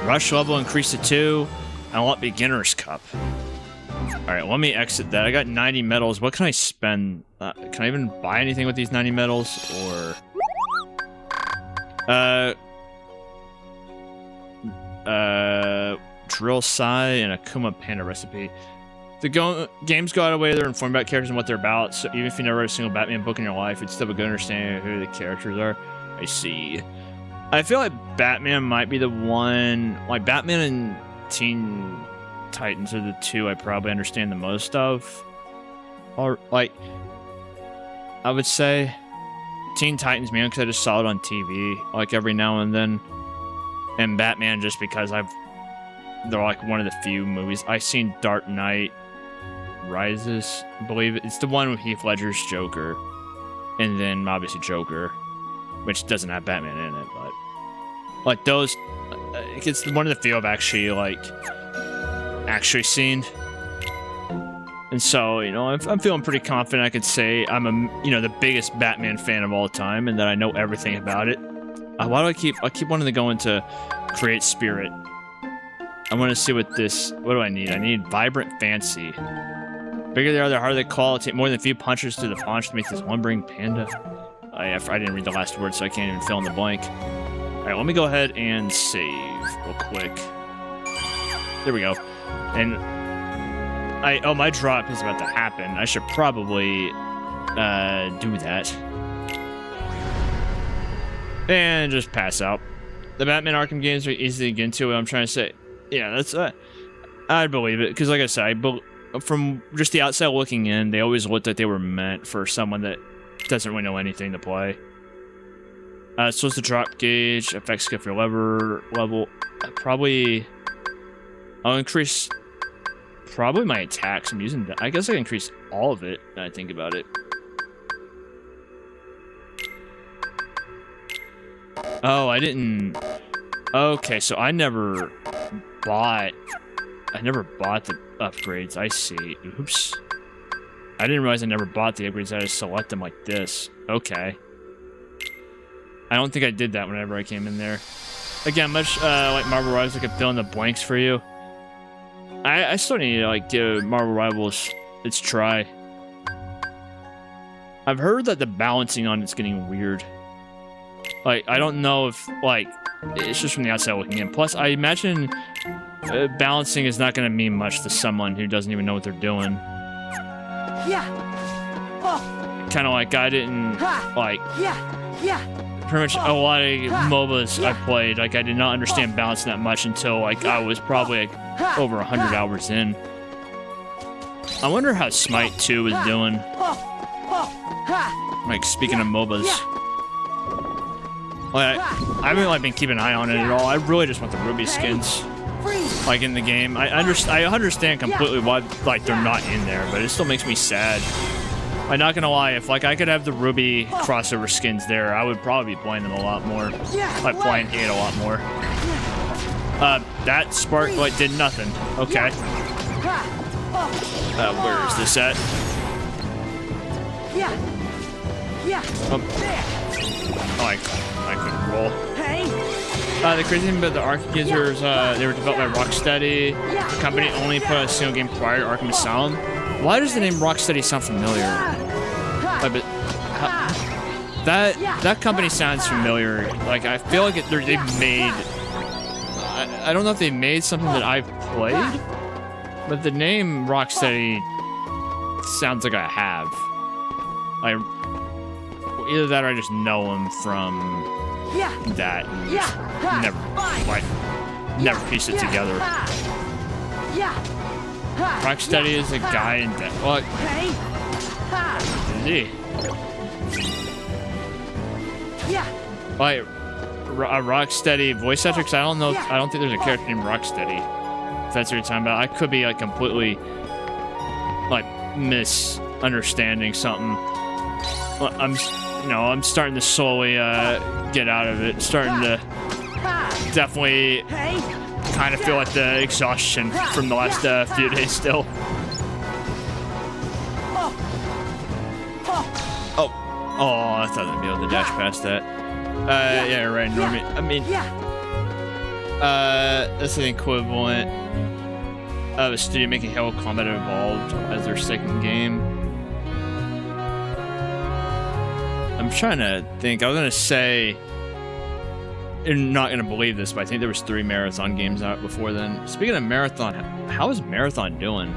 Rush level increased to 2. I want beginner's cup. Alright, let me exit that. I got 90 medals. What can I spend? Can I even buy anything with these 90 medals? Or... Drill Sai and a Kuma Panda recipe. The games go out of the way they're informed about characters and what they're about, so even if you never read a single Batman book in your life, you'd still have a good understanding of who the characters are. I see. I feel like Batman might be the one... Like, Batman and Teen Titans are the two I probably understand the most of. Or, like... I would say... Teen Titans, man, because I just saw it on TV, like, every now and then. And Batman just because they're, like, one of the few movies. I've seen Dark Knight Rises, I believe it. It's the one with Heath Ledger's Joker. And then, obviously, Joker. Which doesn't have Batman in it, but... Like, those... It's one of the few I've actually, like... Actually seen. And so, you know, I'm feeling pretty confident I could say I'm the biggest Batman fan of all time, and that I know everything about it. Why do I keep wanting to go into Create Spirit. I want to see what do I need? I need Vibrant Fancy. Bigger they are, the harder they call. It takes more than a few punches to the paunch to make this lumbering panda. I didn't read the last word, so I can't even fill in the blank. Alright, let me go ahead and save real quick. There we go. And my drop is about to happen. I should probably do that. And just pass out. The Batman Arkham games are easy to get into, what I'm trying to say. Yeah, that's... I'd believe it, because like I said, from just the outside looking in, they always looked like they were meant for someone that doesn't really know anything to play. So it's the drop gauge, effects skill for level. Probably... I'll increase... Probably my attacks. I'm using that. I guess I can increase all of it, when I think about it. Oh, I didn't... Okay, so I never bought the upgrades. I see. Oops. I didn't realize I never bought the upgrades. I just select them like this. Okay. I don't think I did that whenever I came in there. Again, much like Marvel Rivals, I could fill in the blanks for you. I still need to, like, give Marvel Rivals its try. I've heard that the balancing on it's getting weird. Like, I don't know if, like, it's just from the outside looking in. Plus, I imagine balancing is not going to mean much to someone who doesn't even know what they're doing. Yeah. Oh. Kind of like I didn't, like... Yeah. Pretty much a lot of MOBAs I played, like, I did not understand balancing that much until, like, I was probably, like, over 100 hours in. I wonder how Smite 2 is doing. Like, speaking of MOBAs. Like, I haven't like been keeping an eye on it at all. I really just want the Ruby skins, like in the game. I understand completely why like they're not in there, but it still makes me sad. I'm not gonna lie, if like I could have the Ruby crossover skins there, I would probably be playing them a lot more. Like playing 8 a lot more. That spark like did nothing. Okay. Where is this at? Oh, I couldn't roll. The crazy thing about the Ark users, they were developed by Rocksteady. The company only put out a single game prior to Arkham Asylum. Why does the name Rocksteady sound familiar? But that company sounds familiar. Like I feel like they've made. I don't know if they made something that I've played, but the name Rocksteady sounds like I have. Either that or I just know them from that and just never pieced it together. Rocksteady is a guy in what? Is he? Like a Rocksteady voice actor? Cause I don't know. I don't think there's a character named Rocksteady. If that's what you're talking about, I could be like completely like misunderstanding something. I'm starting to slowly get out of it. Starting to definitely kind of feel like the exhaustion from the last few days still. Oh, I thought I'd be able to dash past that. Yeah, right, Normie. I mean, that's the equivalent of a studio making Halo Combat Evolved as their second game. I'm trying to think. I was gonna say, you're not gonna believe this, but I think there was 3 Marathon games out before then. Speaking of Marathon, how is Marathon doing?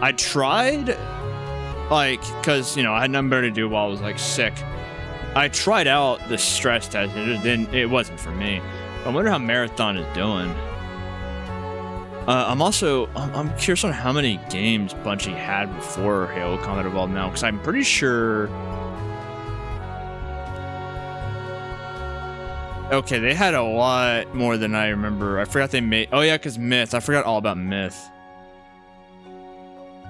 I tried, like, cause I had nothing better to do while I was like sick. I tried out the stress test. It wasn't for me. I wonder how Marathon is doing. I'm curious on how many games Bungie had before Halo Combat Evolved now, because I'm pretty sure. Okay, they had a lot more than I remember. I forgot they made. Oh yeah, because Myth. I forgot all about Myth.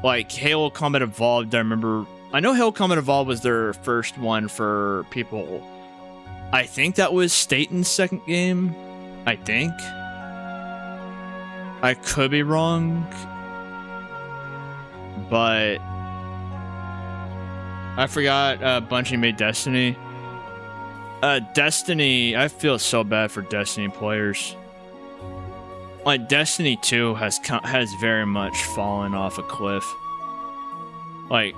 Like Halo Combat Evolved, I remember. I know Halo Combat Evolved was their first one for people. I think that was Staten's second game. I think. I could be wrong, but I forgot Bungie made Destiny. Destiny, I feel so bad for Destiny players. Like Destiny 2 has very much fallen off a cliff. Like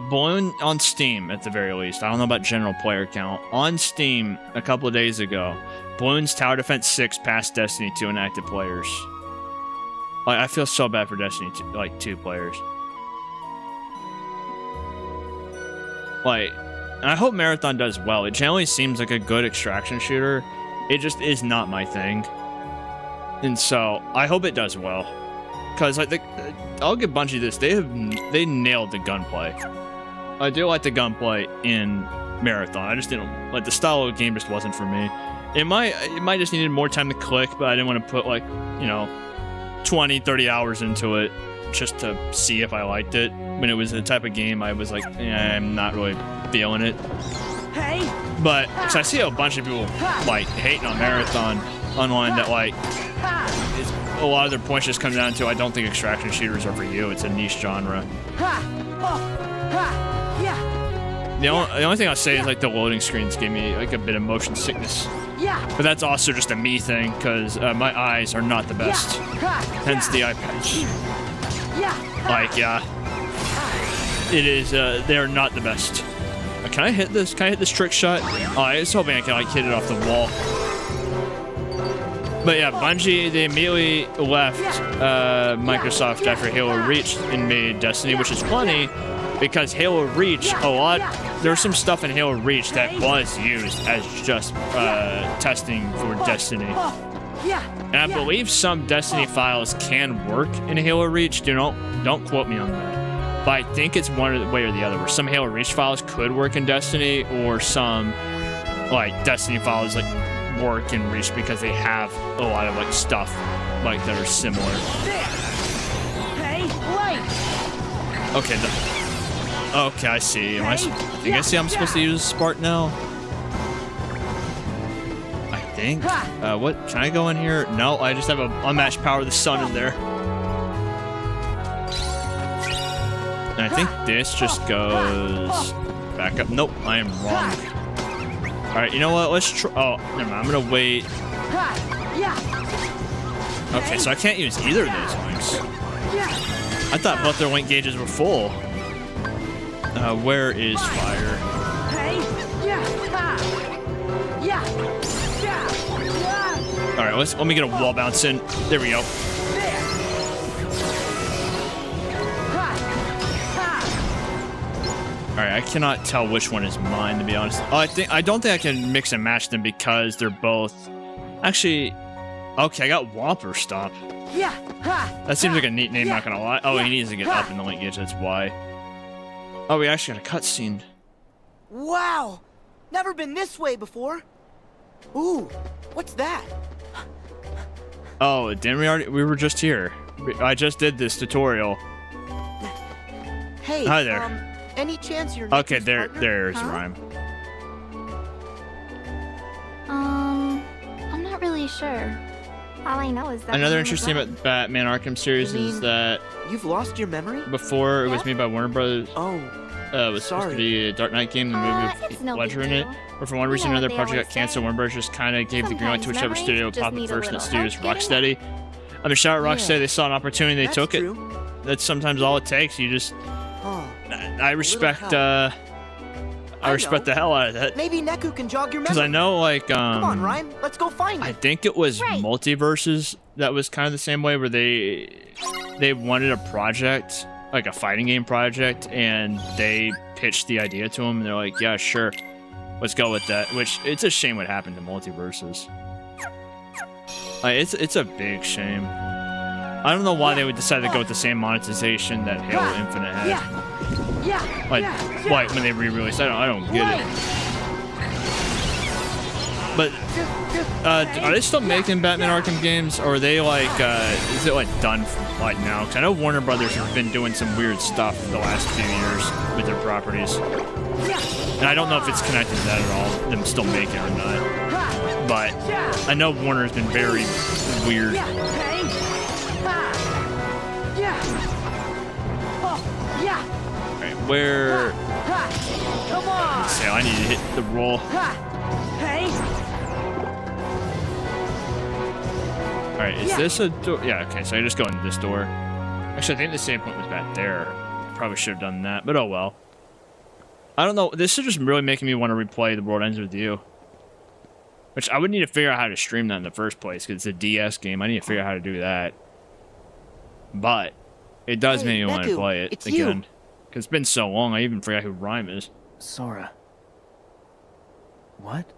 Bloon on Steam at the very least. I don't know about general player count. On Steam a couple of days ago, Bloon's Tower Defense 6 passed Destiny 2 in active players. Like I feel so bad for Destiny 2 players. Like, and I hope Marathon does well. It generally seems like a good extraction shooter. It just is not my thing. And so, I hope it does well. Because, like, I'll give Bungie this. They nailed the gunplay. I do like the gunplay in Marathon. I just didn't, like, the style of the game just wasn't for me. It might just needed more time to click, but I didn't want to put, like, 20, 30 hours into it just to see if I liked it. When it was the type of game I was like, I'm not really feeling it. But cause I see a bunch of people like hating on Marathon online that like a lot of their points just come down to I don't think extraction shooters are for you. It's a niche genre. The only thing I'll say is like the loading screens gave me like a bit of motion sickness. But that's also just a me thing because my eyes are not the best. Hence the eye patch. Like, yeah. It is, they are not the best. Can I hit this? Can I hit this trick shot? Oh, I was hoping I could, like, hit it off the wall. But yeah, Bungie, they immediately left Microsoft after Halo Reach and made Destiny, which is funny because Halo Reach, there's some stuff in Halo Reach that was used as just testing for Destiny. And I believe some Destiny files can work in Halo Reach. Don't quote me on that. But I think it's one way or the other, where some Halo Reach files could work in Destiny, or some like Destiny files like work in Reach because they have a lot of like stuff like that are similar. Hey, wait! Okay, okay, I see. I think I see I'm supposed to use Spark now. I think. What? Can I go in here? No, I just have a unmatched power of the sun in there. And I think this just goes back up. Nope, I am wrong. Alright, you know what? Let's try. Oh, never mind. I'm gonna wait. Okay, so I can't use either of those links. I thought both their link gauges were full. Where is fire? Alright, let me get a wall bounce in. There we go. Alright, I cannot tell which one is mine, to be honest. Oh, I don't think I can mix and match them because they're both... Actually... Okay, I got Whomper Stomp. That seems like a neat name, not gonna lie. Oh, he needs to get up in the link gauge, that's why. Oh, we actually got a cutscene. Wow! Never been this way before. Ooh, what's that? Oh, didn't we already? We were just here. I just did this tutorial. Hey, hi there. Any chance you're okay? There's Rhyme. I'm not really sure. All I know is that another interesting thing about Batman Arkham series is that you've lost your memory. Before it was made by Warner Brothers. Oh, it was supposed to be a Dark Knight game, the movie with Ledger in it. But for one reason or another, project got canceled. Warner Brothers just kind of gave the green light to whichever studio would pop up first, and that studio is Rocksteady. I mean, shout out Rocksteady. They saw an opportunity, they took it. That's sometimes all it takes. You just. I respect. I respect the hell out of that. Maybe Neku can jog your memory. Because I know, like, come on, Rhyme. Let's go find it. I think it was Multiverses that was kind of the same way, where they wanted a project, like a fighting game project, and they pitched the idea to him, and they're like, yeah, sure, let's go with that. Which, it's a shame what happened to Multiverses. Like, it's a big shame. I don't know why they would decide to go with the same monetization that Halo Infinite had. Like when they re-released, I don't get it. But are they still making Batman Arkham games, or are they like is it like done like now? Because I know Warner Brothers have been doing some weird stuff the last few years with their properties, and I don't know if it's connected to that at all, them still making it or not. But I know Warner's been very weird. Where? Come on! Let's see, I need to hit the roll. Alright, is this a door? Yeah, okay, so I just go into this door. Actually, I think the save point was back there. Probably should have done that, but oh well. I don't know, this is just really making me want to replay The World Ends With You. Which I would need to figure out how to stream that in the first place, because it's a DS game. I need to figure out how to do that. But it does make me want to play it again. Because it's been so long, I even forgot who Rhyme is. Sora. What?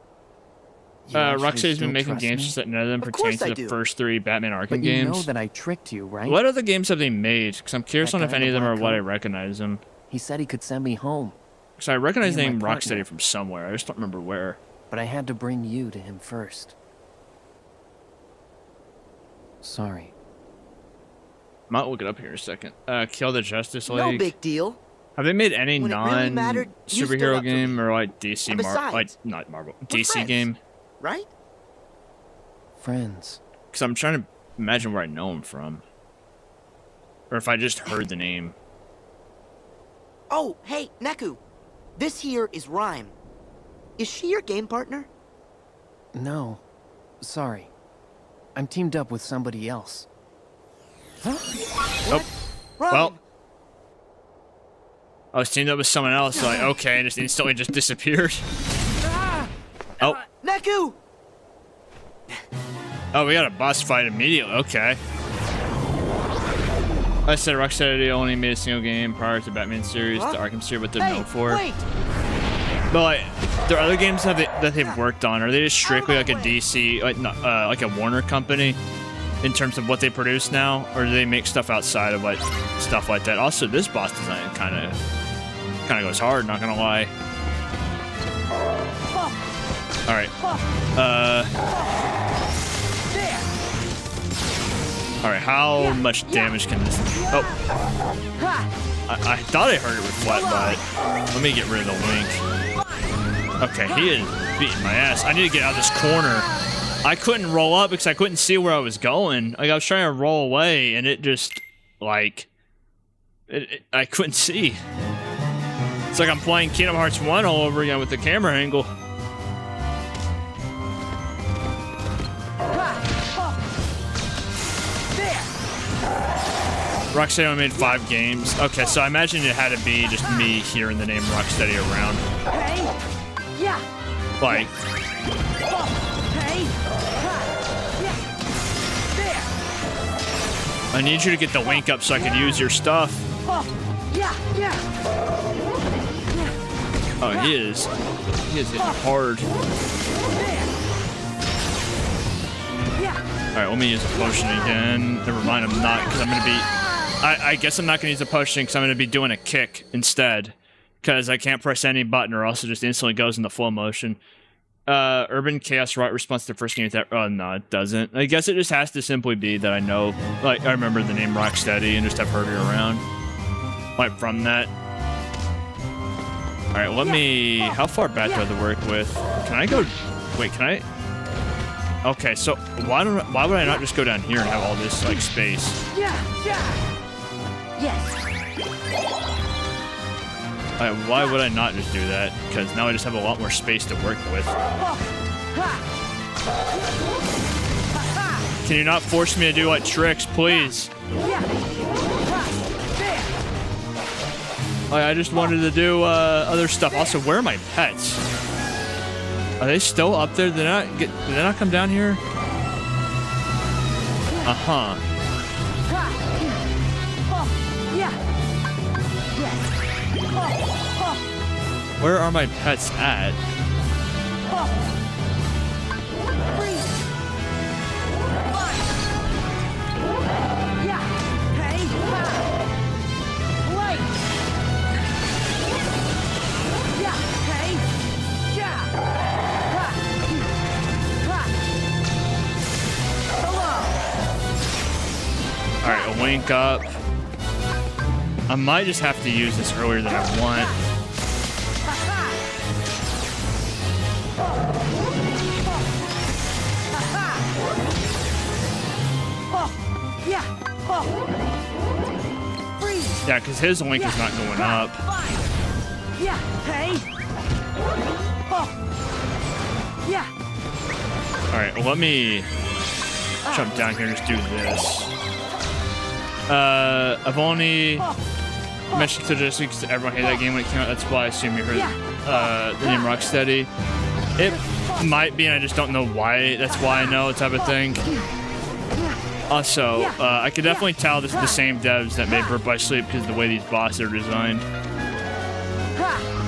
Rocksteady's been making games that none of them pertain to the first 3 Batman Arkham games. But you know that I tricked you, right? What other games have they made? Because I'm curious on if any of them are what I recognize them. He said he could send me home. So I recognize the name Rocksteady from somewhere. I just don't remember where. But I had to bring you to him first. Sorry. Might look it up here in a second. Kill the Justice League. No big deal. Have they made any non-superhero game or like DC not Marvel, DC game? Right? Friends. Because I'm trying to imagine where I know him from, or if I just heard the name. Oh, hey, Neku. This here is Rhyme. Is she your game partner? No. Sorry. I'm teamed up with somebody else. Huh? Oh. Well. I was teamed up with someone else, so like, okay, and just instantly just disappeared. Oh. Neku! Oh, we got a boss fight immediately. Okay. I said Rocksteady only made a single game prior to Batman series, the Arkham series, what they're known for. Wait! But like, there are other games that they've worked on. Are they just strictly like a DC, like a Warner company, in terms of what they produce now, or do they make stuff outside of like stuff like that? Also, this boss design kind of goes hard. Not gonna lie. All right. All right. How much damage can this? Oh. I thought I heard it with flat, but let me get rid of the wink. Okay, he is beating my ass. I need to get out of this corner. I couldn't roll up because I couldn't see where I was going. Like, I was trying to roll away, and it just, like, I couldn't see. It's like I'm playing Kingdom Hearts 1 all over again with the camera angle. Rocksteady only made 5 games. Okay, so I imagine it had to be just me hearing the name Rocksteady around. Like. I need you to get the wink up so I can use your stuff. Oh, he is hitting hard. Alright, let me use a potion again. Never mind, I'm not, because I'm going to be... I guess I'm not going to use a potion because I'm going to be doing a kick instead. Because I can't press any button or else it just instantly goes into full motion. Urban Chaos Right response to the first game that... Oh, no, it doesn't. I guess it just has to simply be that I know... Like, I remember the name Rocksteady and just have heard it around. Like, from that. Alright, let me... How far back do I have to work with? Can I go... Wait, can I... Okay, so why would I not just go down here and have all this, like, space? Why would I not just do that? Because now I just have a lot more space to work with. Can you not force me to do, like, tricks, please? I just wanted to do other stuff. Also, where are my pets? Are they still up there? Did they not come down here? Uh-huh. Where are my pets at? Alright, a wink up. I might just have to use this earlier than I want. Yeah, because his wink is not going up. Alright, well, let me jump down here and just do this. I've only mentioned to just because everyone hated that game when it came out. That's why I assume you heard the name Rocksteady. It might be, and I just don't know why. That's why I know, type of thing. Also, I could definitely tell this is the same devs that made Birth by Sleep because of the way these bosses are designed.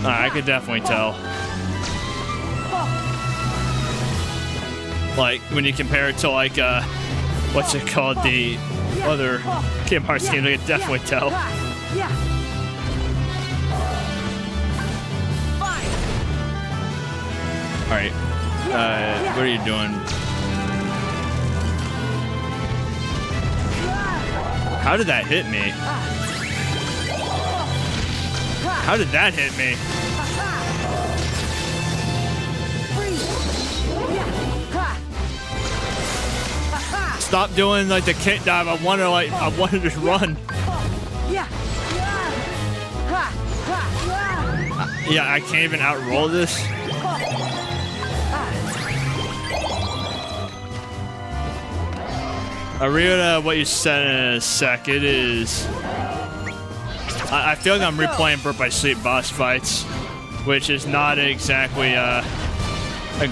I could definitely tell. Like, when you compare it to, like, what's it called? The other Kingdom Hearts games, I could definitely tell. Alright. What are you doing? How did that hit me? How did that hit me? Stop doing like the kick dive. I wanted to just run. Yeah, I can't even outroll this. I'll read what you said in a sec. It is... I feel like I'm replaying Birth by Sleep boss fights, which is not exactly a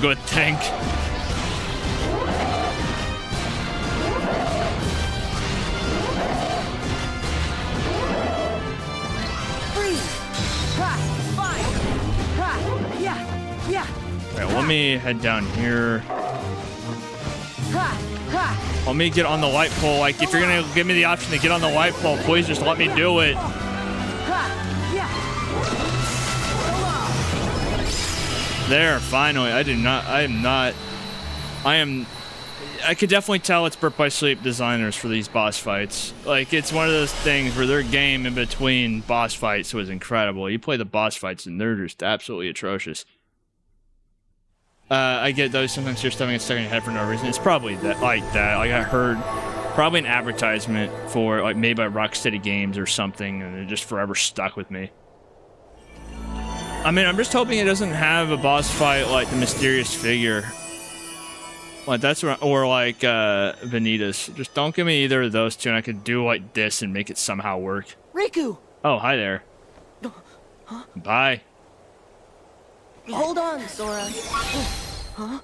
good thing. me head down here. Let me get on the light pole. Like, if you're gonna give me the option to get on the light pole, please just let me do it. There, finally. I could definitely tell it's Birth by Sleep designers for these boss fights. Like, it's one of those things where their game in between boss fights was incredible. You play the boss fights and they're just absolutely atrocious. I get those sometimes you're stuffing it stuck in your head for no reason. It's probably that. Like I heard probably an advertisement for, like, made by Rocksteady Games or something, and it just forever stuck with me. I mean, I'm just hoping it doesn't have a boss fight like the mysterious figure. Like, that's what, or like Vanitas. Just don't give me either of those two, and I could do like this and make it somehow work. Riku! Oh, hi there. Huh? Bye. Hold on, Sora. Huh?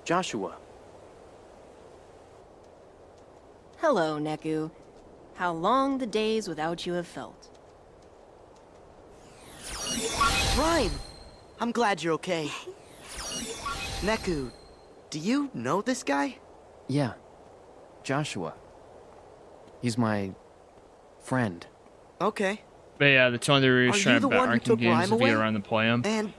Joshua. Hello, Neku. How long the days without you have felt. Rhyme! I'm glad you're okay. Neku, do you know this guy? Yeah. Joshua. He's my friend. Okay. But yeah, the tone they were Are trying you the to bet one who ranking took games Rhyme to away? get around the play-em. And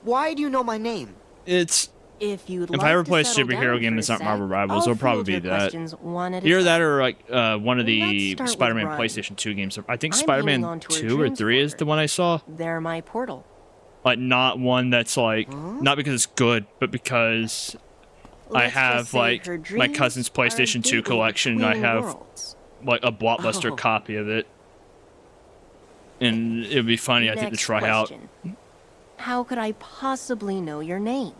why do you know my name? It's... If you'd If like I ever to play a settle superhero down game for that's a not sec, Marvel Rivals, I'll it'll probably field be your that. questions one at a Either time. that or like one of Let's the start with Spider-Man Rhyme. PlayStation 2 games. I think I'm Spider-Man hanging on to our 2 or dreams 3 is for her. the one I saw. They're my portal. Like, not one that's like, not because it's good, but because I Let's have just say like her my dreams cousin's are PlayStation 2 gateway collection. I between have worlds. like a blockbuster Oh. copy of it. And it'd be funny, I think, to Next try out. question. How could I possibly know your name,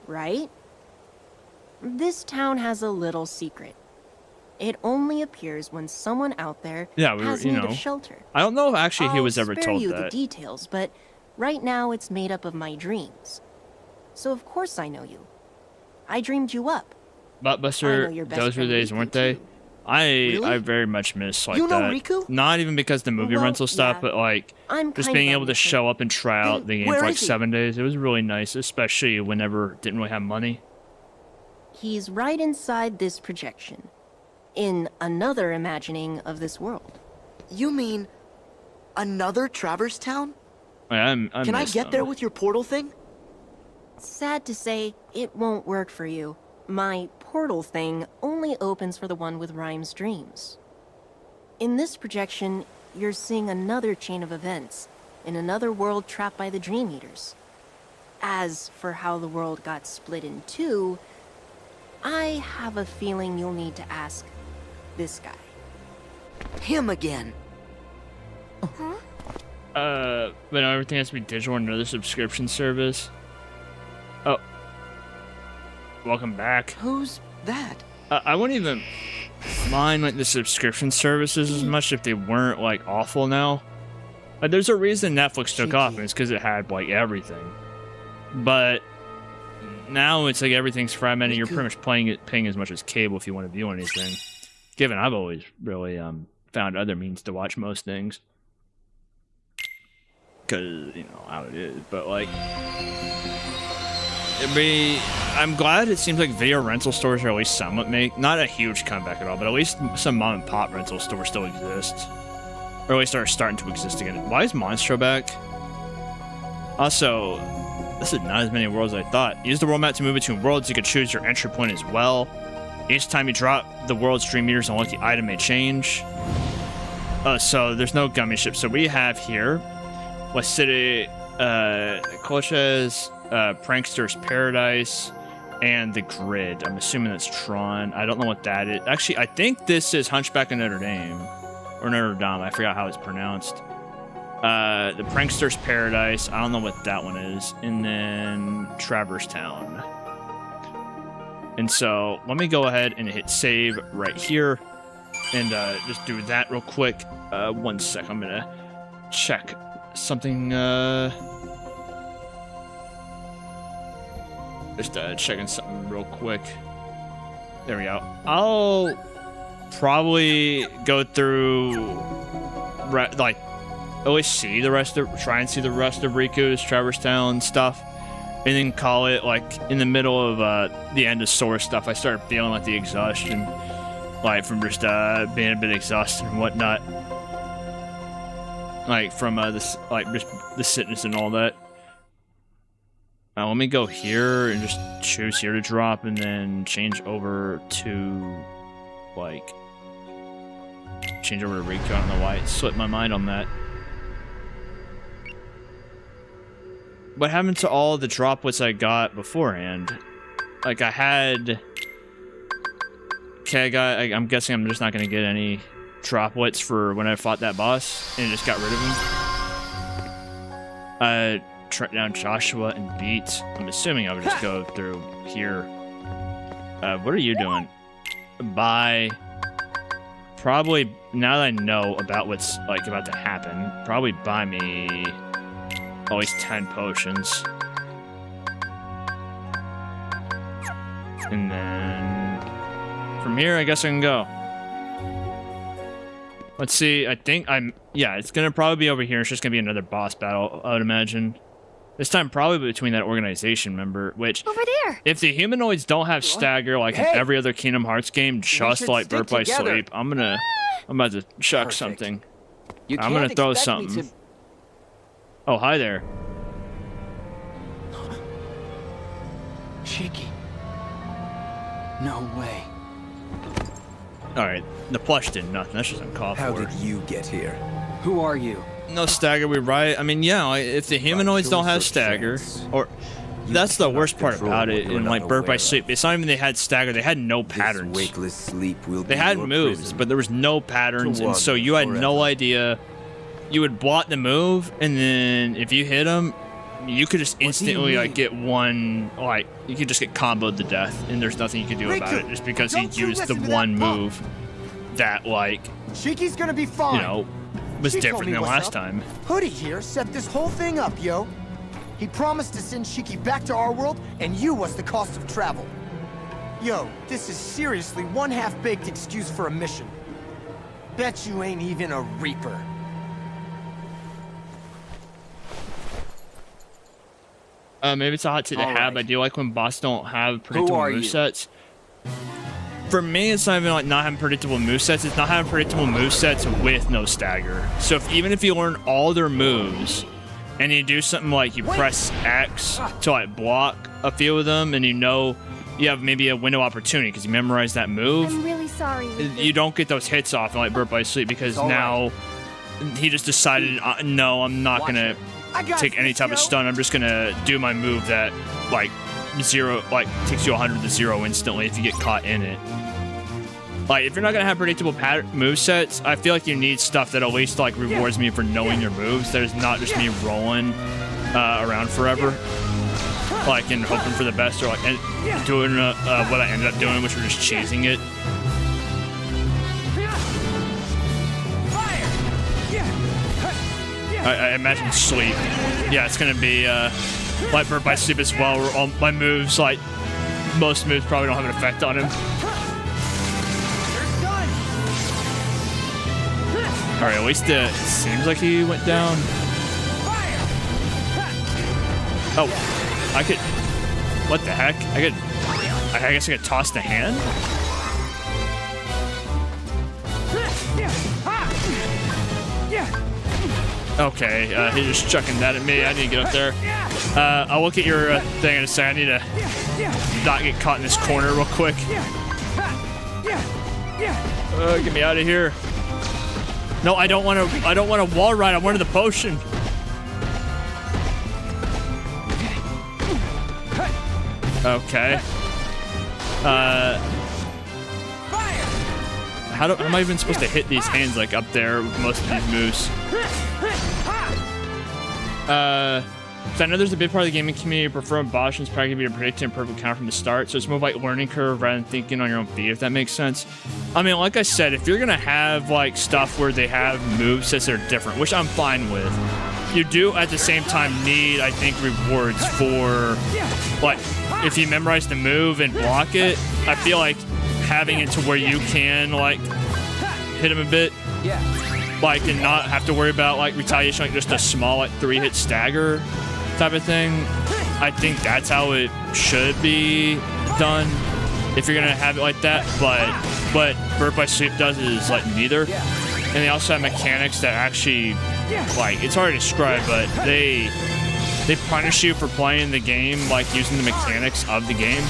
right? This town has a little secret. It only appears when someone out there Yeah, we were, has you need know. of shelter. I don't know if actually he I'll was ever spare told you that. the details, but right now it's made up of my dreams. So of course I know you. I dreamed you up. I know Blockbuster, your best those were the friend days, Riku, weren't they? too. I very much miss like You know that. Riku? Not even because the movie Well, rental stuff, yeah. but like I'm just kind being of able to missing. show up and try out the game Where for like is he? 7 days. It was really nice, especially whenever didn't really have money. He's right inside this projection. In another imagining of this world. You mean another Traverse Town? I Can I miss get them. there with your portal thing? Sad to say, it won't work for you. My portal thing only opens for the one with Rhyme's dreams. In this projection, you're seeing another chain of events, in another world trapped by the Dream Eaters. As for how the world got split in two, I have a feeling you'll need to ask this guy. Him again. But now everything has to be digital on another subscription service. Oh. Welcome back. Who's that? I wouldn't even mind like the subscription services as much if they weren't like awful now. Like, there's a reason Netflix took off, and it's because it had like everything. But now it's like everything's fragmented. You're pretty much paying as much as cable if you want to view anything. Given I've always really found other means to watch most things, because you know how it is. But like, I'm glad it seems like video rental stores are at least somewhat not a huge comeback at all, but at least some mom and pop rental stores still exist, or at least are starting to exist again. Why is Monstro back? Also, this is not as many worlds as I thought. Use the world map to move between worlds. You can choose your entry point as well. Each time you drop the world's Dream Meters, unlock the item may change. So there's no gummy ship. So we have here West City, Colchas, Prankster's Paradise, and the Grid. I'm assuming that's Tron. I don't know what that is. Actually, I think this is Hunchback of Notre Dame. Or Notre Dame. I forgot how it's pronounced. The Prankster's Paradise. I don't know what that one is. And then Traverse Town. And so let me go ahead and hit save right here. And just do that real quick. 1 sec. I'm going to check something. Just checking something real quick. There we go. I'll probably go through like at least see the rest of, try and see the rest of Riku's Traverse Town stuff, and then call it like in the middle of the end of Sora stuff. I started feeling like the exhaustion, like from just being a bit exhausted and whatnot, like from this, like just the sickness and all that. Let me go here and just choose here to drop, and then change over to like change over to Riku. I don't know why it slipped my mind on that. What happened to all the droplets I got beforehand? Like I had. Okay, I'm guessing I'm just not gonna get any droplets for when I fought that boss, and it just got rid of him. Track down Joshua and beat. I'm assuming I would just go through here. What are you doing? Buy. Probably, now that I know about what's like about to happen, probably buy me at least 10 potions. And then from here, I guess I can go. Let's see, I think yeah, it's gonna probably be over here. It's just gonna be another boss battle, I would imagine. This time probably between that organization member, which... Over there! If the humanoids don't have stagger like in every other Kingdom Hearts game, just like Birth by Sleep, I'm about to chuck something. I'm gonna throw something. Oh, hi there. Shiki. No way. Alright, the plush did nothing. That's just uncalled for. How did you get here? Who are you? No stagger, we right. I mean, yeah, if the humanoids don't have stagger, or that's the worst part about it in like Birth by Sleep. It's not even they had stagger; they had no patterns. Wakeless sleep will they had moves, but there was no patterns, and so you had no idea. You would block the move, and then if you hit them, you could just instantly like get one, like you could just get comboed to death, and there's nothing you could do about it, just because he used the one move that like Shiki's gonna be fine. You know. Was different than last time. Hoodie here set this whole thing up, yo. He promised to send Shiki back to our world, and you was the cost of travel. Yo, this is seriously one half-baked excuse for a mission. Bet you ain't even a Reaper. Maybe it's a hot take to have. I do like when boss don't have predictable movesets. For me, it's not even like not having predictable movesets. It's not having predictable movesets with no stagger. So even if you learn all their moves, and you do something like you press X to like block a few of them, and you know you have maybe a window opportunity because you memorize that move. I'm really sorry. You don't get those hits off in like Birth by Sleep because now he just decided, no, I'm not gonna take any type of stun. I'm just gonna do my move that like zero, like takes you 100 to 0 instantly if you get caught in it. Like if you're not gonna have predictable move sets, I feel like you need stuff that at least like rewards me for knowing your moves. That is not just me rolling around forever, like and hoping for the best, or like doing what I ended up doing, which was just chasing it. I imagine Sleep. Yeah, it's gonna be like Birth by Sleep as well, where all my moves, like most moves, probably don't have an effect on him. All right, at least it seems like he went down. Oh, I could. What the heck? I guess I could toss the hand. Okay, he's just chucking that at me. I need to get up there. I'll look at your thing in a second. I need to not get caught in this corner real quick. Get me out of here. No, I don't want to. I don't want a wall ride. I wanted the potion. Okay. How am I even supposed to hit these hands like up there with most of these moves? So I know there's a big part of the gaming community prefer Boston's probably give you a predicted and perfect count from the start, so it's more like learning curve rather than thinking on your own feet, if that makes sense. I mean, like I said, if you're gonna have like stuff where they have movesets that are different, which I'm fine with, you do at the same time need, I think, rewards for like if you memorize the move and block it. I feel like having it to where you can like hit him a bit like, and not have to worry about like retaliation, like just a small like 3-hit stagger type of thing. I think that's how it should be done if you're gonna have it like that. But what Birth by Sleep does is like neither. And they also have mechanics that actually, like, it's hard to describe, but they punish you for playing the game, like using the mechanics of the game.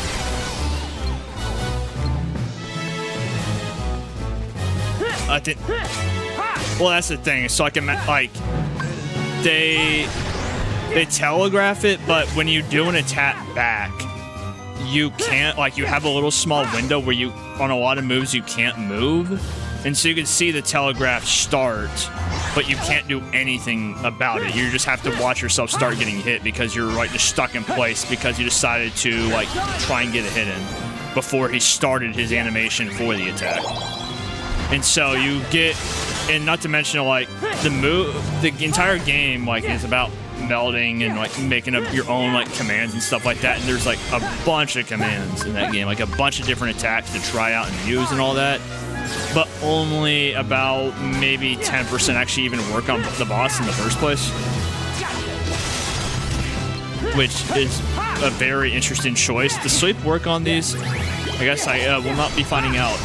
I think. Well, that's the thing. So like they telegraph it, but when you do an attack back, you can't, like, you have a little small window where you, on a lot of moves, you can't move. And so you can see the telegraph start, but you can't do anything about it. You just have to watch yourself start getting hit because you're like just stuck in place because you decided to like try and get a hit in before he started his animation for the attack. And so you get, and not to mention like the entire game like is about melding and like making up your own like commands and stuff like that. And there's like a bunch of commands in that game, like a bunch of different attacks to try out and use and all that. But only about maybe 10% actually even work on the boss in the first place, which is a very interesting choice. Does Sleep work on these? I guess I will not be finding out.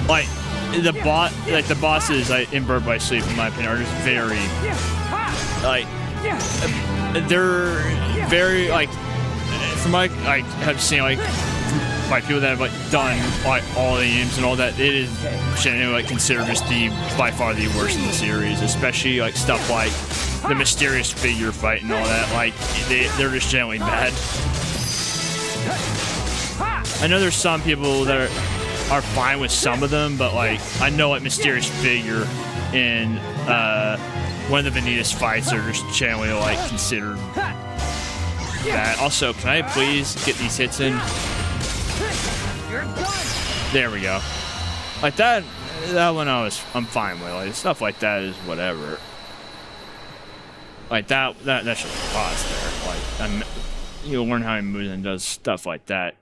Like the bosses in Birth by Sleep, in my opinion, are just very like they're very like from my I have seen like by people that have like done like all the games and all that, it is generally like considered just by far the worst in the series, especially like stuff like the mysterious figure fight and all that. Like they're just generally bad. I know there's some people that are fine with some of them, but like I know like mysterious figure in one of the Vanitas fights are just generally like considered bad. Also, can I please get these hits in? There we go. Like that one I'm fine with. Like stuff like that is whatever. Like that should pause there. Like you'll learn how he moves and does stuff like that.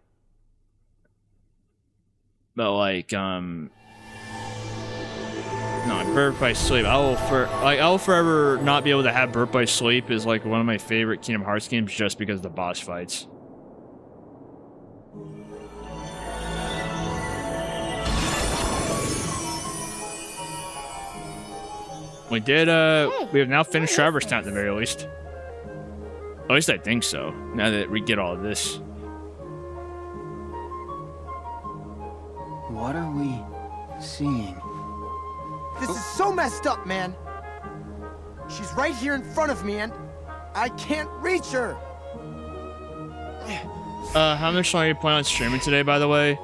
But like no, Birth by Sleep. I will forever not be able to have Birth by Sleep is like one of my favorite Kingdom Hearts games just because of the boss fights. We did, we have now finished Traverse Town at the very least. At least I think so, now that we get all of this. What are we seeing? This is so messed up, man. She's right here in front of me and I can't reach her. How much longer are you planning on streaming today, by the way?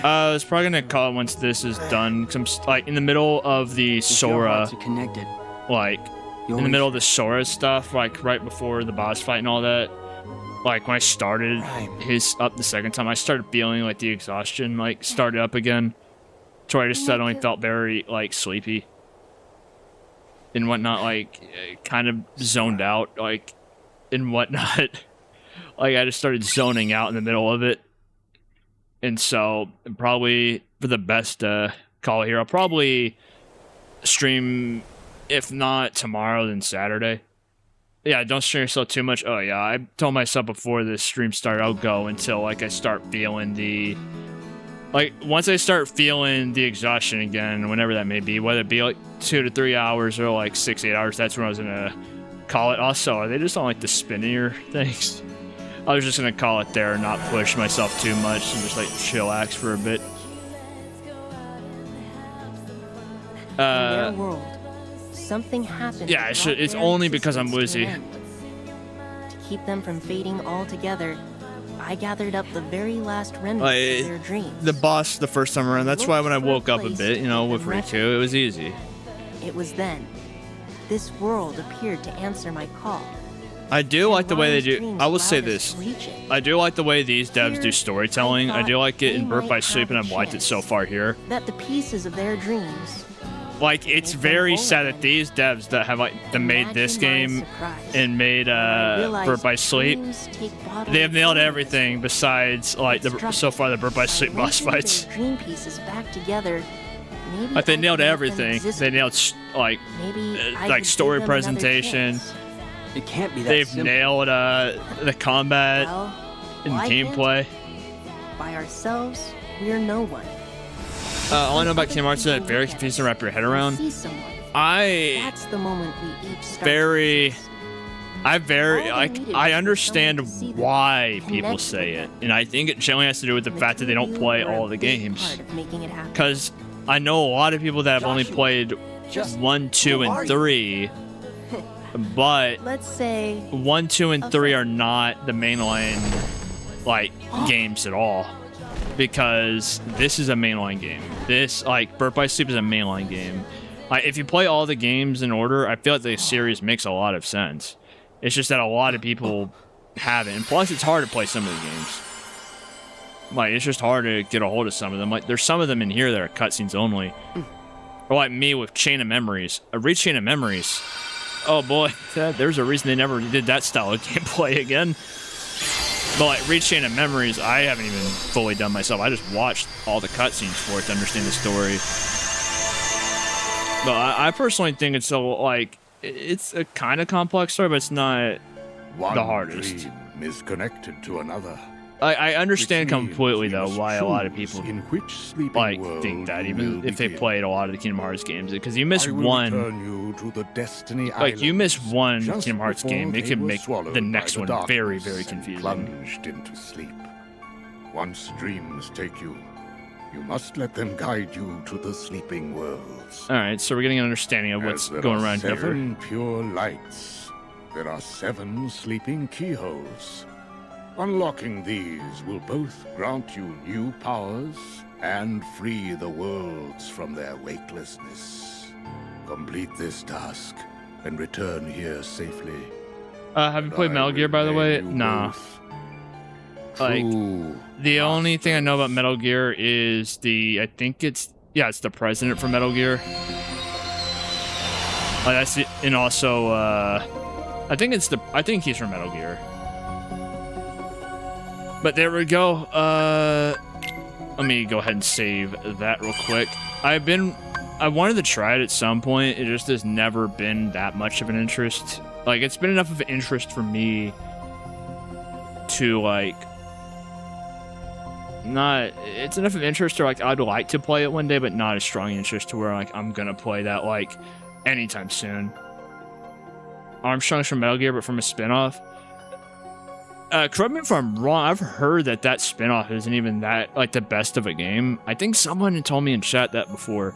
I was probably gonna call it once this is done, because I'm like in the middle of the Sora, like in the middle of the Sora stuff, like right before the boss fight and all that. Like when I started his up the second time, I started feeling like the exhaustion like started up again, so I just suddenly felt very like sleepy and whatnot, like kind of zoned out, like and whatnot. Like I just started zoning out in the middle of it. And so probably for the best call here, I'll probably stream, if not tomorrow, then Saturday. Yeah, don't strain yourself too much. Oh yeah, I told myself before this stream started, I'll go until like I start feeling once I start feeling the exhaustion again, whenever that may be, whether it be like 2 to 3 hours or like 6-8 hours, that's when I was gonna call it. Also, are they just on like the spinnier things? I was just gonna call it there and not push myself too much and just like chillax for a bit. In their world, something happened. Yeah, it's only because I'm woozy. To keep them from fading altogether, I gathered up the very last remnants of their dreams. The boss the first time around, that's why when I woke up a bit, you know, with Riku, it was easy. It was then this world appeared to answer my call. I do like the way they do. I will say this. I do like the way these devs do storytelling. I do like it in Birth by Sleep, and I've liked it so far here. That the pieces of their dreams. Like, it's very sad that these devs that have like made this game and made Birth by Sleep, they have nailed everything besides like so far the Birth by Sleep boss fights. Dream pieces back together, Maybe Like they I nailed can make them everything. exist. They nailed like Maybe I like could story give them another presentation. chance. It can't be that They've simple. nailed the combat Well, and why can't gameplay. By ourselves, we're no one. All I know about Other Kingdom Hearts is people that very look at confusing to us wrap your head and around. see someone. I That's the moment we each start to very exist. I very All they like needed I was understand someone to see them, why people connect say with it, them. and I think it generally has to do with the And fact that they don't two of play you were all a the big games. part of making it happen. Because I know a lot of people that have only Joshua, played just 1, 2, who are and you? 3, but Let's say 1, 2, and 3 are not the mainline like games at all. Because this is a mainline game. This like Birth by Sleep is a mainline game. Like if you play all the games in order, I feel like the series makes a lot of sense. It's just that a lot of people haven't. And plus it's hard to play some of the games. Like it's just hard to get a hold of some of them. Like there's some of them in here that are cutscenes only. Or like me with Chain of Memories. I read Chain of Memories. Oh boy, there's a reason they never did that style of gameplay again. But like Read Chain of Memories, I haven't even fully done myself. I just watched all the cutscenes for it to understand the story. But I personally think it's it's a kind of complex story, but it's not One the hardest. dream is connected to another. I understand Which means completely we though must why a lot of choose people in which sleeping like world think that, you even will if they begin. played a lot of the Kingdom Hearts games, because you miss I will one. return you to the Destiny Like you miss Islands one just Kingdom Hearts before game, it they could were make swallowed the by next the one very, darkness very and confusing. Plunged into sleep. Once dreams take you, you must let them guide you to the sleeping worlds. All right, so we're getting an understanding of what's As there going are around here. 7 pure lights, there are 7 sleeping keyholes. Unlocking these will both grant you new powers and free the worlds from their weightlessness. Complete this task and return here safely. Have you played I Metal Gear, by the will way? name you Nah. both Like, true the only thing I know about masters. Metal Gear is I think it's the president from Metal Gear. Like that's it, and also I think he's from Metal Gear. But there we go. Let me go ahead and save that real quick. I wanted to try it at some point. It just has never been that much of an interest. Like it's been enough of an interest for me to like not it's enough of interest to like I'd like to play it one day, but not a strong interest to where like I'm gonna play that like anytime soon. Armstrong's from Metal Gear, but from a spin-off. Correct me if I'm wrong, I've heard that spin-off isn't even that like the best of a game. I think someone had told me in chat that before,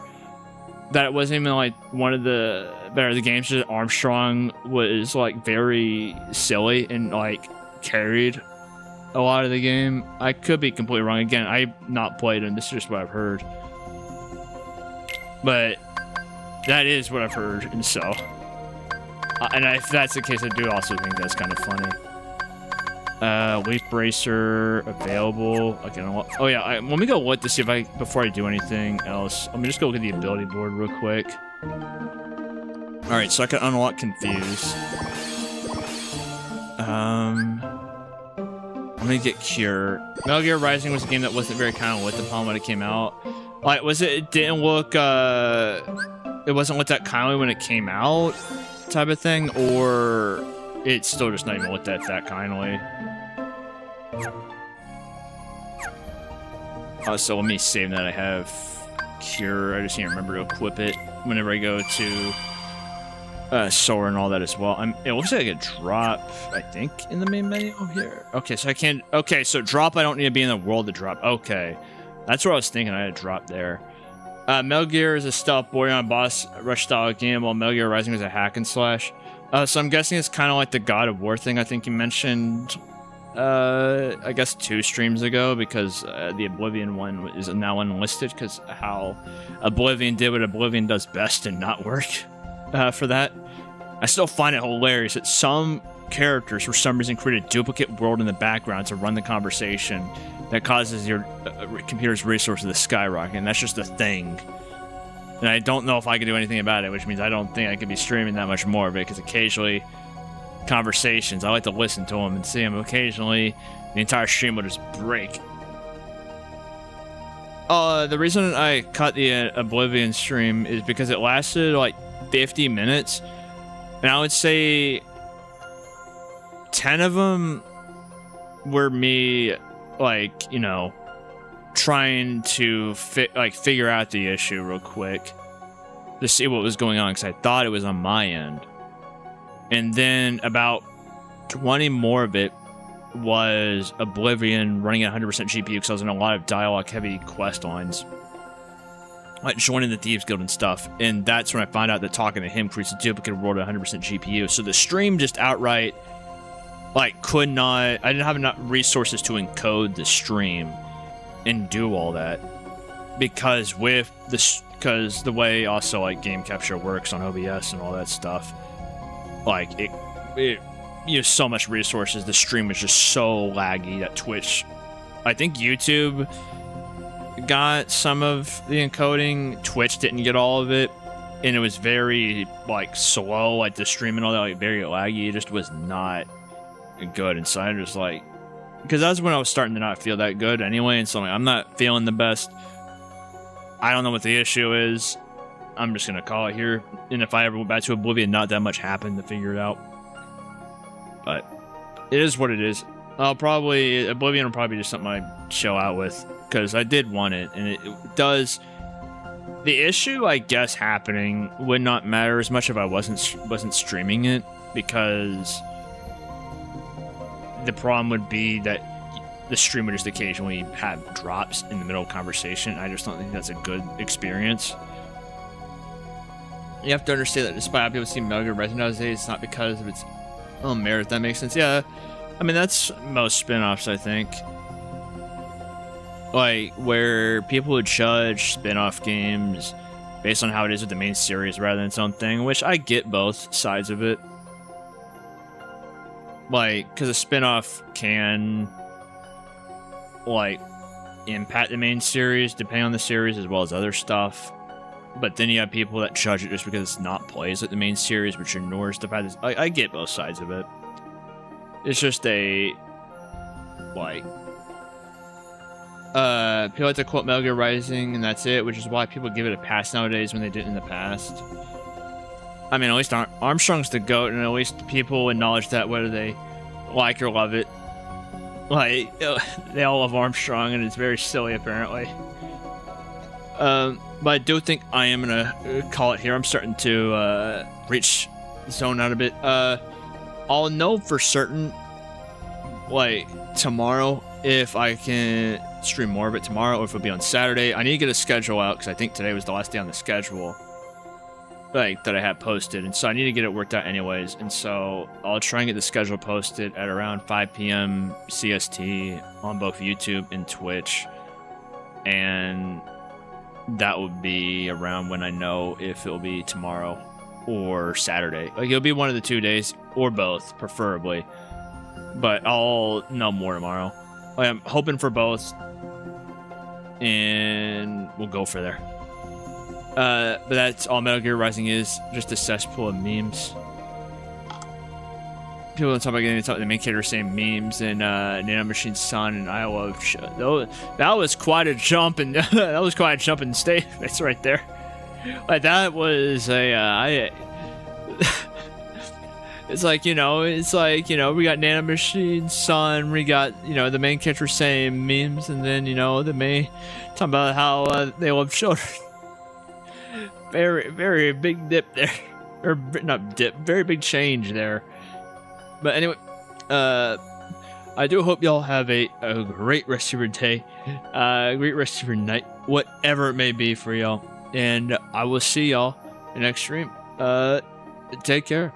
that it wasn't even like one of the better of the games, just Armstrong was like very silly and like carried a lot of the game. I could be completely wrong. Again, I've not played and this is just what I've heard. But that is what I've heard, and so and if that's the case, I do also think that's kind of funny. Leaf Bracer available. Okay, oh yeah, let me go look to see if before I do anything else. Let me just go look at the ability board real quick. Alright, so I can unlock Confuse. Let me get Cure. Metal Gear Rising was a game that wasn't very kind of looked upon when it came out. Like, it didn't look, it wasn't looked at kindly when it came out, type of thing, or it's still just not even looked at that kindly. So let me save that I have Cure. I just need to remember to equip it whenever I go to Sora and all that as well. It looks like I could drop, I think, in the main menu here. Okay, so I can't. Okay, so drop, I don't need to be in the world to drop. Okay, that's what I was thinking. I had to drop there. Metal Gear is a stealth board-on boss rush style game, while Metal Gear Rising is a hack and slash. So I'm guessing it's kind of like the God of War thing I think you mentioned, I guess 2 streams ago, because the Oblivion one is now unlisted because how Oblivion did what Oblivion does best and not work for that. I still find it hilarious that some characters for some reason create a duplicate world in the background to run the conversation that causes your computer's resources to skyrocket, and that's just a thing. And I don't know if I can do anything about it, which means I don't think I could be streaming that much more of it, because occasionally conversations, I like to listen to them and see them. Occasionally, the entire stream will just break. The reason I cut the Oblivion stream is because it lasted like 50 minutes, and I would say 10 of them were me, like, you know, trying to figure out the issue real quick to see what was going on, because I thought it was on my end. And then about 20 more of it was Oblivion running at 100% GPU, because I was in a lot of dialogue-heavy quest lines, like joining the Thieves Guild and stuff. And that's when I found out that talking to him creates a duplicate world at 100% GPU. So the stream just outright, like, could not... I didn't have enough resources to encode the stream and do all that, because with this, because the way also like game capture works on OBS and all that stuff, like it used so much resources. The stream was just so laggy that Twitch, I think YouTube got some of the encoding, Twitch didn't get all of it, and it was very like slow, like the stream and all that, like very laggy. It just was not good. And so I just like, because that's when I was starting to not feel that good anyway, and so like, I'm not feeling the best. I don't know what the issue is. I'm just gonna call it here, and if I ever went back to Oblivion, not that much happened to figure it out. But it is what it is. Oblivion will probably be just something I chill out with, because I did want it, and it does. The issue, I guess, happening would not matter as much if I wasn't streaming it, because the problem would be that the stream would just occasionally have drops in the middle of conversation. I just don't think that's a good experience. You have to understand that despite how people see Metal Gear Rising nowadays, it's not because of its own merit, if that makes sense. Yeah, I mean, that's most spin-offs, I think. Like, where people would judge spin-off games based on how it is with the main series rather than its own thing, which I get both sides of it. Like, because a spin-off can, like, impact the main series, depending on the series, as well as other stuff. But then you have people that judge it just because it's not plays like the main series, which ignores the fact that I get both sides of it. It's just a, like, people like to quote Metal Gear Rising, and that's it, which is why people give it a pass nowadays when they didn't in the past. I mean, at least Armstrong's the GOAT, and at least people acknowledge that whether they like or love it. Like, they all love Armstrong, and it's very silly, apparently. But I do think I am gonna call it here. I'm starting to reach the zone out a bit. I'll know for certain, like, tomorrow, if I can stream more of it tomorrow, or if it'll be on Saturday. I need to get a schedule out, because I think today was the last day on the schedule, like, that I had posted, and so I need to get it worked out anyways. And so I'll try and get the schedule posted at around 5 p.m. CST on both YouTube and Twitch, and that will be around when I know if it'll be tomorrow or Saturday. Like, it'll be one of the 2 days, or both, preferably. But I'll know more tomorrow. I'm hoping for both, and we'll go for there. But that's all Metal Gear Rising is, just a cesspool of memes. People don't talk about getting the main character saying memes and Nano Machine's son and Iowa. That was quite a jump, and that was quite a jump in statements right there. Like, that was a it's like, you know, we got Nano Machine's son, we got, you know, the main character saying memes, and then, you know, talking about how they love children. Very, very big dip there. Or, not dip, very big change there. But anyway, I do hope y'all have a great rest of your day, a great rest of your night, whatever it may be for y'all. And I will see y'all in the next stream. Take care.